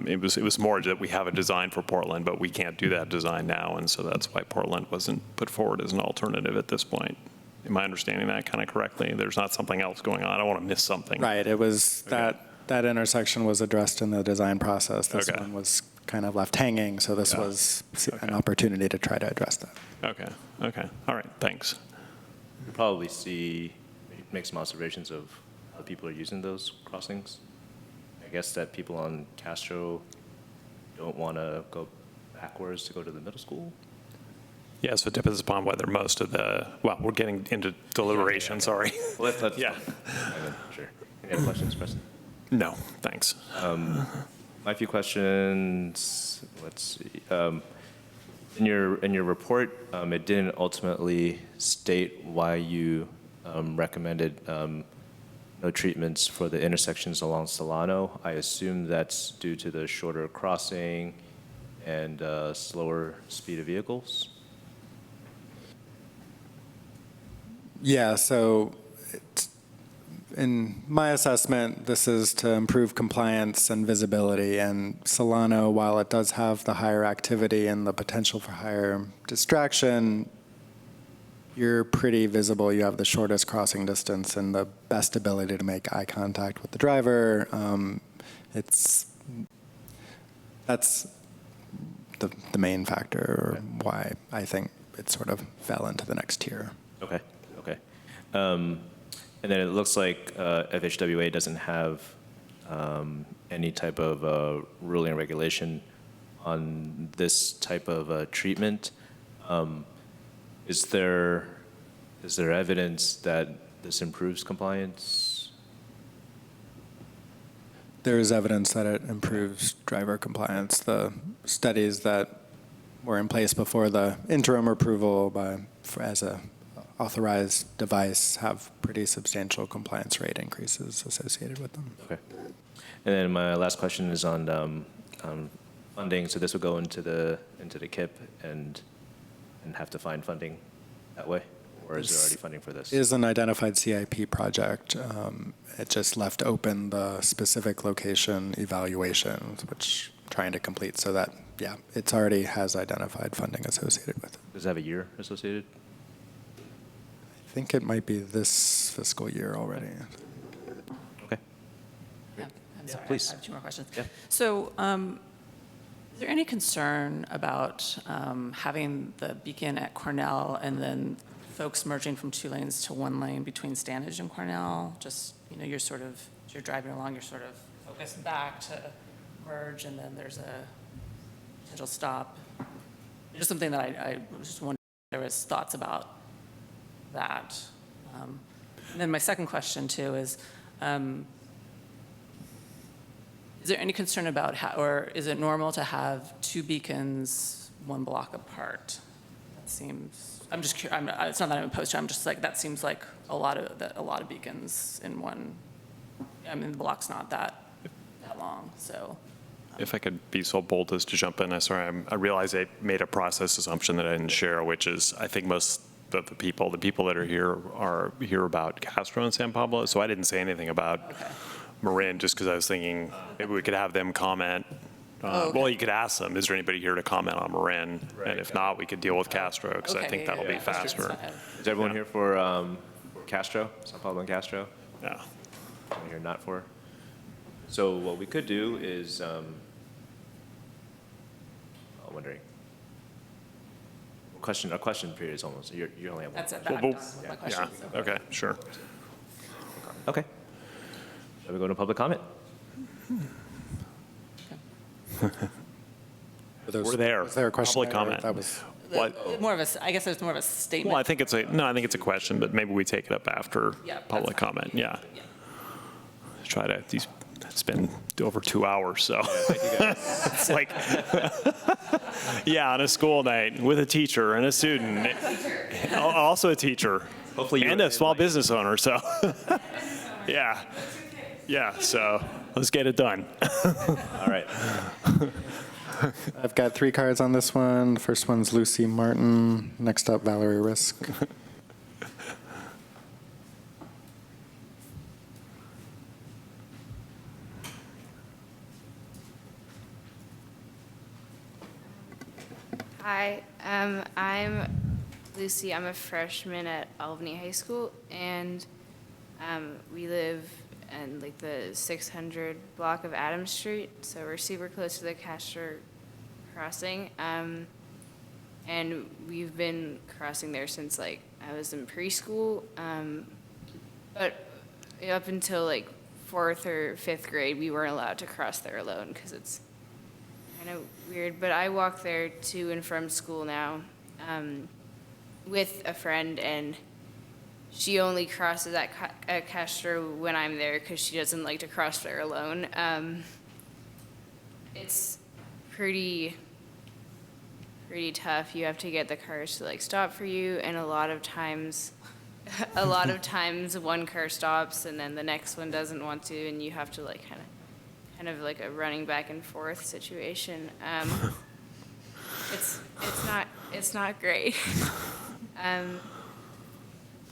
It was more that we have a design for Portland, but we can't do that design now, and so that's why Portland wasn't put forward as an alternative at this point. Am I understanding that kind of correctly? There's not something else going on. I don't want to miss something. Right, it was that intersection was addressed in the design process. This one was kind of left hanging, so this was an opportunity to try to address that. Okay, all right, thanks. You'll probably make some observations of how people are using those crossings. I guess that people on Castro don't want to go backwards to go to the middle school. Yeah, so it depends upon whether most of the, well, we're getting into deliberation, sorry. Well, that's yeah. Sure. Any other questions, Preston? No, thanks. My few questions, let's see. In your report, it didn't ultimately state why you recommended no treatments for the intersections along Solano. I assume that's due to the shorter crossing and slower speed of vehicles. Yeah, so in my assessment, this is to improve compliance and visibility. And Solano, while it does have the higher activity and the potential for higher distraction, you're pretty visible. You have the shortest crossing distance and the best ability to make eye contact with the driver. That's the main factor why I think it sort of fell into the next tier. Okay. And then it looks like FHWA doesn't have any type of ruling or regulation on this type of treatment. Is there evidence that this improves compliance? There is evidence that it improves driver compliance. The studies that were in place before the interim approval as a authorized device have pretty substantial compliance rate increases associated with them. Okay. And then my last question is on funding. So this would go into the KIP and have to find funding that way, or is there already funding for this? It is an identified CIP project. It just left open the specific location evaluations, which I'm trying to complete so that, yeah, it already has identified funding associated with it. Does it have a year associated? I think it might be this fiscal year already. Okay. I'm sorry, please. I have two more questions. Yeah. So is there any concern about having the beacon at Cornell and then folks merging from 2 lanes to 1 lane between Standage and Cornell? Just, you're driving along, you're sort of focused back to merge, and then there's a potential stop. Just something that I was just wondering if there was thoughts about that. And then my second question too is there any concern about or is it normal to have 2 beacons 1 block apart? That seems, I'm just curious, it's not that I'm opposed to it, I'm just like, that seems like a lot of beacons in one, I mean, the block's not that long, so. If I could be so bold as to jump in, I realize I made a process assumption that I didn't share, which is I think most of the people that are here about Castro and San Pablo, so I didn't say anything about Marin just because I was thinking maybe we could have them comment. Well, you could ask them, is there anybody here to comment on Marin? Right, and if not, we could deal with Castro because I think that'll be faster. Is everyone here for Castro, San Pablo and Castro? Yeah. Anyone here not for? So what we could do is, I'm wondering. Our question period is almost, you only have one. That's it, I'm done with my questions. Yeah, okay, sure. Okay. Shall we go to public comment? We're there. Was there a question? Public comment. That was More of a, I guess it's more of a statement. Well, I think it's a question, but maybe we take it up after public comment. Yeah. Try to, it's been over 2 hours, so. It's like, yeah, on a school night with a teacher and a student, also a teacher, hopefully, and a small business owner, so. Yeah. Yeah, so let's get it done. All right. I've got 3 cards on this one. The first one's Lucy Martin. Next up, Valerie Risk. Hi, I'm Lucy. I'm a freshman at Albany High School, and we live in like the 600 block of Adams Street, so we're super close to the Castro crossing, and we've been crossing there since like I was in preschool, but up until like 4th or 5th grade, we weren't allowed to cross there alone because it's kind of weird. But I walk there to and from school now with a friend, and she only crosses at Castro when I'm there because she doesn't like to cross there alone. It's pretty tough. You have to get the cars to like stop for you, and a lot of times one car stops and then the next one doesn't want to, and you have to like kind of like a running back and forth situation. It's not great.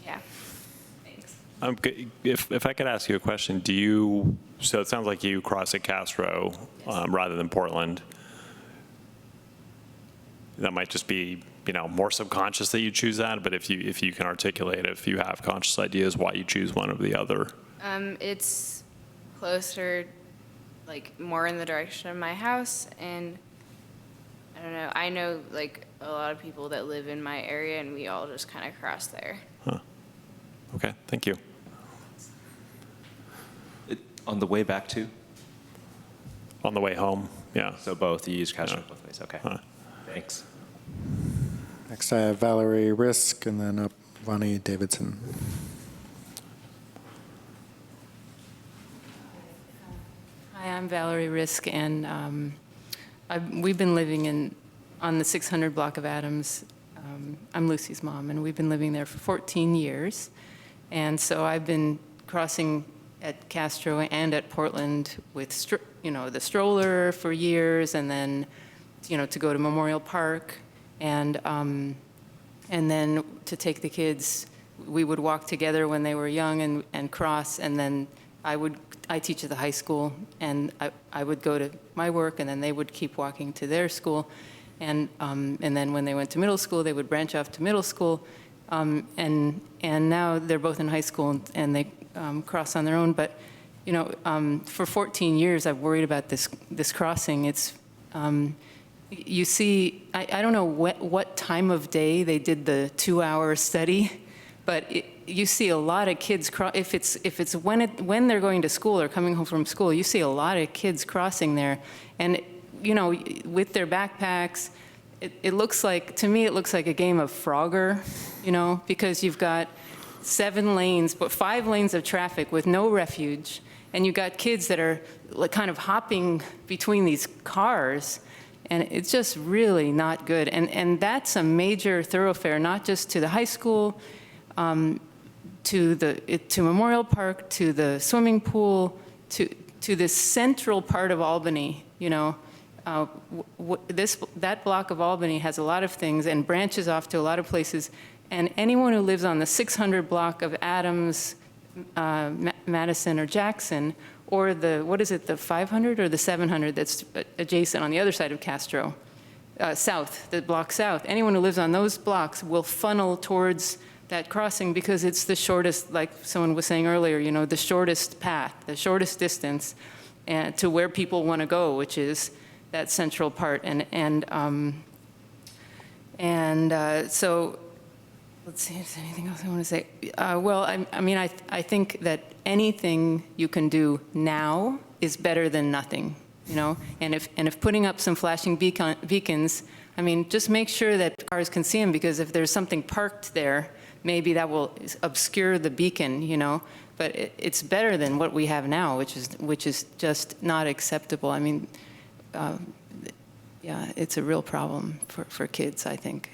Yeah. Thanks. If I could ask you a question, so it sounds like you cross at Castro rather than Portland. That might just be, more subconscious that you choose that, but if you can articulate, if you have conscious ideas why you choose one over the other. It's closer, like more in the direction of my house, and I don't know, I know like a lot of people that live in my area, and we all just kind of cross there. Huh. Okay, thank you. On the way back too? On the way home, yeah. So both, you use Castro both ways, okay. Huh. Thanks. Next, I have Valerie Risk, and then up Vonnie Davidson. Hi, I'm Valerie Risk, and we've been living on the 600 block of Adams. I'm Lucy's mom, and we've been living there for 14 years. And so I've been crossing at Castro and at Portland with, the stroller for years, and then, to go to Memorial Park, and then to take the kids. We would walk together when they were young and cross, and then I teach at the high school, and I would go to my work, and then they would keep walking to their school. And then when they went to middle school, they would branch off to middle school. And now they're both in high school, and they cross on their own. But, for 14 years, I've worried about this crossing. It's, you see, I don't know what time of day they did the 2-hour study, but you see a lot of kids, if it's when they're going to school or coming home from school, you see a lot of kids crossing there. And, with their backpacks, it looks like, to me, it looks like a game of Frogger, because you've got 7 lanes, but 5 lanes of traffic with no refuge, and you've got kids that are like kind of hopping between these cars, and it's just really not good. And that's a major thoroughfare, not just to the high school, to Memorial Park, to the swimming pool, to the central part of Albany, that block of Albany has a lot of things and branches off to a lot of places. And anyone who lives on the 600 block of Adams, Madison, or Jackson, or the 500 or the 700 that's adjacent on the other side of Castro, south, the block south, anyone who lives on those blocks will funnel towards that crossing because it's the shortest, like someone was saying earlier, the shortest path, the shortest distance to where people want to go, which is that central part. So let's see if there's anything else I want to say. Well, I think that anything you can do now is better than nothing, And if putting up some flashing beacons, just make sure that cars can see them, because if there's something parked there, maybe that will obscure the beacon, you know? But it's better than what we have now, which is just not acceptable. I mean, yeah, it's a real problem for kids, I think.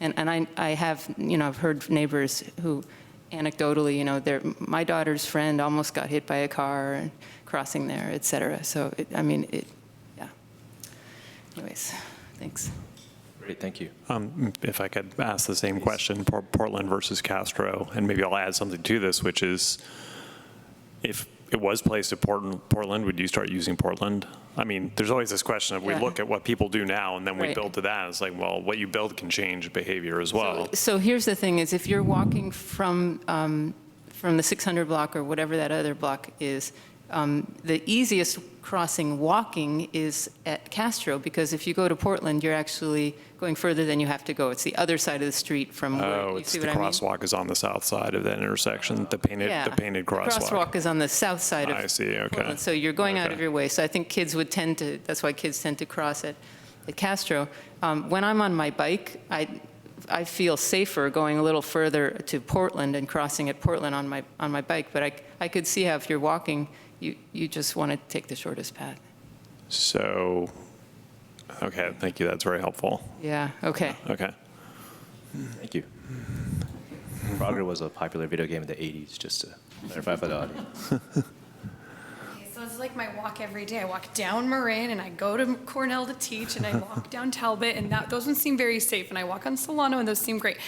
And I have, you know, I've heard neighbors who, anecdotally, you know, my daughter's friend almost got hit by a car and crossing there, et cetera. So, yeah. Anyways, thanks. Great, thank you. If I could ask the same question, Portland versus Castro, and maybe I'll add something to this, which is, if it was placed at Portland, would you start using Portland? I mean, there's always this question of we look at what people do now and then we build to that. It's like, well, what you build can change behavior as well. So here's the thing: is if you're walking from the 600 block or whatever that other block is, the easiest crossing walking is at Castro, because if you go to Portland, you're actually going further than you have to go. It's the other side of the street from where, you see what I mean? The crosswalk is on the south side of that intersection, the painted crosswalk. The crosswalk is on the south side of I see, okay. Portland, so you're going out of your way. So I think kids would tend to, that's why kids tend to cross at Castro. When I'm on my bike, I feel safer going a little further to Portland and crossing at Portland on my bike, but I could see how if you're walking, you just want to take the shortest path. So, okay, thank you. That's very helpful. Yeah, okay. Okay. Thank you. Frogger was a popular video game in the 80s, just to clarify for the audience. So it's like my walk every day. I walk down Marin, and I go to Cornell to teach, and I walk down Talbot, and those ones seem very safe. And I walk on Solano, and those seem great.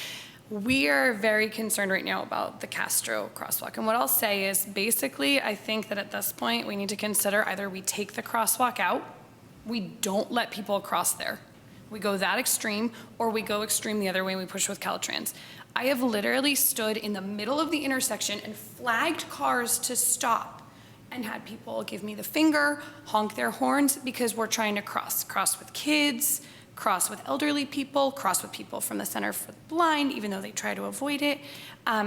We are very concerned right now about the Castro crosswalk. And what I'll say is, basically, I think that at this point, we need to consider either we take the crosswalk out, we don't let people cross there. We go that extreme, or we go extreme the other way and we push with Caltrans. I have literally stood in the middle of the intersection and flagged cars to stop and had people give me the finger, honk their horns, because we're trying to cross with kids, cross with elderly people, cross with people from the Center for the Blind, even though they try to avoid it.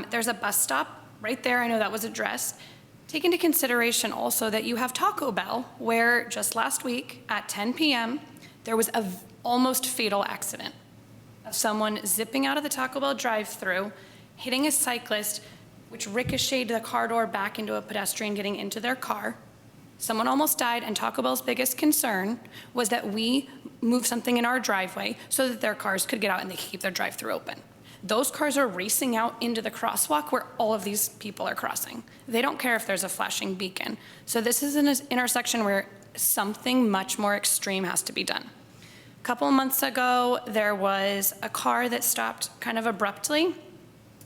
There's a bus stop right there. I know that was addressed. Take into consideration also that you have Taco Bell, where just last week at 10 p.m., there was a almost fatal accident of someone zipping out of the Taco Bell drive-thru, hitting a cyclist, which ricocheted the car door back into a pedestrian getting into their car. Someone almost died, and Taco Bell's biggest concern was that we move something in our driveway so that their cars could get out and they could keep their drive-thru open. Those cars are racing out into the crosswalk where all of these people are crossing. They don't care if there's a flashing beacon. So this is an intersection where something much more extreme has to be done. A couple of months ago, there was a car that stopped kind of abruptly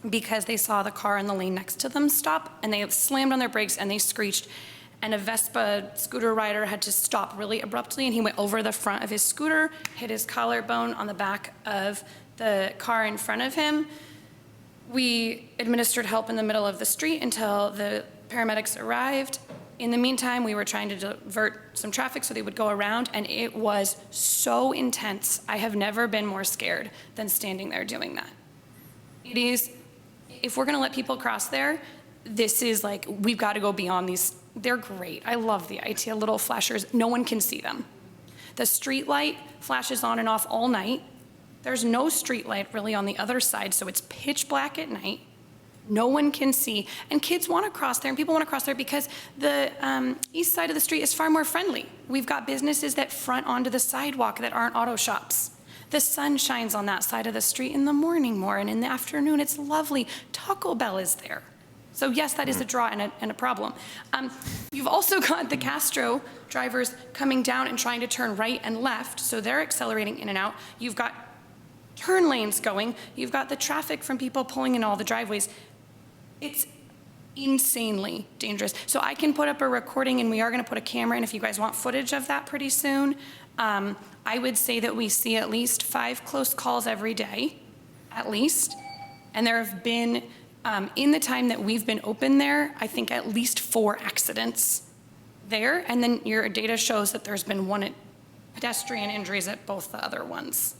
because they saw the car in the lane next to them stop, and they slammed on their brakes and they screeched. And a Vespa scooter rider had to stop really abruptly, and he went over the front of his scooter, hit his collarbone on the back of the car in front of him. We administered help in the middle of the street until the paramedics arrived. In the meantime, we were trying to divert some traffic so they would go around, and it was so intense. I have never been more scared than standing there doing that. It is, if we're gonna let people cross there, this is like, we've got to go beyond these. They're great. I love the idea, little flashers. No one can see them. The street light flashes on and off all night. There's no street light really on the other side, so it's pitch black at night. No one can see. And kids want to cross there, and people want to cross there because the east side of the street is far more friendly. We've got businesses that front onto the sidewalk that aren't auto shops. The sun shines on that side of the street in the morning more, and in the afternoon it's lovely. Taco Bell is there. So yes, that is a draw and a problem. You've also got the Castro drivers coming down and trying to turn right and left, so they're accelerating in and out. You've got turn lanes going. You've got the traffic from people pulling in all the driveways. It's insanely dangerous. So I can put up a recording, and we are going to put a camera in if you guys want footage of that pretty soon. I would say that we see at least 5 close calls every day, at least. And there have been, in the time that we've been open there, I think at least 4 accidents there. And then your data shows that there's been 1 pedestrian injuries at both the other ones.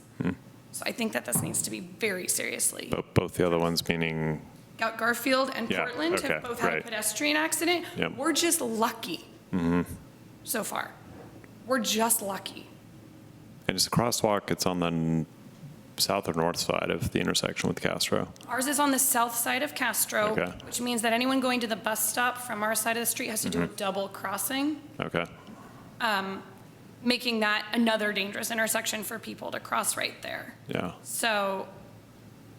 So I think that this needs to be very seriously. Both the other ones meaning? Garfield and Yeah, Portland okay, have both had a right. pedestrian accident. Yep. We're just lucky so far. We're just lucky. And it's a crosswalk, it's on the south or north side of the intersection with Castro? Ours is on the south side of Castro, Okay. which means that anyone going to the bus stop from our side of the street has to do a double crossing, Okay. making that another dangerous intersection for people to cross right there. Yeah. So,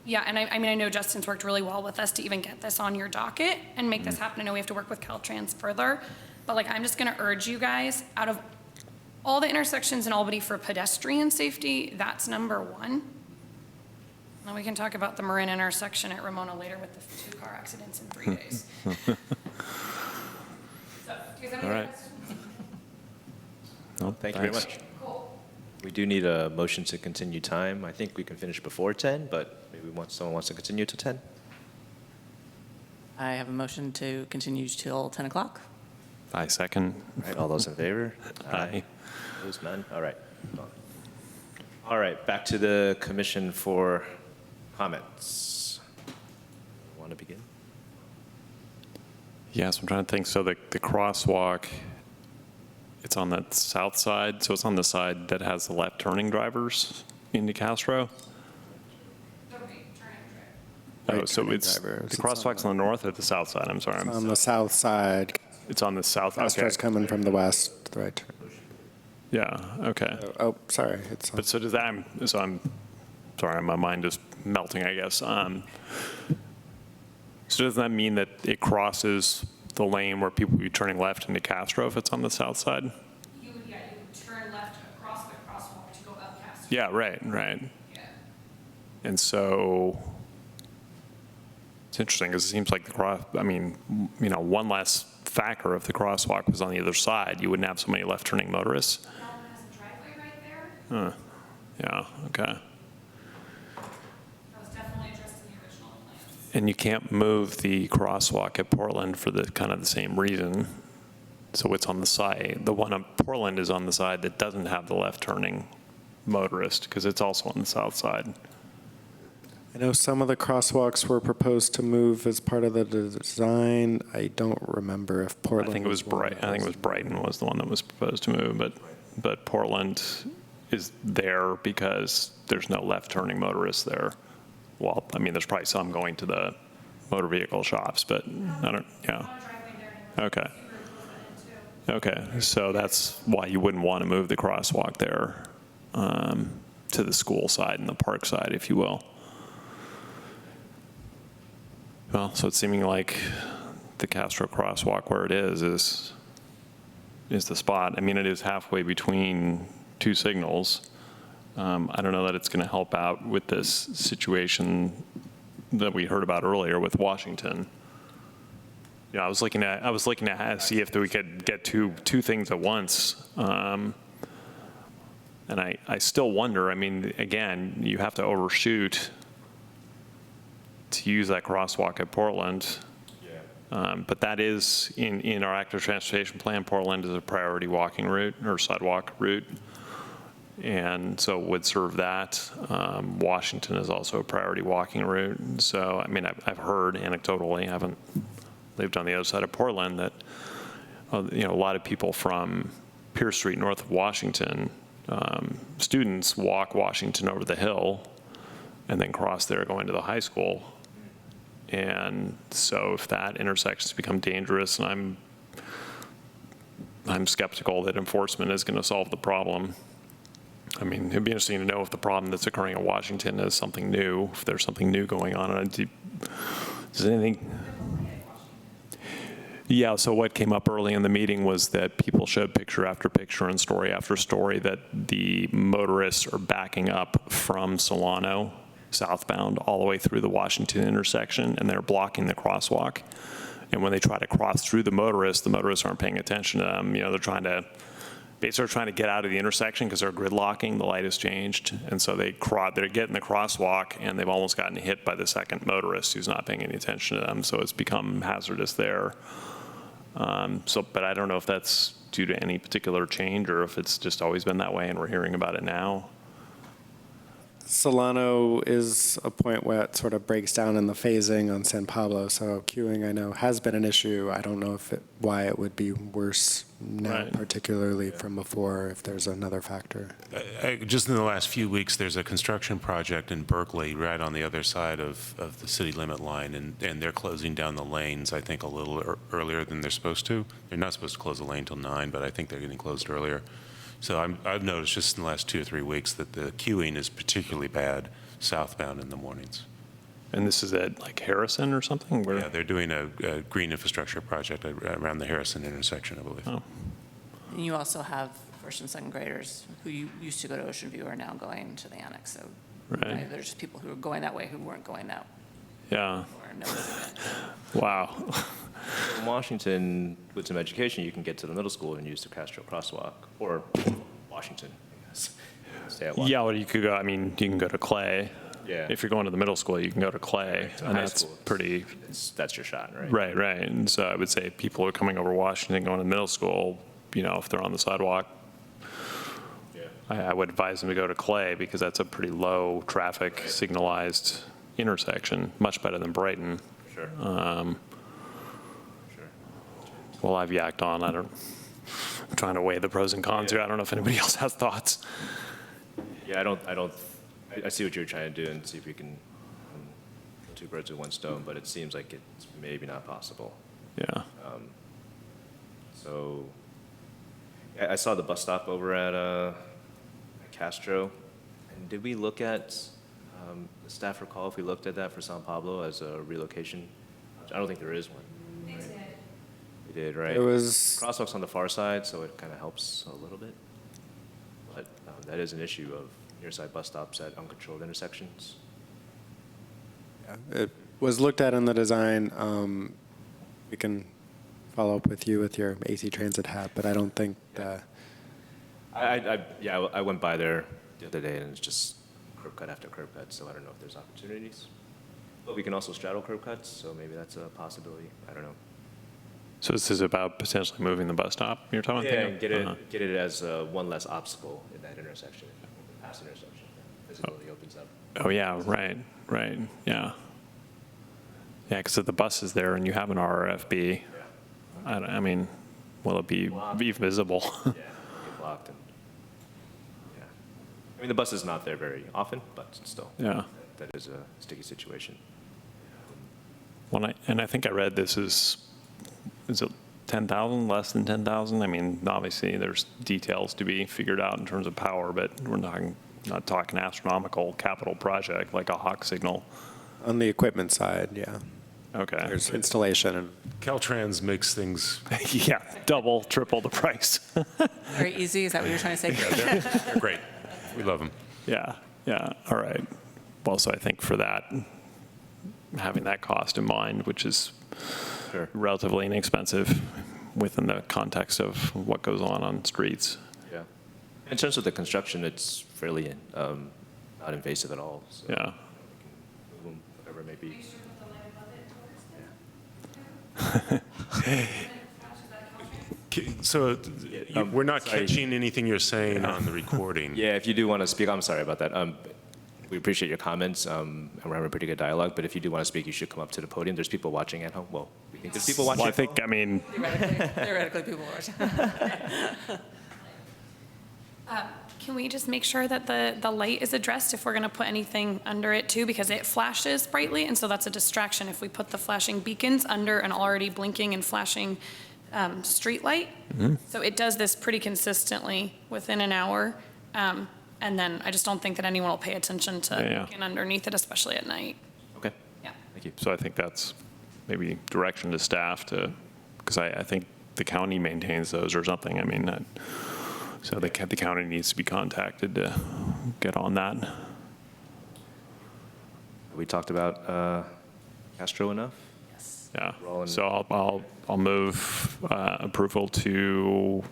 yeah, and I mean, I know Justin's worked really well with us to even get this on your docket and make this happen. I know we have to work with Caltrans further, but like, I'm just gonna urge you guys, out of all the intersections in Albany for pedestrian safety, that's number one. Then we can talk about the Marin intersection at Ramona later with the 2 car accidents in 3 days. So, do you guys have any All right. questions? No, thank you very thanks. much. We do need a motion to continue time. I think we can finish before 10, but maybe someone wants to continue to 10. I have a motion to continue till 10 o'clock. I second. All right, all those in favor? Aye. Opposed, none? All right. All right, back to the commission for comments. Want to begin? Yes, I'm trying to think. So the crosswalk, it's on the south side, so it's on the side that has the left turning drivers into Castro? Oh, so it's, the crosswalk's on the north or the south side? I'm sorry. On the south side. It's on the south, okay. Castro's coming from the west, the right turn. Yeah, okay. Oh, sorry. It's But so does that, so I'm, sorry, my mind is melting, I guess. So does that mean that it crosses the lane where people would be turning left into Castro if it's on the south side? You would turn left across the crosswalk to go up Castro. Yeah, right. Yeah. And so it's interesting because it seems like one less factor if the crosswalk was on the other side, you wouldn't have so many left turning motorists. That one has a driveway right there. Yeah, okay. That was definitely addressed in the original plans. And you can't move the crosswalk at Portland for the kind of the same reason. So it's on the side. The one on Portland is on the side that doesn't have the left turning motorist because it's also on the south side. I know some of the crosswalks were proposed to move as part of the design. I don't remember if Portland. I think it was Brighton was the one that was proposed to move, but Portland is there because there's no left turning motorists there. Well, I mean, there's probably some going to the motor vehicle shops, but I don't. Yeah. Okay. Okay. So that's why you wouldn't want to move the crosswalk there to the school side and the park side, if you will. Well, so it's seeming like the Castro crosswalk where it is the spot. I mean, it is halfway between 2 signals. I don't know that it's going to help out with this situation that we heard about earlier with Washington. Yeah, I was looking to see if we could get two things at once. And I still wonder, I mean, again, you have to overshoot to use that crosswalk at Portland. But that is, in our active transportation plan, Portland is a priority walking route or sidewalk route. And so it would serve that. Washington is also a priority walking route. So, I mean, I've heard anecdotally, I haven't lived on the other side of Portland, that a lot of people from Pierce Street north of Washington, students walk Washington over the hill and then cross there going to the high school. And so if that intersection's become dangerous, and I'm skeptical that enforcement is going to solve the problem. I mean, it'd be interesting to know if the problem that's occurring in Washington is something new, if there's something new going on. Is anything? Yeah, so what came up early in the meeting was that people showed picture after picture and story after story that the motorists are backing up from Solano southbound all the way through the Washington intersection, and they're blocking the crosswalk. And when they try to cross through the motorists aren't paying attention to them. They're trying to get out of the intersection because they're gridlocking, the light has changed. And so they're getting the crosswalk and they've almost gotten hit by the second motorist who's not paying any attention to them. So it's become hazardous there. But I don't know if that's due to any particular change or if it's just always been that way and we're hearing about it now. Solano is a point where it sort of breaks down in the phasing on San Pablo, so queuing, I know, has been an issue. I don't know why it would be worse now, particularly from before, if there's another factor. Just in the last few weeks, there's a construction project in Berkeley, right on the other side of the city limit line, and they're closing down the lanes, I think, a little earlier than they're supposed to. They're not supposed to close the lane till 9, but I think they're getting closed earlier. So I've noticed just in the last 2 or 3 weeks that the queuing is particularly bad southbound in the mornings. And this is at like Harrison or something? Yeah, they're doing a green infrastructure project around the Harrison intersection, I believe. Oh. And you also have first and second graders who used to go to Ocean View are now going to the annex. So Right. there's just people who are going that way who weren't going that way. Yeah. Or noticing it. Wow. In Washington, with some education, you can get to the middle school and use the Castro crosswalk, or Washington, I guess. Stay at Washington. Yeah, well, you could go, I mean, you can go to Clay. Yeah. If you're going to the middle school, you can go to Clay, To and high that's school, pretty. That's your shot, right? Right, right. And so I would say people who are coming over Washington, going to middle school, you know, if they're on the sidewalk, I would advise them to go to Clay because that's a pretty low traffic signalized intersection, much better than Brighton. Sure. Well, I've yacked on. I'm trying to weigh the pros and cons here. I don't know if anybody else has thoughts. Yeah, I see what you're trying to do and see if we can kill 2 birds with 1 stone, but it seems like it's maybe not possible. Yeah. So I saw the bus stop over at Castro. And did we look at, the staff recall if we looked at that for San Pablo as a relocation? I don't think there is one. Right? We did, right? It was- Crosswalks on the far side, so it kind of helps a little bit. But that is an issue of near-side bus stops at uncontrolled intersections. It was looked at in the design. We can follow up with you with your AC Transit hat, but I don't think I went by there the other day and it's just curb cut after curb cut, so I don't know if there's opportunities. But we can also straddle curb cuts, so maybe that's a possibility. I don't know. So this is about potentially moving the bus stop you're talking Yeah, about? and get it as one less obstacle in that intersection, past intersection. Visibility opens up. Oh, yeah, right, yeah. Yeah, because if the bus is there and you have an RRFB, I mean, will it be visible? Yeah, get blocked. And, yeah. I mean, the bus is not there very often, but still. Yeah. That is a sticky situation. And I think I read this is it 10,000, less than 10,000? I mean, obviously, there's details to be figured out in terms of power, but we're not talking astronomical capital project like a hawk signal. on the equipment side, yeah. Okay. There's installation and Caltrans makes things. Yeah, double, triple the price. Very easy, is that what you're trying to say? Yeah, they're great. We love them. Yeah, all right. Well, so I think for that, having that cost in mind, which is relatively inexpensive within the context of what goes on streets. Yeah. In terms of the construction, it's fairly not invasive at all. So Yeah. whatever it may be. So we're not catching anything you're saying on the recording. Yeah, if you do want to speak, I'm sorry about that. We appreciate your comments, and we're having a pretty good dialogue, but if you do want to speak, you should come up to the podium. There's people watching at home. Well, we think there's people watching Well, I at think, home. I mean, Theoretically, people are. Can we just make sure that the light is addressed if we're going to put anything under it too? Because it flashes brightly, and so that's a distraction if we put the flashing beacons under an already blinking and flashing street light. So it does this pretty consistently within an hour. And then I just don't think that anyone will pay attention to looking underneath it, especially at night. Okay. Yeah. Thank you. so I think that's maybe direction to staff to, because I think the county maintains those or something. I mean, so the county needs to be contacted to get on that. We talked about Castro enough? Yeah, so I'll move approval to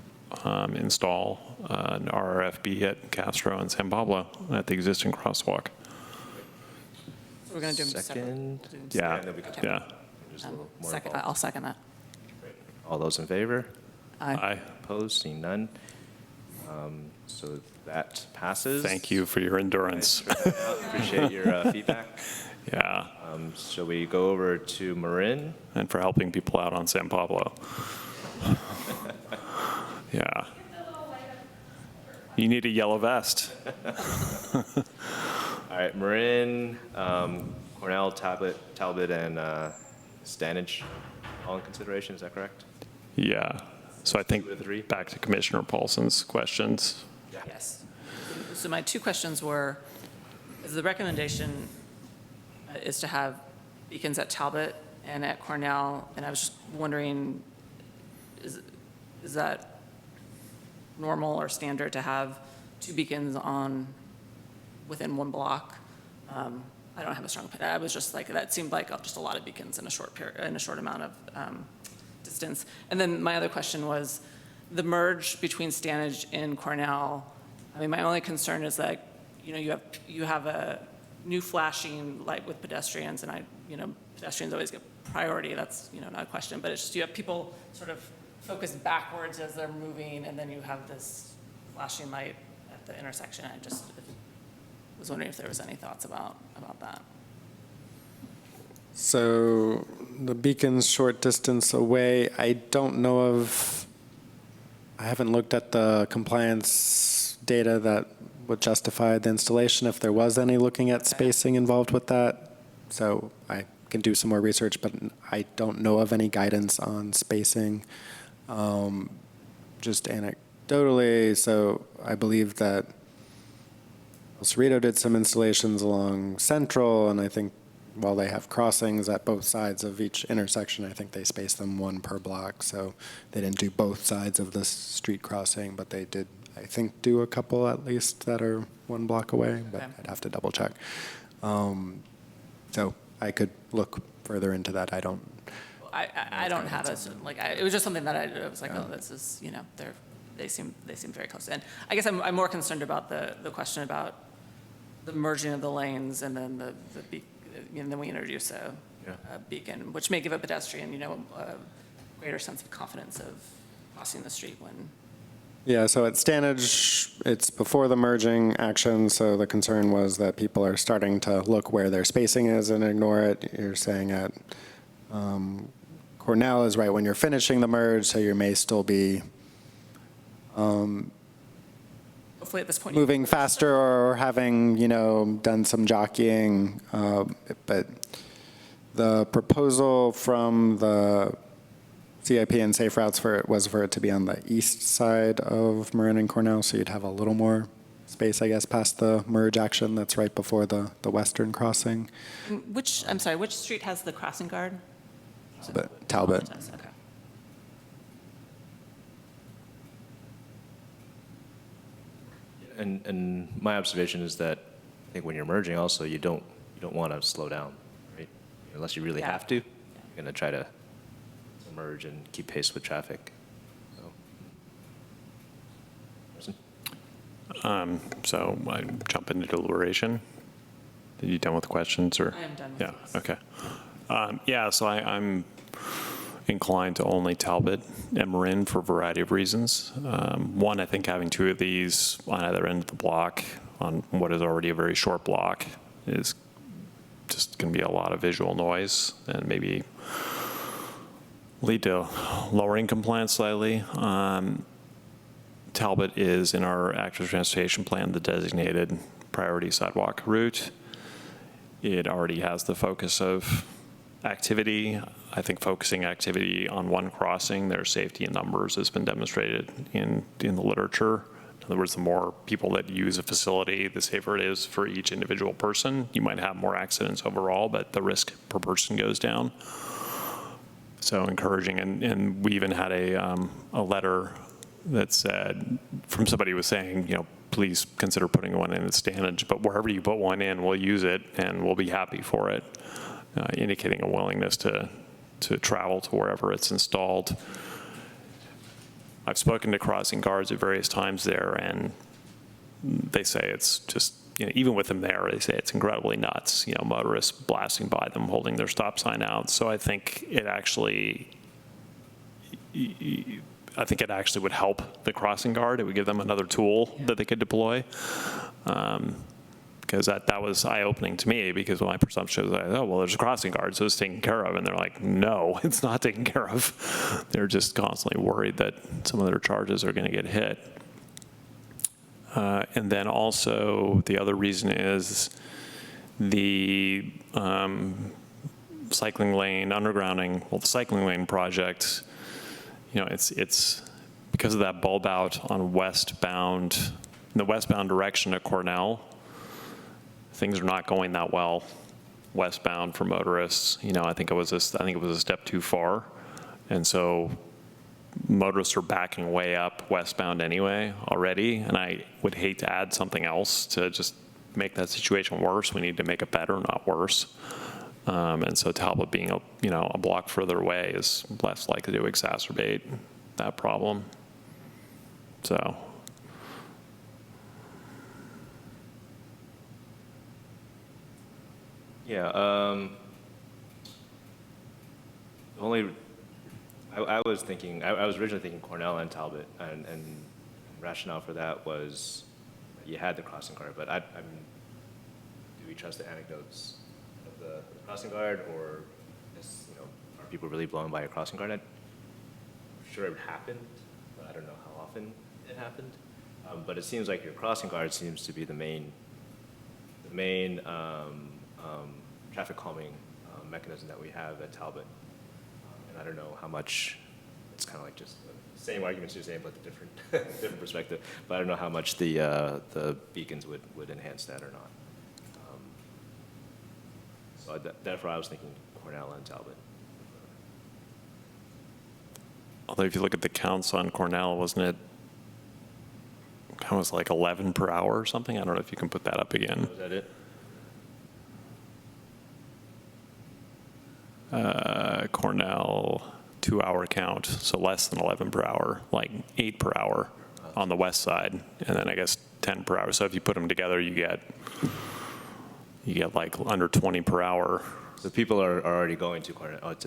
install an RRFB at Castro and San Pablo at the existing crosswalk. We're going to do them Second. separate. Yeah, and then we can talk yeah. about it. There's a little more Second, involved. I'll second that. All those in favor? Aye. Aye. Opposed? Seeing none. So that passes. Thank you for your endurance. Appreciate your feedback. Yeah. Shall we go over to Marin? And for helping people out on San Pablo. Yeah. You need a yellow vest. All right, Marin, Cornell, Talbot, and Stanage, all in consideration, is that correct? Yeah. So I think back to Commissioner Paulson's questions. Yes. So my two questions were, is the recommendation is to have beacons at Talbot and at Cornell, and I was just wondering, is that normal or standard to have 2 beacons on within 1 block? I don't have a strong opinion. I was just like, that seemed like just a lot of beacons in a short period, in a short amount of distance. And then my other question was the merge between Stanage and Cornell. I mean, my only concern is that, you have a new flashing light with pedestrians, and pedestrians always get priority. That's, not a question, but it's just you have people sort of focus backwards as they're moving, and then you have this flashing light at the intersection. I just was wondering if there was any thoughts about that. So the beacon's short distance away, I don't know of, I haven't looked at the compliance data that would justify the installation, if there was any looking at spacing involved with that. So I can do some more research, but I don't know of any guidance on spacing. Just anecdotally, so I believe that El Cerrito did some installations along Central, and I think while they have crossings at both sides of each intersection, I think they spaced them 1 per block. So they didn't do both sides of the street crossing, but they did, I think, do a couple at least that are 1 block away, but I'd have to double check. So I could look further into that. I don't. I don't have it. It was just something that I was like, oh, this is, they seem very close. And I guess I'm more concerned about the question about the merging of the lanes, and then then we introduce a beacon, which may give a pedestrian, a greater sense of confidence of crossing the street when. Yeah, so at Stanage, it's before the merging action, so the concern was that people are starting to look where their spacing is and ignore it. You're saying at Cornell is right when you're finishing the merge, so you may still be hopefully at this point moving faster or having, done some jockeying. But the proposal from the CIP and Safe Routes was for it to be on the east side of Marin and Cornell, so you'd have a little more space, I guess, past the merge action that's right before the western crossing. Which street has the crossing guard? Talbot. Okay. And my observation is that I think when you're merging, also you don't want to slow down, right? Unless you really have to, you're going to try to merge and keep pace with traffic. So I jump into deliberation. Are you done with the questions, or? I am done with these. Okay. So I'm inclined to only Talbot and Marin for a variety of reasons. One, I think having 2 of these on either end of the block on what is already a very short block is just going to be a lot of visual noise and maybe lead to lowering compliance slightly. Talbot is in our active transportation plan, the designated priority sidewalk route. It already has the focus of activity. I think focusing activity on 1 crossing, their safety in numbers has been demonstrated in the literature. In other words, the more people that use a facility, the safer it is for each individual person. You might have more accidents overall, but the risk per person goes down. So encouraging, and we even had a letter that said, from somebody who was saying, please consider putting one in at Stanage, but wherever you put one in, we'll use it and we'll be happy for it, indicating a willingness to travel to wherever it's installed. I've spoken to crossing guards at various times there, and they say it's just, even with them there, they say it's incredibly nuts, motorists blasting by them, holding their stop sign out. So I think it actually, I think it actually would help the crossing guard. It would give them another tool that they could deploy. Because that was eye-opening to me, because my presumption was like, oh, well, there's a crossing guard, so it's taken care of. And they're like, no, it's not taken care of. They're just constantly worried that some of their charges are going to get hit. And then also the other reason is the cycling lane undergrounding. Well, the cycling lane project, it's because of that bulb out on in the westbound direction at Cornell. Things are not going that well westbound for motorists. I think it was a step too far, and so motorists are backing way up westbound anyway already. And I would hate to add something else to just make that situation worse. We need to make it better, not worse. And so Talbot being a block further away is less likely to exacerbate that problem. So. Yeah. I was thinking. I was originally thinking Cornell and Talbot, and rationale for that was you had the crossing guard, but I mean, do we trust the anecdotes of the crossing guard, or are people really blown by a crossing guard? I'm sure it happened, but I don't know how often it happened. But it seems like your crossing guard seems to be the main traffic calming mechanism that we have at Talbot. And I don't know how much, it's kind of like just the same arguments you're saying, but the different perspective. But I don't know how much the beacons would enhance that or not. So therefore I was thinking Cornell and Talbot. Although if you look at the counts on Cornell, wasn't it like 11 per hour or something? I don't know if you can put that up again. Was that it? Cornell 2-hour count, so less than 11 per hour, like 8 per hour on the west side, and then I guess 10 per hour. So if you put them together, you get like under 20 per hour. So people are already going to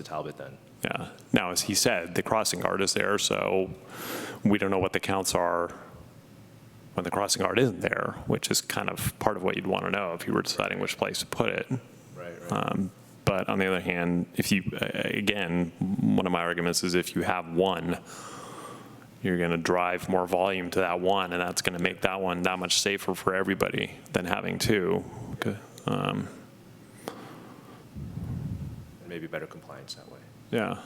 Talbot then? Yeah. Now, as he said, the crossing guard is there, so we don't know what the counts are when the crossing guard isn't there, which is kind of part of what you'd want to know if you were deciding which place to put it. Right. But on the other hand, if you, again, one of my arguments is if you have one, you're going to drive more volume to that one, and that's going to make that one that much safer for everybody than having two. And maybe better compliance that way. Yeah.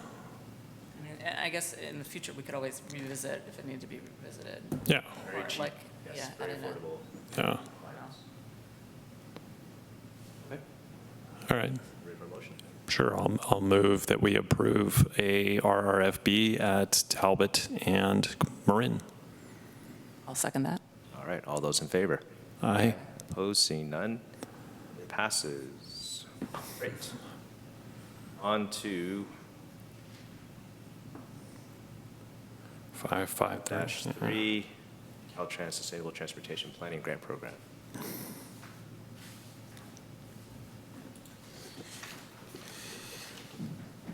I guess in the future, we could always revisit if it needed to be revisited. Yeah. Very cheap. Like, yes, yeah, very I don't know. affordable. Yeah. Okay. All right. Ready for a motion? Sure. I'll move that we approve a RRFB at Talbot and Marin. I'll second that. All right. All those in favor? Aye. Opposed? Seeing none. It passes. Great. On to 5.5-3, Caltrans Sustainable Transportation Planning Grant Program.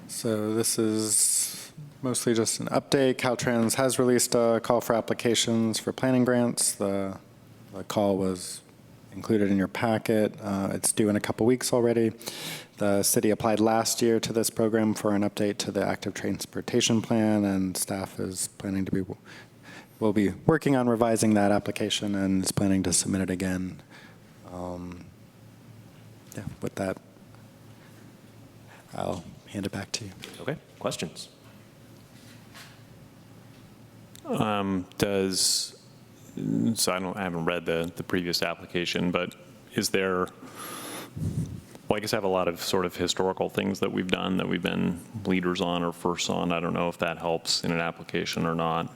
So this is mostly just an update. Caltrans has released a call for applications for planning grants. The call was included in your packet. It's due in a couple weeks already. The city applied last year to this program for an update to the active transportation plan, and staff is planning to will be working on revising that application and is planning to submit it again. Yeah, with that, I'll hand it back to you. Okay, questions? So I haven't read the previous application, but is there, well, I guess I have a lot of sort of historical things that we've done that we've been leaders on or first on. I don't know if that helps in an application or not.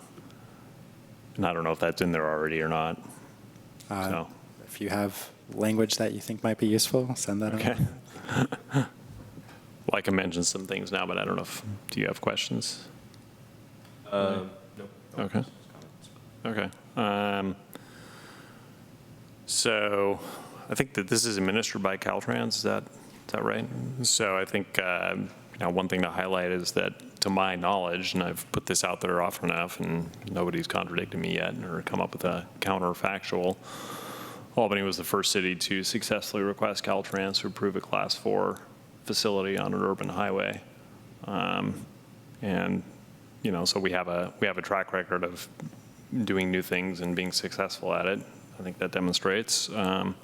And I don't know if that's in there already or not. So. If you have language that you think might be useful, send that Okay. over. Well, I can mention some things now, but I don't know if, do you have questions? No. Okay. Okay. So I think that this is administered by Caltrans. Is that right? So I think Now, one thing to highlight is that, to my knowledge, and I've put this out there often enough, and nobody's contradicted me yet or come up with a counterfactual, Albany was the first city to successfully request Caltrans to approve a Class 4 facility on an urban highway. And, you know, so we have a track record of doing new things and being successful at it. I think that demonstrates. In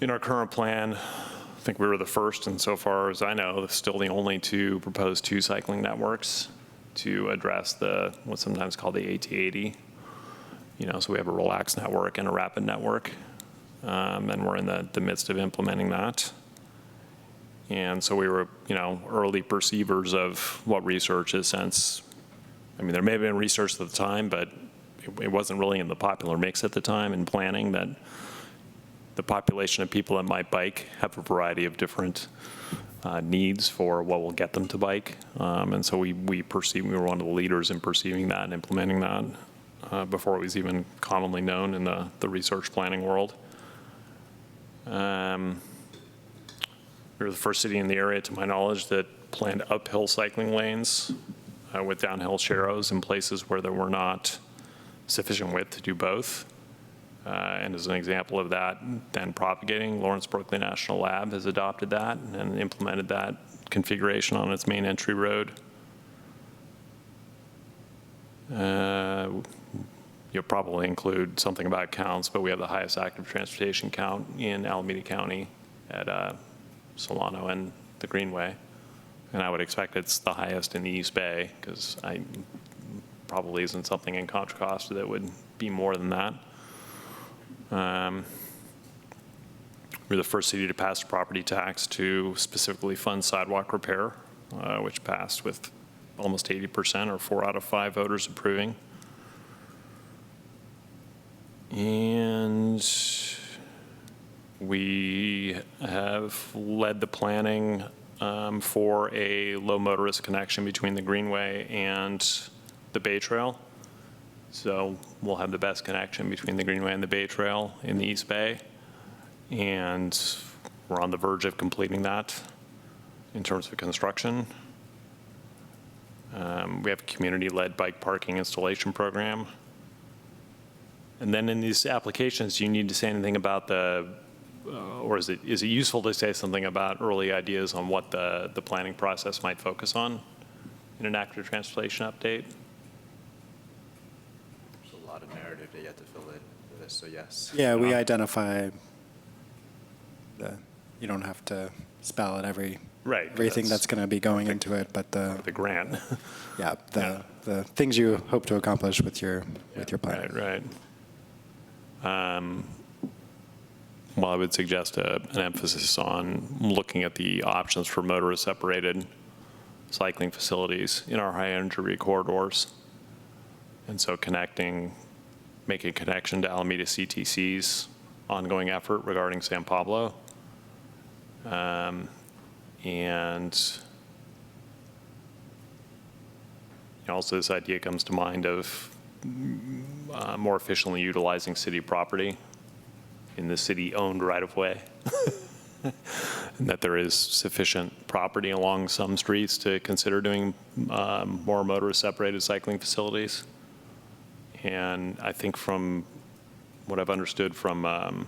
our current plan, I think we were the first, and so far as I know, still the only to propose 2 cycling networks to address what's sometimes called the AT80. You know, so we have a relaxed network and a rapid network, and we're in the midst of implementing that. And so we were, you know, early perceivers of what research is since, I mean, there may have been research at the time, but it wasn't really in the popular mix at the time in planning that the population of people that might bike have a variety of different needs for what will get them to bike. And so we were one of the leaders in perceiving that and implementing that before it was even commonly known in the research planning world. We were the first city in the area, to my knowledge, that planned uphill cycling lanes with downhill sharrows in places where there were not sufficient width to do both. And as an example of that, then propagating, Lawrence Berkeley National Lab has adopted that and implemented that configuration on its main entry road. You'll probably include something about counts, but we have the highest active transportation count in Alameda County at Solano and the Greenway. And I would expect it's the highest in the East Bay, because I probably isn't something in Contra Costa that would be more than that. We're the first city to pass a property tax to specifically fund sidewalk repair, which passed with almost 80%, or 4 out of 5 voters approving. And we have led the planning for a low motorist connection between the Greenway and the Bay Trail. So we'll have the best connection between the Greenway and the Bay Trail in the East Bay. And we're on the verge of completing that in terms of construction. We have a community-led bike parking installation program. And then in these applications, do you need to say anything about or is it useful to say something about early ideas on what the planning process might focus on in an active transportation update? There's a lot of narrative that you have to fill in for this, so yes. Yeah, we identify you don't have to spell out everything that's going to be going into it, but the grant. Yeah, the things you hope to accomplish with your plan. Right. Well, I would suggest an emphasis on looking at the options for motorist-separated cycling facilities in our high-energy corridors. And so making a connection to Alameda CTC's ongoing effort regarding San Pablo. And also this idea comes to mind of more efficiently utilizing city property in the city-owned right-of-way, and that there is sufficient property along some streets to consider doing more motorist-separated cycling facilities. And I think from what I've understood from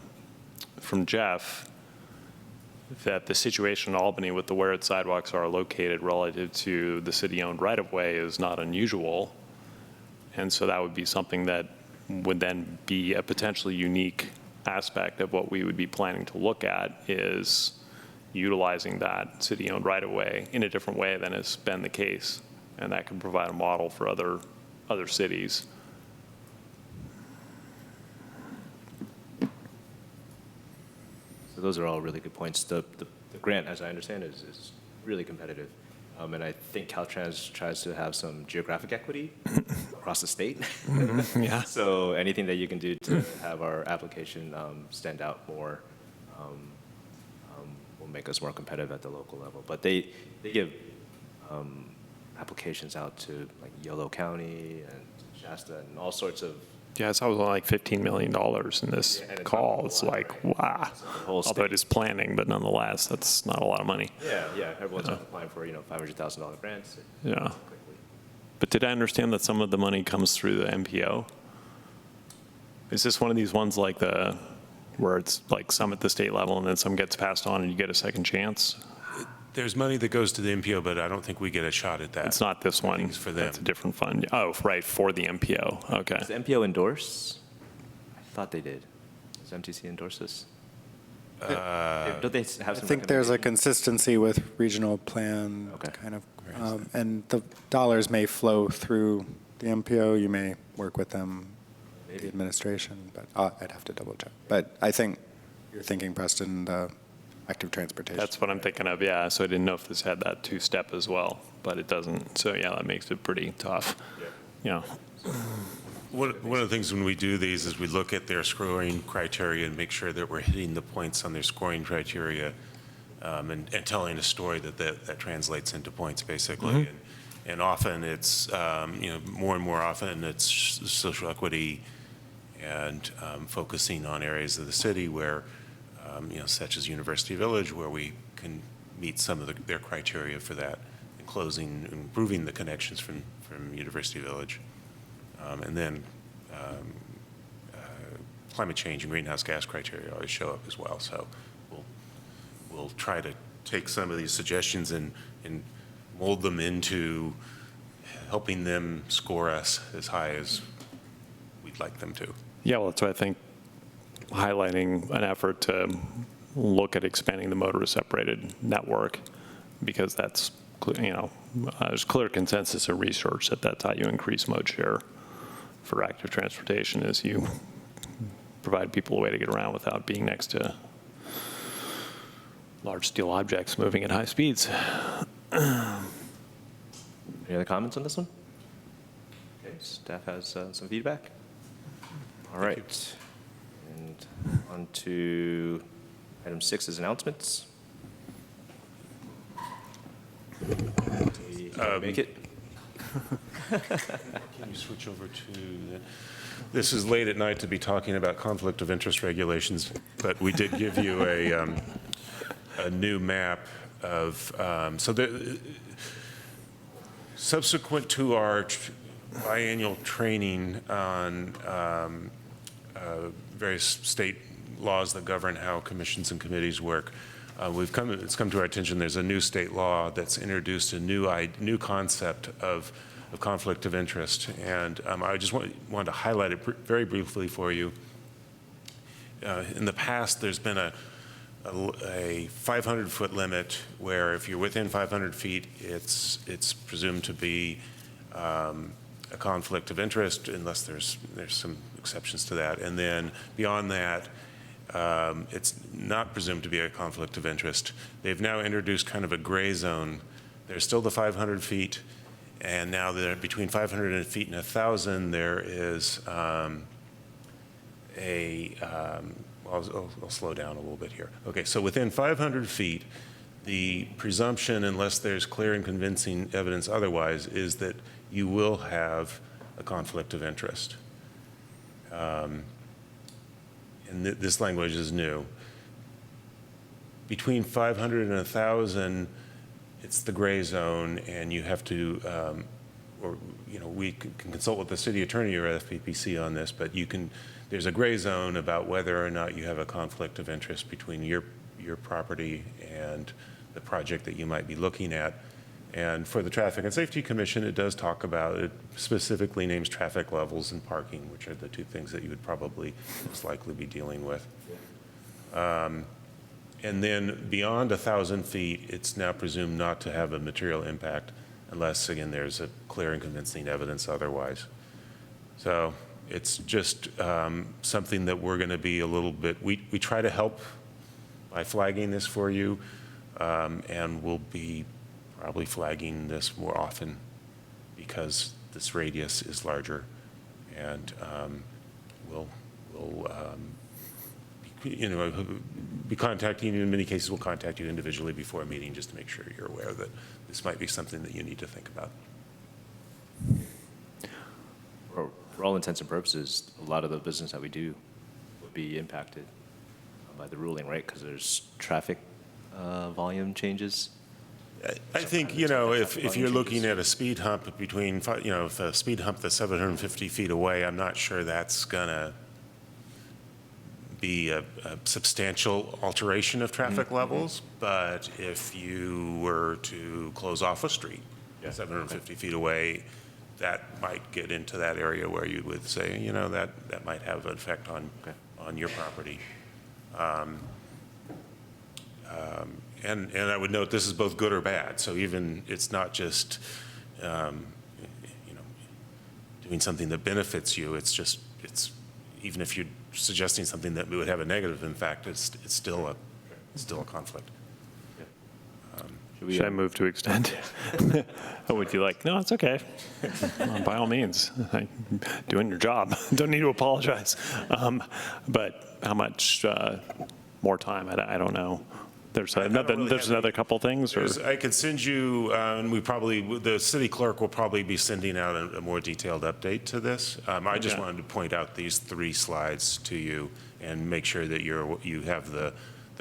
Jeff, that the situation in Albany with where its sidewalks are located relative to the city-owned right-of-way is not unusual. And so that would be something that would then be a potentially unique aspect of what we would be planning to look at, is utilizing that city-owned right-of-way in a different way than has been the case. And that could provide a model for other cities. So those are all really good points. The grant, as I understand, is really competitive. And I think Caltrans tries to have some geographic equity across the state. Yeah. So anything that you can do to have our application stand out more will make us more competitive at the local level. But they give applications out to like Yolo County and Shasta and all sorts of Yeah, it's always like $15 million in this call. It's like, wow. Although it is planning, but nonetheless, that's not a lot of money. Yeah, everyone's applying for, $500,000 grants. Yeah. But did I understand that some of the money comes through the MPO? Is this one of these ones like where it's like some at the state level and then some gets passed on and you get a second chance? There's money that goes to the MPO, but I don't think we get a shot at that. It's not this one. It's for them. That's a different fund. Oh, right, for the MPO. Okay. Does the MPO endorse? I thought they did. Does MTC endorse this? Don't they have some I think there's a recommendations? consistency with regional plan, kind of, and the dollars may flow through the MPO. You may work with them, the administration, but I'd have to double check. But I think you're thinking, Preston, the active transportation. That's what I'm thinking of, yeah. So I didn't know if this had that two-step as well, but it doesn't. So yeah, that makes it pretty tough. Yeah. One of the things when we do these is we look at their scoring criteria and make sure that we're hitting the points on their scoring criteria and telling a story that translates into points, basically. And often it's, more and more often it's social equity and focusing on areas of the city where, such as University Village, where we can meet some of their criteria for that, and improving the connections from University Village. And then climate change and greenhouse gas criteria always show up as well. So we'll try to take some of these suggestions and mold them into helping them score us as high as we'd like them to. Yeah, well, that's why I think highlighting an effort to look at expanding the motorist separated network, because that's, there's clear consensus in research that that's how you increase mode share for active transportation, is you provide people a way to get around without being next to large steel objects moving at high speeds. Any other comments on this one? Okay, staff has some feedback. All right. And on to item 6 is announcements. Make it. Can you switch over to this is late at night to be talking about conflict of interest regulations, but we did give you a new map of, subsequent to our biannual training on various state laws that govern how commissions and committees work, it's come to our attention there's a new state law that's introduced a new concept of conflict of interest, and I just wanted to highlight it very briefly for you. In the past, there's been a 500-foot limit where if you're within 500 feet, it's presumed to be a conflict of interest, unless there's some exceptions to that. And then beyond that, it's not presumed to be a conflict of interest. They've now introduced kind of a gray zone. There's still the 500 feet, and now between 500 feet and 1,000, there is I'll slow down a little bit here. Okay, so within 500 feet, the presumption, unless there's clear and convincing evidence otherwise, is that you will have a conflict of interest. And this language is new. Between 500 and 1,000, it's the gray zone, and you have to, we can consult with the city attorney or FPPC on this, but there's a gray zone about whether or not you have a conflict of interest between your property and the project that you might be looking at. And for the Traffic and Safety Commission, it does talk about, it specifically names traffic levels and parking, which are the two things that you would probably most likely be dealing with. And then beyond 1,000 feet, it's now presumed not to have a material impact unless, again, there's a clear and convincing evidence otherwise. So it's just something that we're going to be a little bit, we try to help by flagging this for you, and we'll be probably flagging this more often because this radius is larger, and we'll be contacting you. In many cases, we'll contact you individually before a meeting just to make sure you're aware that this might be something that you need to think about. for all intents and purposes, a lot of the business that we do would be impacted by the ruling, right? Because there's traffic volume changes. I think, you know, if you're looking at a speed hump between, you know, if a speed hump that's 750 feet away, I'm not sure that's going to be a substantial alteration of traffic levels. But if you were to close off a street 750 feet away, that might get into that area where you would say, you know, that might have an effect on your property. And I would note this is both good or bad. So even it's not just you know, doing something that benefits you. It's just even if you're suggesting something that would have a negative impact, it's still a conflict. Should I move to extend? Or would you like? No, it's okay. By all means, doing your job. Don't need to apologize. But how much more time? I don't know. There's another couple things. Or? I could send you, and the city clerk will probably be sending out a more detailed update to this. I just wanted to point out these 3 slides to you and make sure that you have the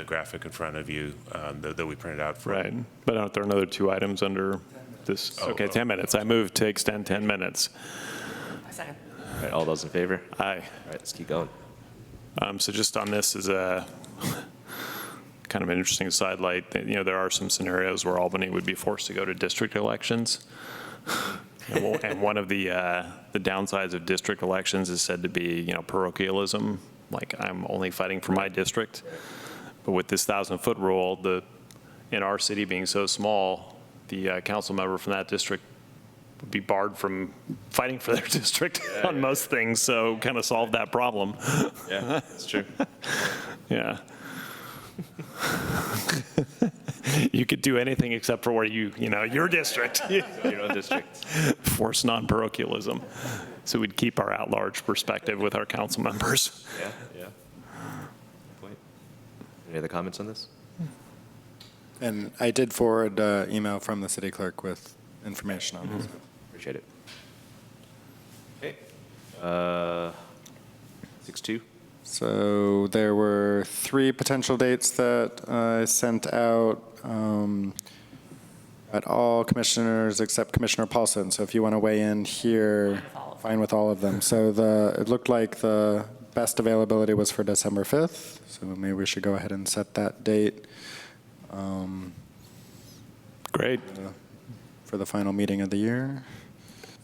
graphic in front of you that we printed out for. Right, but aren't there another 2 items under this? Okay, 10 minutes. I move to extend 10 minutes. I second. All right, all those in favor? Aye. All right, let's keep going. So just on this is a kind of an interesting sidelight. You know, there are some scenarios where Albany would be forced to go to district elections. And one of the downsides of district elections is said to be, you know, parochialism. Like, I'm only fighting for my district. But with this 1,000-foot rule, in our city being so small, the council member from that district would be barred from fighting for their district on most things. So kind of solved that problem. Yeah, that's true. Yeah. You could do anything except for where you know, your district. Your own district. Force non-parochialism. So we'd keep our at-large perspective with our council members. Yeah. Good point. Any other comments on this? And I did forward an email from the city clerk with information on this. Appreciate it. Okay. 6-2. So there were 3 potential dates that I sent out at all commissioners except Commissioner Paulson. So if you want to weigh in here, fine with all of them. So it looked like the best availability was for December 5th. So maybe we should go ahead and set that date. Great. For the final meeting of the year.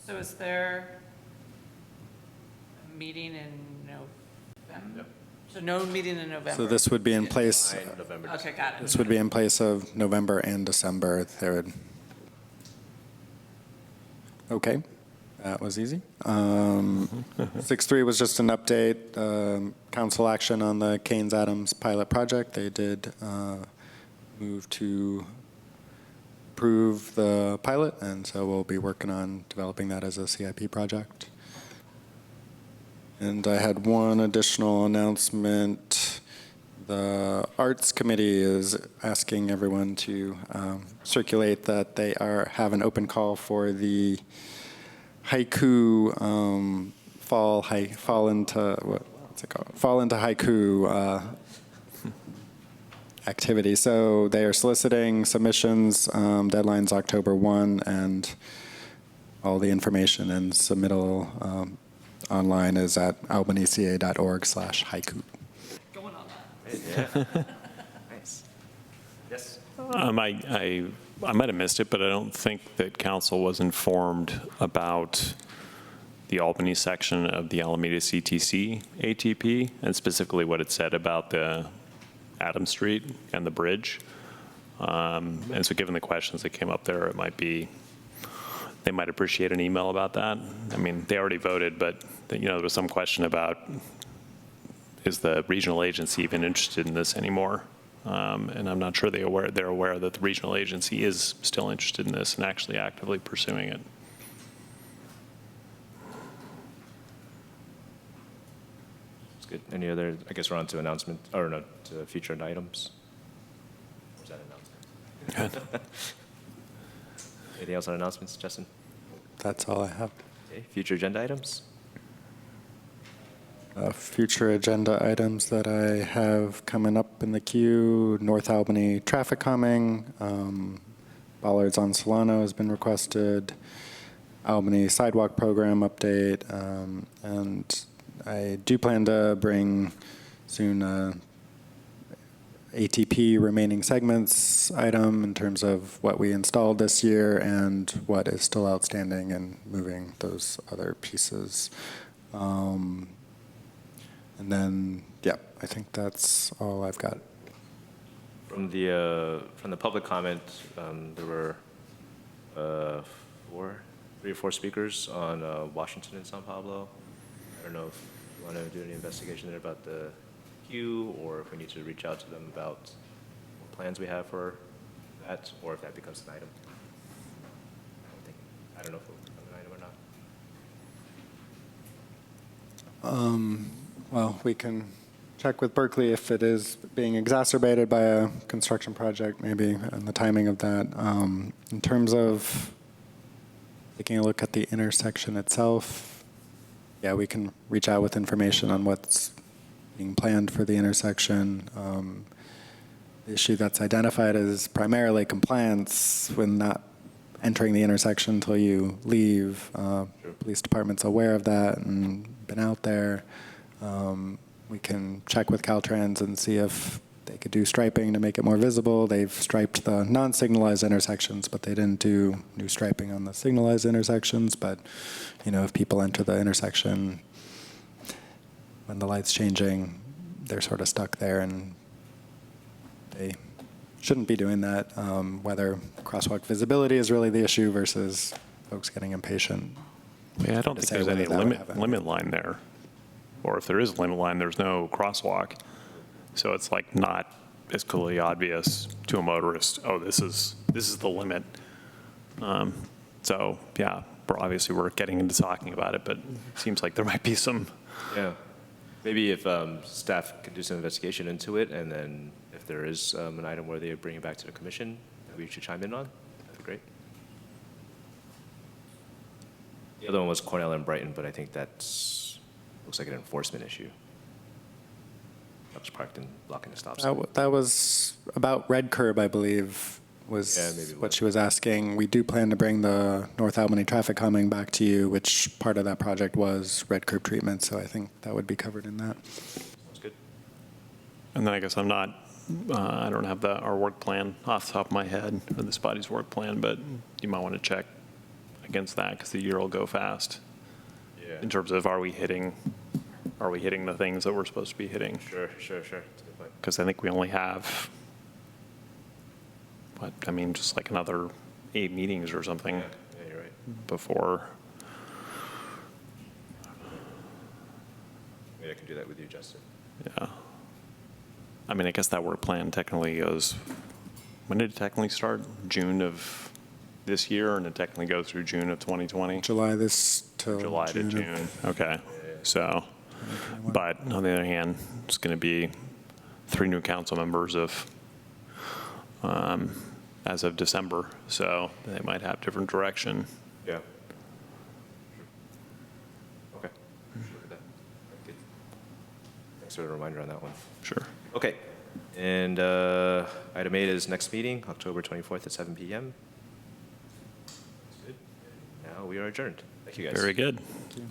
So is there a meeting in November? So no meeting in November? So this would be in place. Okay, got it. This would be in place of November and December. Okay, that was easy. 6.3 was just an update. Council action on the Keynes-Adams pilot project. They did move to approve the pilot, and so we'll be working on developing that as a CIP project. And I had one additional announcement. The Arts Committee is asking everyone to circulate that they have an open call for the haiku fall into haiku activity. So they are soliciting submissions. Deadline's October 1, and all the information and submittal online is at albanyca.org/haiku. Going on Yeah. Nice. Yes. I might have missed it, but I don't think that council was informed about the Albany section of the Alameda CTC ATP, and specifically what it said about the Adams Street and the bridge. And so given the questions that came up there, they might appreciate an email about that. I mean, they already voted, but there was some question about, is the regional agency even interested in this anymore? And I'm not sure they're aware that the regional agency is still interested in this and actually actively pursuing it. That's good. Any other, I guess we're on to announcement, or no, to future items. Or is that announcement? Anything else on announcements, Justin? That's all I have. Okay, future agenda items? Future agenda items that I have coming up in the queue: North Albany traffic calming, bollards on Solano has been requested, Albany sidewalk program update, and I do plan to bring soon ATP remaining segments item in terms of what we installed this year and what is still outstanding and moving those other pieces. And then, yeah, I think that's all I've got. From the public comment, there were 3 or 4 speakers on Washington and San Pablo. I don't know if you want to do any investigation there about the queue, or if we need to reach out to them about what plans we have for that, or if that becomes an item. I don't know if it will become an item or not. Well, we can check with Berkeley if it is being exacerbated by a construction project, maybe, and the timing of that. In terms of taking a look at the intersection itself, yeah, we can reach out with information on what's being planned for the intersection. The issue that's identified is primarily compliance when not entering the intersection until you leave. Police department's aware of that and been out there. We can check with Caltrans and see if they could do striping to make it more visible. They've striped the non-signalized intersections, but they didn't do new striping on the signalized intersections. But, you know, if people enter the intersection when the light's changing, they're sort of stuck there, and they shouldn't be doing that. Whether crosswalk visibility is really the issue versus folks getting impatient. Yeah, I don't think there's any limit line there. Or if there is a limit line, there's no crosswalk. So it's like not as clearly obvious to a motorist, oh, this is the limit. So yeah, obviously we're getting into talking about it, but it seems like there might be some. Yeah, maybe if staff could do some investigation into it, and then if there is an item where they bring it back to the commission that we should chime in on, that'd be great. The other one was Cornell and Brighton, but I think that's looks like an enforcement issue. I was parked and blocking the stop sign. That was about red curb, I believe, was what she was asking. We do plan to bring the North Albany traffic calming back to you, which part of that project was red curb treatment, so I think that would be covered in that. Sounds good. And then I guess I don't have our work plan off the top of my head, or this body's work plan, but you might want to check against that because the year will go fast. Yeah. In terms of are we hitting the things that we're supposed to be hitting? Sure. That's a good point. Because I think we only have, just like another 8 meetings or something. Yeah, you're right. Before. Maybe I can do that with you, Justin. Yeah. I mean, I guess that work plan technically goes, when did it technically start? June of this year, and it technically goes through June of 2020? July to June. Okay. So, but on the other hand, it's going to be 3 new council members as of December, so they might have different direction. Yeah. Okay. Look at that. Good. Thanks for the reminder on that one. Sure. Okay. And item 8 is next meeting, October 24th at 7 p.m. Good. Now we are adjourned. Thank you, guys. Very good. Thank you.